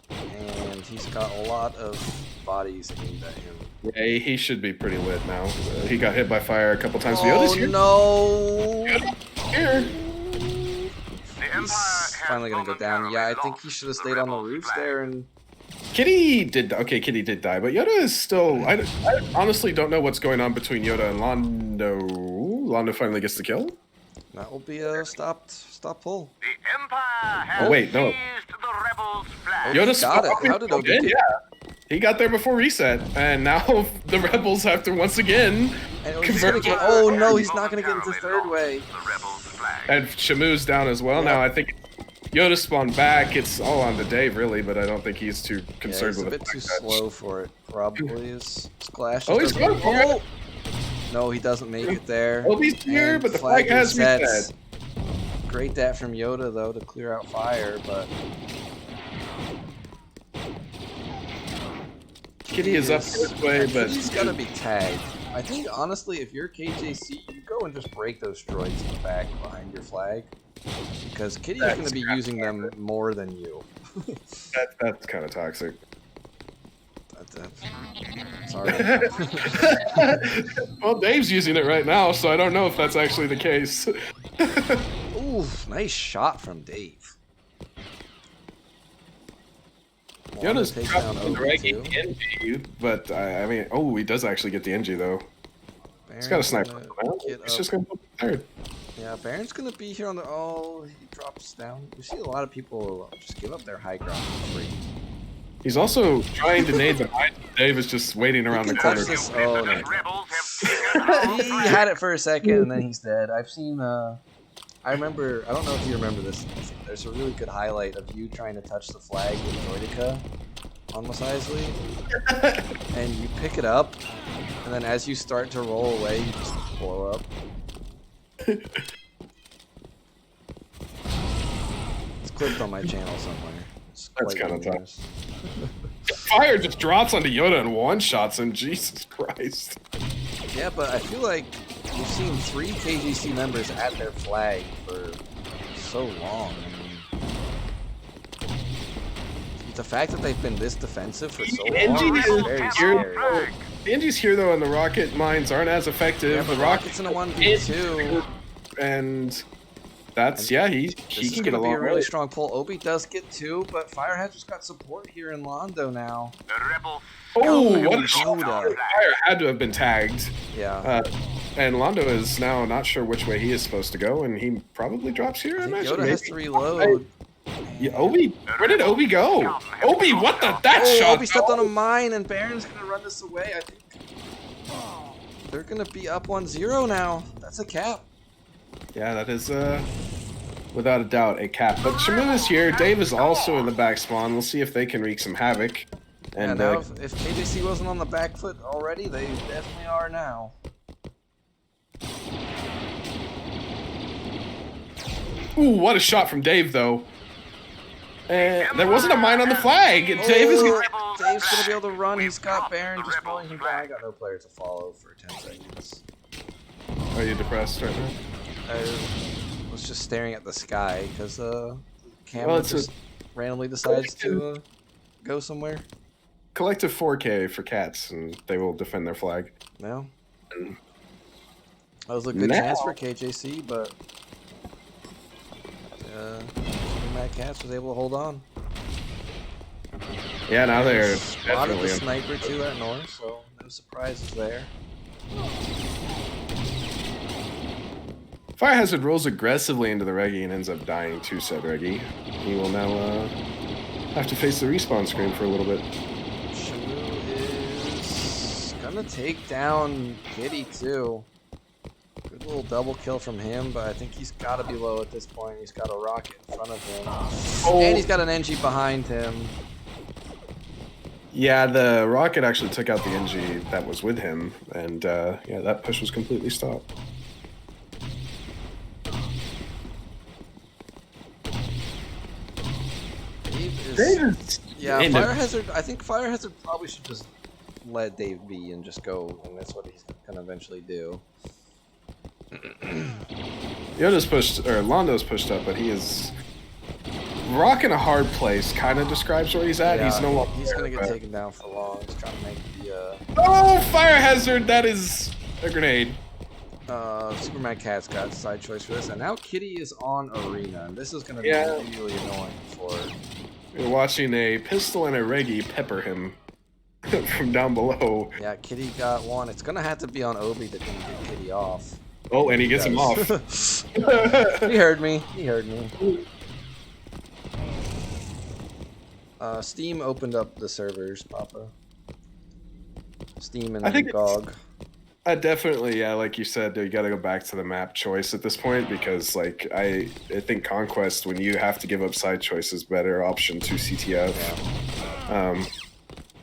And he's got a lot of bodies aimed at him. Yeah, he should be pretty lit now. He got hit by fire a couple times. Oh Yoda's here. no! Here. He's finally gonna go down. Yeah, I think he should have stayed on the roofs there and... Kitty did die, but Yoda is still. I honestly don't know what's going on between Yoda and Londo. Londo finally gets the kill. That will be a stop pull. The Empire has Oh, wait, no. seized the rebels' flag. Yoda got it. How did Obi in, get- yeah. He got there before reset, and now the rebels have to once again And he's gonna get, oh no, he's not gonna get into third way. The rebels' flag. And Shamu's down as well. Yeah. Now I think Yoda spawned back. It's all on to Dave, really, but I don't think he's too Yeah, concerned he's a with bit the too fact that- slow for it. Probably is Splash. Oh, he's doesn't- going for it. Oh! No, he doesn't make it there. Obi's here, And but the flag has resets. reset. Great that from Yoda though to clear out fire, but Kitty is up this way, but he's gotta be tagged. I think honestly, if you're KJC, you go and just break those droids in the back behind your flag, because Kitty is gonna be using them more than you. that's kind of toxic. Sorry. Well, Dave's using it right now, so I don't know if that's actually the case. Ooh, nice shot from Dave. Yoda's Take dropped down on the Obi, right too. the NG, but I mean, oh, he does actually get the NG though. He's got a Baron's sniper. gonna Well, get he's up. just gonna put third. Yeah, Baron's gonna be here on the. Oh, he drops down. We see a lot of people just give up their high ground for free. He's also trying to nade the mine. Dave is just waiting around the can corner. touch this. Oh, no. Rebels have taken our He flag. had it for a second and then he's dead. I've seen. I remember. I don't know if you remember this. There's a really good highlight of you trying to touch the flag with Droidica on Mos Eisley, and you pick it up, and then as you start to roll away, you just blow up. It's clipped on my channel somewhere. It's That's quite kinda tough. humorous. Fire just drops onto Yoda and one-shots him. Jesus Christ. Yeah, but I feel like we've seen 3 KJC members at their flag for so long. I mean, the fact that they've been this defensive for so long NG is is very here. scary. The NG's here though, and the rocket mines aren't as effective. Yeah, the but Rocket's in a 1v2. and That's he This can is get going to a be long a really way. strong pull. Obi does get 2, but Firehazard's got support here in Londo now. The rebels. Oh, Oh, what a shot! Yoda. Fire had to have been tagged. Yeah. And Londo is now not sure which way he is supposed to go, and he probably drops here. I I think imagine. Yoda has to reload. Yeah, Obi, where did Obi go? Obi, what the? That Oh, shot! Obi stepped on a mine, and Baron's going to run this away, I think. They're going to be up 1-0 now. That's a cap. Yeah, that is without a doubt a cap. But Shamu is here. Dave is also in the back spawn. We'll see if they can wreak some havoc. And now if KJC wasn't on the back foot already, they definitely are now. ooh, what a shot from Dave though. There wasn't a mine on the flag. Dave is Dave's gonna be able to run. He's got Baron just following him down. I got no player to follow for 10 seconds. Are you depressed right now? I was just staring at the sky because camera Well, it's just randomly decides to go somewhere. Collective 4K for cats, and they will defend their flag. No. That was a good chance for KJC, but Super Mad Katz was able to hold on. Yeah, now they're Spotted the definitely. sniper too at north, so no surprises there. Fire Hazard rolls aggressively into the Reggie and ends up dying to said Reggie. He will now have to face the respawn screen for a little bit. Shamu is gonna take down Kitty too. Good little double kill from him, but I think he's gotta be low at this point. He's got a rocket in front of him. And he's got an NG behind him. Yeah, the rocket actually took out the NG that was with him, and yeah, that push was completely stopped. Yeah, Fire Hazard. I think Fire Hazard probably should just let Dave be and just go, and that's what he's gonna eventually do. Yoda's pushed, or Londo's pushed up, but he is rocking a hard place. Kind of describes where he's at. Yeah, he's no longer. he's gonna get but- taken down for long. He's trying to make the Oh, Fire Hazard! That is a grenade. Super Mad Katz got side choice for this, and now Kitty is on Arena, and this is gonna be Yeah. really annoying for. You're watching a pistol and a Reggie pepper him from down below. Yeah, Kitty got one. It's gonna have to be on Obi to get Kitty off. Oh, and he gets him off. He heard me. He heard me. Steam opened up the servers, Papa. Steam and I think GOG. Definitely, yeah. Like you said, you got to go back to the map choice at this point because, like, I think Conquest, when you have to give up side choice, is better option to CTF. Yeah.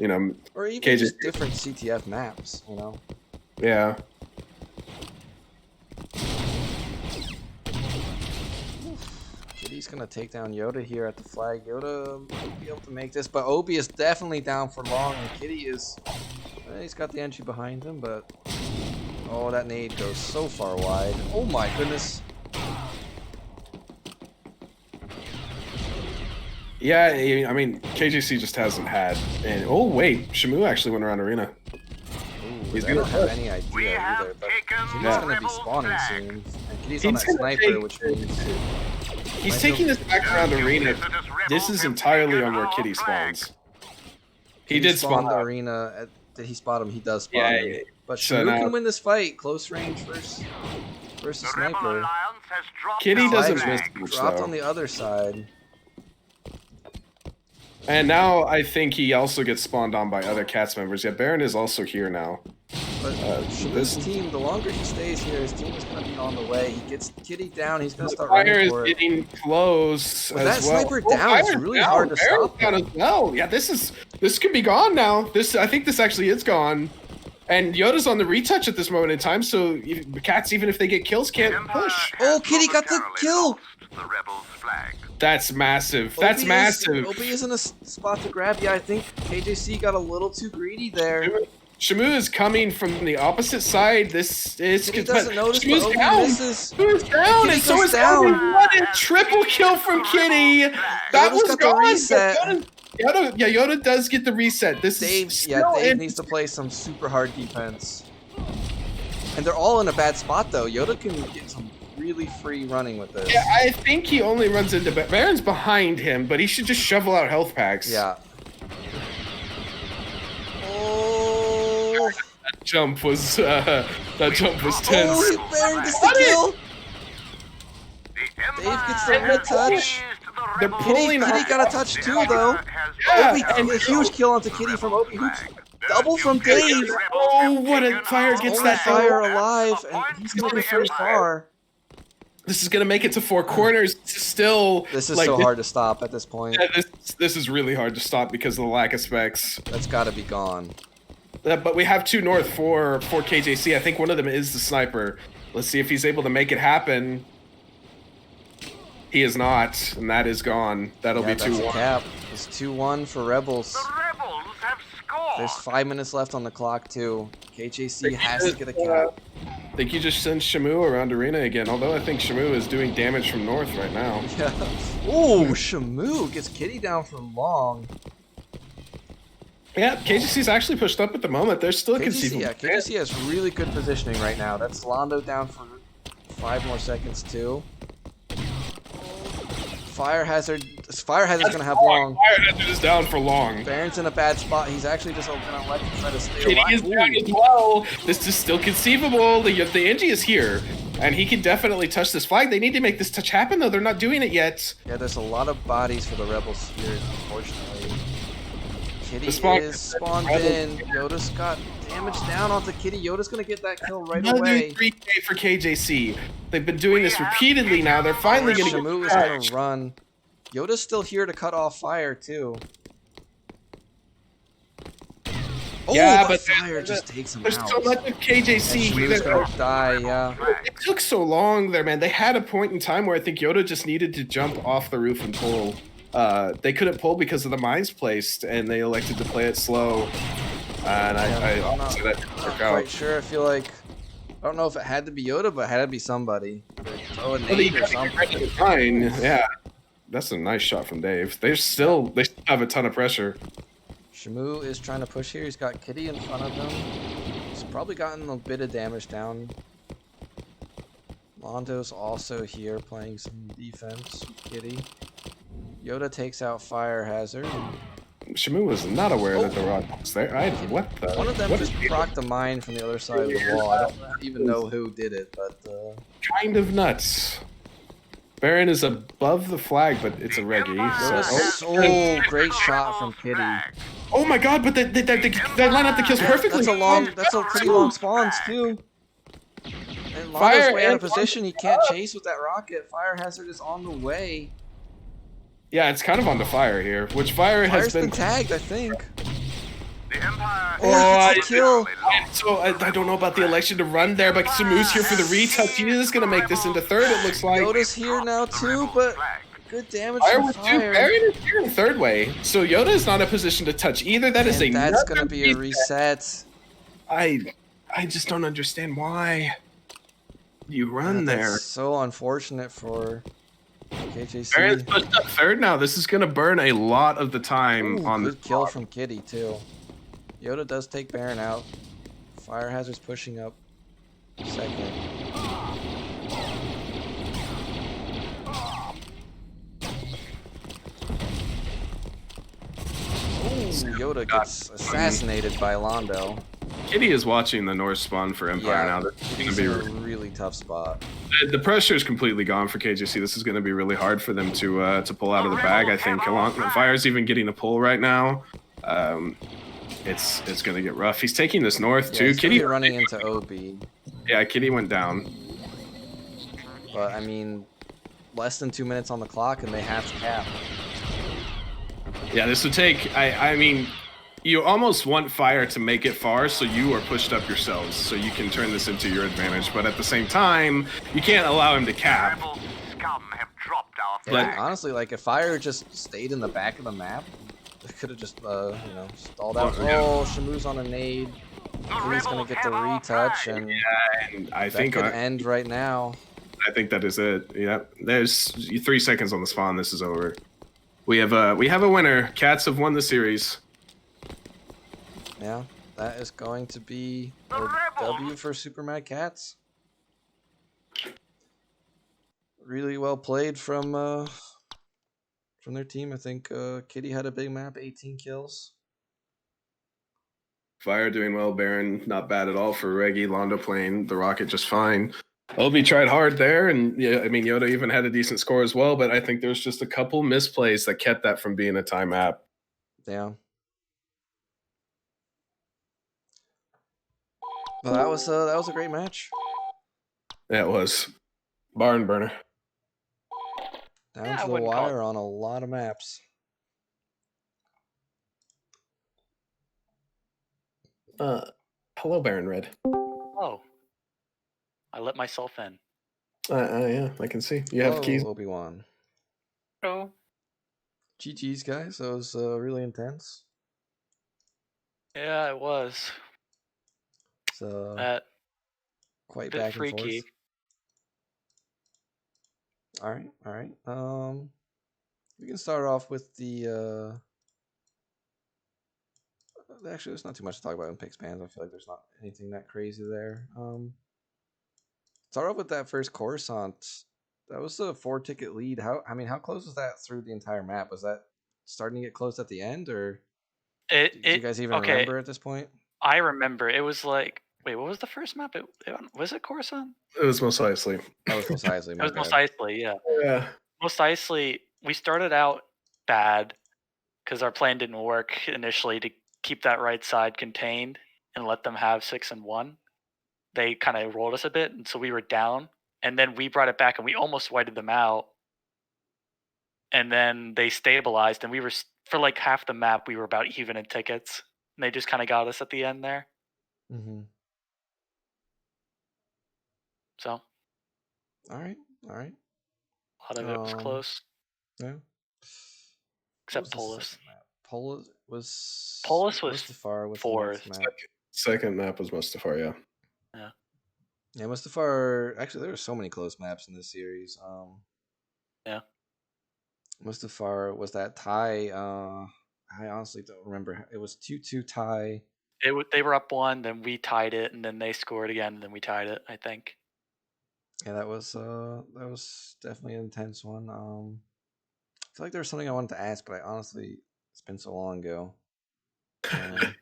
You know, Or even KJ just different CTF maps, you know? yeah. Kitty's gonna take down Yoda here at the flag. Yoda might be able to make this, but Obi is definitely down for long, and Kitty is... he's got the entry behind him, but... Oh, that nade goes so far wide. Oh my goodness. Yeah, I mean, KJC just hasn't had. And oh wait, Shamu actually went around Arena. Ooh, He's I don't gonna- have any idea either, but Kitty's gonna be spawning soon. And Kitty's on that He's gonna sniper, take- which means... He's taking this back around Arena. This is entirely on where Kitty spawns. He did spawn the out. Arena. Did he spot him? He does spawn Yeah, him. yeah. But So Shamu now- can win this fight. Close range versus sniper. Kitty doesn't Flag miss much dropped though. on the other side. And now I think he also gets spawned on by other Cats members. Yeah, Baron is also here now. But Shamu's team, the longer he stays here, his team is going to be on the way. He gets Kitty down. He's going to start Fire running is for it. getting close With as that well. sniper down, it's Fire's really down. hard to Baron's stop down him. as well. Yeah, this could be gone now. I think this actually is gone. And Yoda's on the retouch at this moment in time, so Cats, even if they get kills, can't push. Oh, Kitty got the kill! The rebels' flag. That's massive. That's massive. Obi is in a spot to grab. Yeah, I think KJC got a little too greedy there. Shamu is coming from the opposite side. This is Kitty doesn't notice, but Shamu's Obi down. misses. Shamu's down, Kitty and so goes is down. Obi. What a triple kill from Kitty! That Yoda's was got the gone. reset. Yoda does get the reset. This Dave is still Dave in. needs to play some super hard defense. And they're all in a bad spot though. Yoda can get some really free running with this. Yeah, I think he only runs into Baron's behind him, but he should just shovel out health packs. Yeah. Oh. That jump was tense. Oh, Baron gets the kill. Dave gets the retouch. They're pulling. Kitty got a touch too, though. Yeah, Obi, and a huge kill onto Kitty from Obi. Double from Dave. Oh, what a fire gets Only that Fire alive, and he's gonna get very far. This is gonna make it to 4 corners. Still, This is like, so hard to stop at this point. Yeah, this is really hard to stop because of the lack of specs. That's got to be gone. But we have 2 north for KJC. I think one of them is the sniper. Let's see if he's able to make it happen. He is not, and that is gone. That'll be 2-1. Cap. It's 2-1 for Rebels. The rebels have scored. There's 5 minutes left on the clock too. KJC has to get a cap. I think you just sent Shamu around arena again. Although I think Shamu is doing damage from north right now. Yeah. Oh, Shamu gets Kitty down for long. Yeah, KJC's actually pushed up at the moment. They're still KJC, conceivable. yeah, KJC has really good positioning right now. That's Londo down for 5 more seconds too. Fire Hazard's gonna have long. Fire Hazard is down for long. Baron's in a bad spot. He's actually just gonna let him try to stay Kitty alive. is down as well. This is still conceivable. The NG is here, and he can definitely touch this flag. They need to make this touch happen, though. They're not doing it yet. Yeah, there's a lot of bodies for the Rebels here, unfortunately. Kitty is spawned in. Yoda's got damage down onto Kitty. Yoda's gonna get that kill right Another away. 3K for KJC. They've been doing this repeatedly now. They're finally getting Shamu is gonna run. Yoda's still here to cut off fire too. Oh, Yeah, but but fire just takes him There's out. so much of KJC. Shamu's gonna die, yeah. It took so long there, man. They had a point in time where I think Yoda just needed to jump off the roof and pull. They couldn't pull because of the mines placed, and they elected to play it slow. And I honestly, that didn't work out. Quite sure. I feel like I don't know if it had to be Yoda, but it had to be somebody. Throw a Well, nade or something. Fine, yeah. That's a nice shot from Dave. They still have a ton of pressure. Shamu is trying to push here. He's got Kitty in front of him. He's probably gotten a bit of damage down. Londo's also here playing some defense. Kitty. Yoda takes out Fire Hazard. Shamu was not aware that the rock was there. What the? One of them what just is- procced a mine from the other side of the wall. I don't even know who did it, but kind of nuts. Baron is above the flag, but it's a reggie. oh, great shot from Kitty. Oh my god, but they line up the kills perfectly. That's a pretty long spawns too. And Londo's way out of position. He can't chase with that rocket. Fire Hazard is on the way. Yeah, it's kind of on the fire here, which fire Fire's has been tagged, I think. The Empire Oh, he gets a kill. So I don't know about the election to run there, but Samu's here for the retouch. He is going to make this into third, it looks like. Yoda's here now too, but good damage Fire from with 2, Fire. Baron is here in third way. So Yoda is not in a position to touch either. That is And a that's gonna be a reset. I just don't understand why you run there. That's so unfortunate for KJC. Baron's pushed up third now. This is going to burn a lot of the time Ooh, on good the kill from Kitty too. Yoda does take Baron out. Fire Hazard's pushing up second. Ooh, Yoda gets assassinated by Londo. Kitty is watching the North spawn for Empire now. This is he's gonna in a be really tough spot. the pressure is completely gone for KJC. This is going to be really hard for them to pull out of the bag. I think Fire's even getting a pull right now. It's going to get rough. He's taking this north too. He's Kitty running into OB, Yeah, Kitty went down. but I mean, less than 2 minutes on the clock, and they have to cap. Yeah, this would take. I mean, you almost want Fire to make it far, so you are pushed up yourselves, so you can turn this into your advantage. But at the same time, you can't allow him to cap. rebel scum have dropped our Yeah, flag. honestly, like if Fire just stayed in the back of the map, they could have just, stalled out. Oh, yeah. Oh, Shamu's on a nade. Kitty's gonna get the retouch, and And I that think could end right now. I think that is it. Yeah, there's 3 seconds on the spawn. This is over. We have a winner. Cats have won the series. Yeah, that is going to be a W for Super Mad Katz. really well played from their team. I think Kitty had a big map, 18 kills. Fire doing well. Baron not bad at all for Reggie. Londo playing the Rocket just fine. Obi tried hard there, and yeah, I mean Yoda even had a decent score as well. But I think there's just a couple misplays that kept that from being a tie map. Yeah. Well, that was a great match. Yeah, it was barn burner. Down Yeah, I to the wouldn't call it- wire on a lot of maps. Hello, Baron Red. Oh. I let myself in. Yeah, I can see you have Hello, keys. Obi-Wan. Hello. GG's, guys. That was really intense. Yeah, it was. So quite Bit back freaky. and forth. All right. We can start off with the. Actually, there's not too much to talk about in picks bands. I feel like there's not anything that crazy there. Start off with that first Coruscant. That was a 4-ticket lead. How close was that through the entire map? Was that starting to get close at the end, or do you guys even remember at this point? I remember. It was like, wait, what was the first map? Was it Coruscant? It was Mos Eisley. That was Mos Eisley. It My was Mos bad. Eisley, yeah. Yeah. Mos Eisley, we started out bad because our plan didn't work initially to keep that right side contained and let them have 6 and 1. They kind of rolled us a bit, and so we were down. And then we brought it back, and we almost whited them out. And then they stabilized, and we were for like half the map. We were about even in tickets, and they just kind of got us at the end there. Mm-hmm. So, All right. a lot of it was close, Yeah. except Polis. Polis was Mustafar was fourth. the next map. Second map was Mustafar. Yeah. Yeah, Mustafar. Actually, there were so many close maps in this series. Yeah. Mustafar was that tie. I honestly don't remember. It was 2-2 tie. They were up 1, then we tied it, and then they scored again, and then we tied it, I think. Yeah, that was definitely an intense one. I feel like there was something I wanted to ask, but I honestly, it's been so long ago. I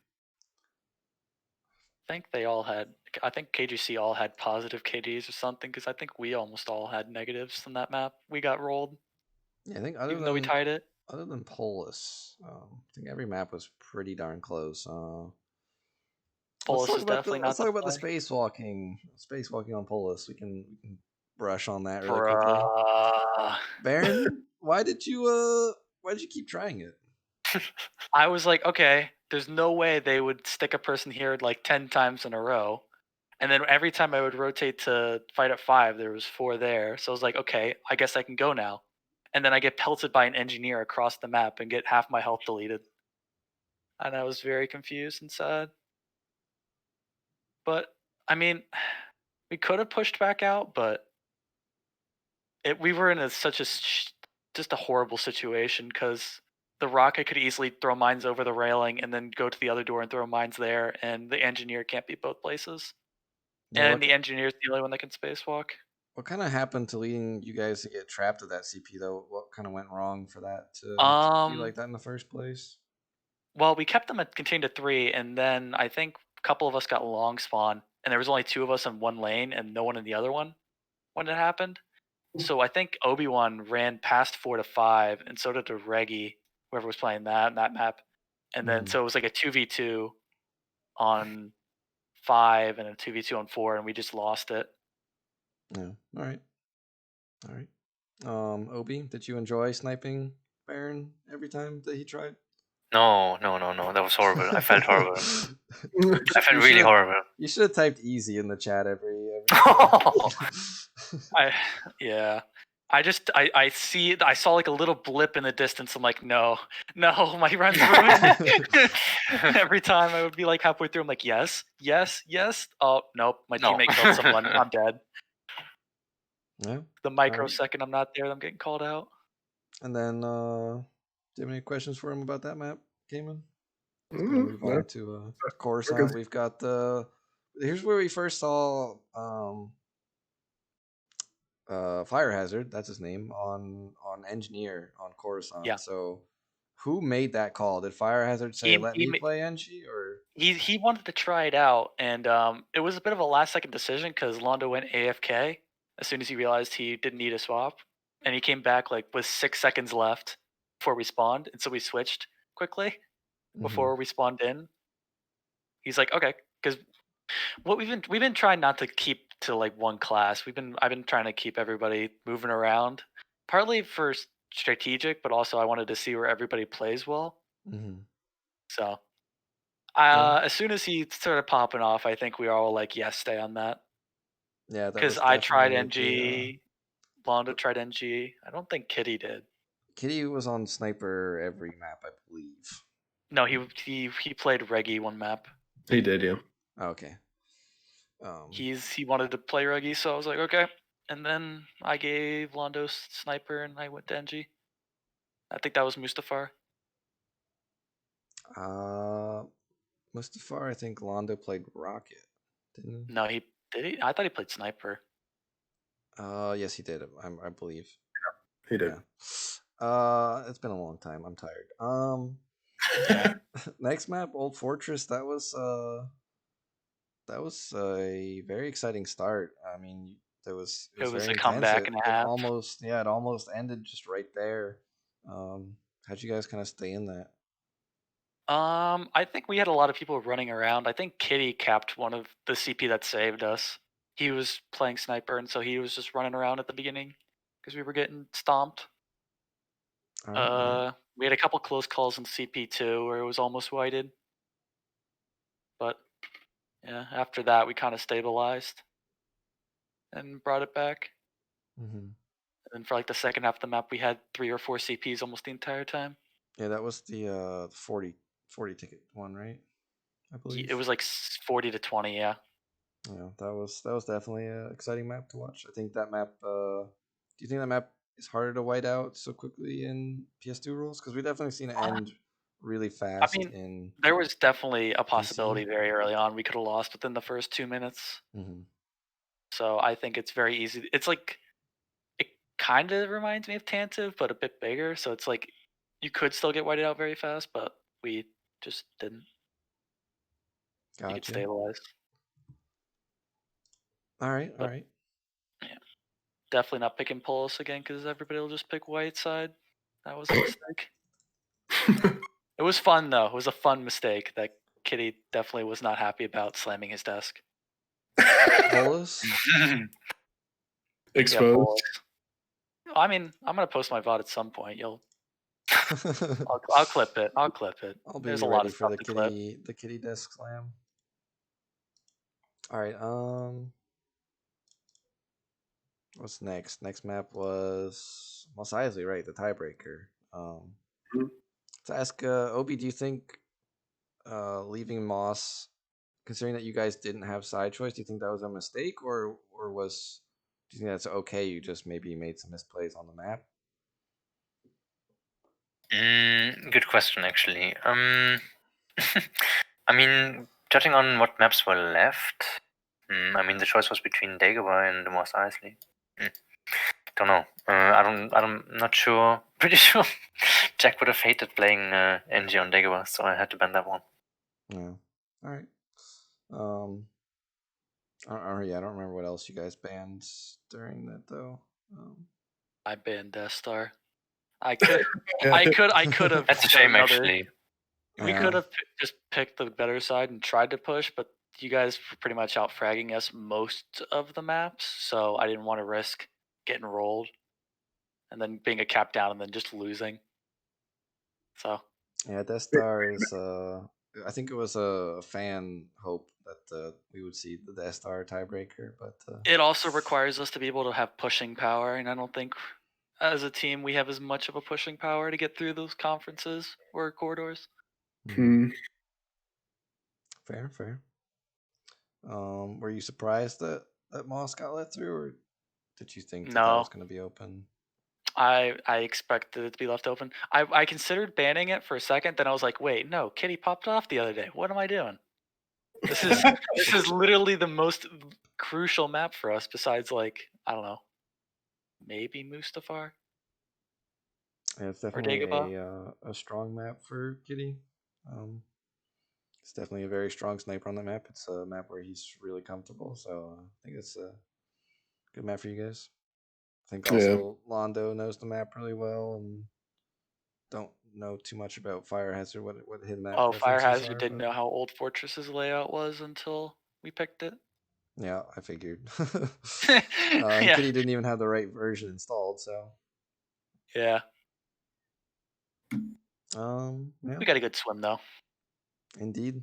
think they all had. I think KJC all had positive KDs or something, because I think we almost all had negatives on that map. We got rolled, Yeah, I think even though we tied it. Other than Polis, I think every map was pretty darn close. Polis is definitely not. Let's talk about the spacewalking. Spacewalking on Polis. We can brush on that really quickly. Bruh. Baron, why did you keep trying it? I was like, okay, there's no way they would stick a person here like 10 times in a row. And then every time I would rotate to fight at 5, there was 4 there. So I was like, okay, I guess I can go now. And then I get pelted by an engineer across the map and get half my health deleted. And I was very confused and sad. But, I mean, we could have pushed back out, but we were in just a horrible situation because the rocket could easily throw mines over the railing and then go to the other door and throw mines there, and the engineer can't be both places. Yeah, and the engineer's the only one that can spacewalk. What kind of happened to leading you guys to get trapped at that CP though? What kind of went wrong for that to be like that in the first place? Well, we kept them contained to 3, and then I think a couple of us got long spawn, and there was only 2 of us in one lane and no one in the other one when it happened. So I think Obi-Wan ran past 4 to 5, and so did the Reggie, whoever was playing that map. And then so it was like a 2v2 on 5 and a 2v2 on 4, and we just lost it. Yeah. All right. Obi, did you enjoy sniping Baron every time that he tried? No. That was horrible. I felt horrible. I felt really horrible. You should have typed easy in the chat every time. I saw like a little blip in the distance. I'm like, no, my run's ruined. Every time I would be like halfway through, I'm like, yes. Oh, nope, my teammate killed someone. I'm dead. Yeah. The microsecond I'm not there, I'm getting called out. And then, do you have any questions for him about that map, Cayman? Move on to Coruscant. We've got here's where we first saw Fire Hazard, that's his name, on Engineer on Coruscant. Yeah. So who made that call? Did Fire Hazard say let me play Engie, or He wanted to try it out, and it was a bit of a last second decision because Londo went AFK as soon as he realized he didn't need a swap, and he came back like with 6 seconds left before we spawned, and so we switched quickly before we spawned in. He's like, okay, because what we've been trying not to keep to like one class. I've been trying to keep everybody moving around, partly for strategic, but also I wanted to see where everybody plays well. So, as soon as he started popping off, I think we were all like, yes, stay on that. Yeah, that Because was I tried definitely NG, Londo tried NG. I don't think Kitty did. Kitty was on Sniper every map, I believe. No, he played Reggie one map. He did, yeah. Okay. He wanted to play Reggie, so I was like, okay. And then I gave Londo Sniper, and I went to NG. I think that was Mustafar. Mustafar, I think Londo played Rocket, didn't he? No, did he? I thought he played Sniper. Yes, he did. I believe. He did. Yeah. It's been a long time. I'm tired. Next map, Old Fortress. That was a very exciting start. I mean, it was It was very a comeback and a half. It almost ended just right there. How'd you guys kind of stay in that? I think we had a lot of people running around. I think Kitty capped one of the CP that saved us. He was playing Sniper, and so he was just running around at the beginning because we were getting stomped. We had a couple close calls in CP2 where it was almost whited. But yeah, after that we kind of stabilized and brought it back. And then for like the second half of the map, we had 3 or 4 CPs almost the entire time. Yeah, that was the 40 ticket one, right? I believe It was like 40 to 20, yeah. Yeah, that was definitely an exciting map to watch. I think that map. Do you think that map is harder to white out so quickly in PS2 rules? Because we definitely seen it end really fast. I mean, there was definitely a possibility PC. very early on we could have lost within the first 2 minutes. So I think it's very easy. It's like it kind of reminds me of Tantive, but a bit bigger. So it's like you could still get whited out very fast, but we just didn't. We could stabilize. All right. Yeah, definitely not picking Pulse again because everybody will just pick white side. That was a mistake. It was fun though. It was a fun mistake that Kitty definitely was not happy about slamming his desk. Polus? Exposed. Yeah, I mean, I'm gonna post my VOD at some point. I'll clip it. I'll be There's a ready lot of for stuff to clip. the kitty desk slam. All right. What's next? Next map was Mos Eisley, right? The tiebreaker. To ask Obi, do you think leaving Moss, considering that you guys didn't have side choice, do you think that was a mistake, or do you think that's okay? You just maybe made some misplays on the map. Good question, actually. I mean, judging on what maps were left, I mean, the choice was between Dagobah and Mos Eisley. Don't know. I'm not sure. Pretty sure Jack would have hated playing NG on Dagobah, so I had to ban that one. Yeah. All right. Yeah, I don't remember what else you guys banned during that though. I banned Death Star. I could have. That's a shame, actually. We could have just picked the better side and tried to push, but you guys were pretty much out fragging us most of the maps, so I didn't want to risk getting rolled and then being a cap down and then just losing. So yeah, Death Star is. I think it was a fan hope that we would see the Death Star tiebreaker, but it also requires us to be able to have pushing power, and I don't think as a team we have as much of a pushing power to get through those conferences or corridors. Fair. Were you surprised that Moss got let through, or did you think that was going to be open? I expected it to be left open. I considered banning it for a second, then I was like, wait, no, Kitty popped off the other day. What am I doing? This is literally the most crucial map for us besides, like, I don't know, maybe Mustafar. Yeah, it's Or definitely Dagobah. a strong map for Kitty. It's definitely a very strong sniper on the map. It's a map where he's really comfortable, so I think it's a good map for you guys. I think Yeah. also Londo knows the map really well and don't know too much about Fire Hazard, what his map Oh, Fire preferences Hazard are, didn't but know how Old Fortress's layout was until we picked it. yeah, I figured. Yeah. Kitty didn't even have the right version installed, so Yeah. yeah, We got a good swim though. indeed.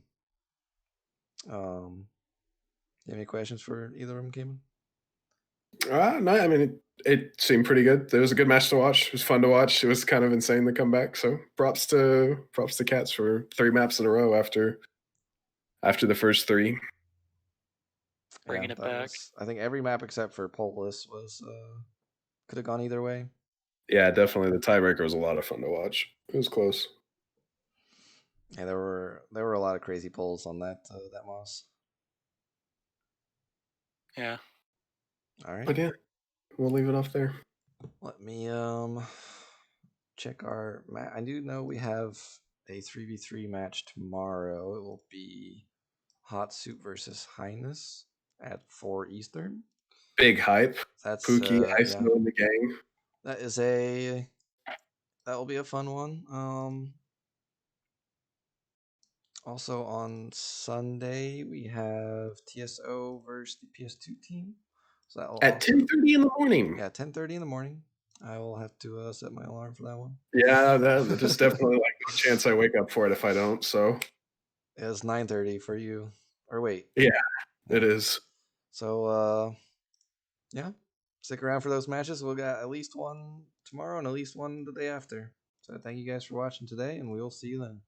You have any questions for either of them, Cayman? No, I mean it seemed pretty good. It was a good match to watch. It was fun to watch. It was kind of insane to come back. So props to Katz for 3 maps in a row after the first 3. Bringing it that back. I think every map except for Polis was could have gone either way. Yeah, definitely the tiebreaker was a lot of fun to watch. It was close. Yeah, there were a lot of crazy pulls on that Moss. Yeah. All right. But yeah, we'll leave it off there. Let me check our match. I do know we have a 3v3 match tomorrow. It will be Hot Soup versus Highness at 4 Eastern. Big hype. That's Pookie, yeah. ISO in the gang. That will be a fun one. Also on Sunday we have TSO versus the PS2 team. So that will At 10:30 in the morning. Yeah, 10:30 in the morning. I will have to set my alarm for that one. Yeah, there's definitely like no chance I wake up for it if I don't. So It's 9:30 for you. Or wait. yeah, it is. So yeah. Stick around for those matches. We'll get at least one tomorrow and at least one the day after. So thank you guys for watching today, and we will see you then.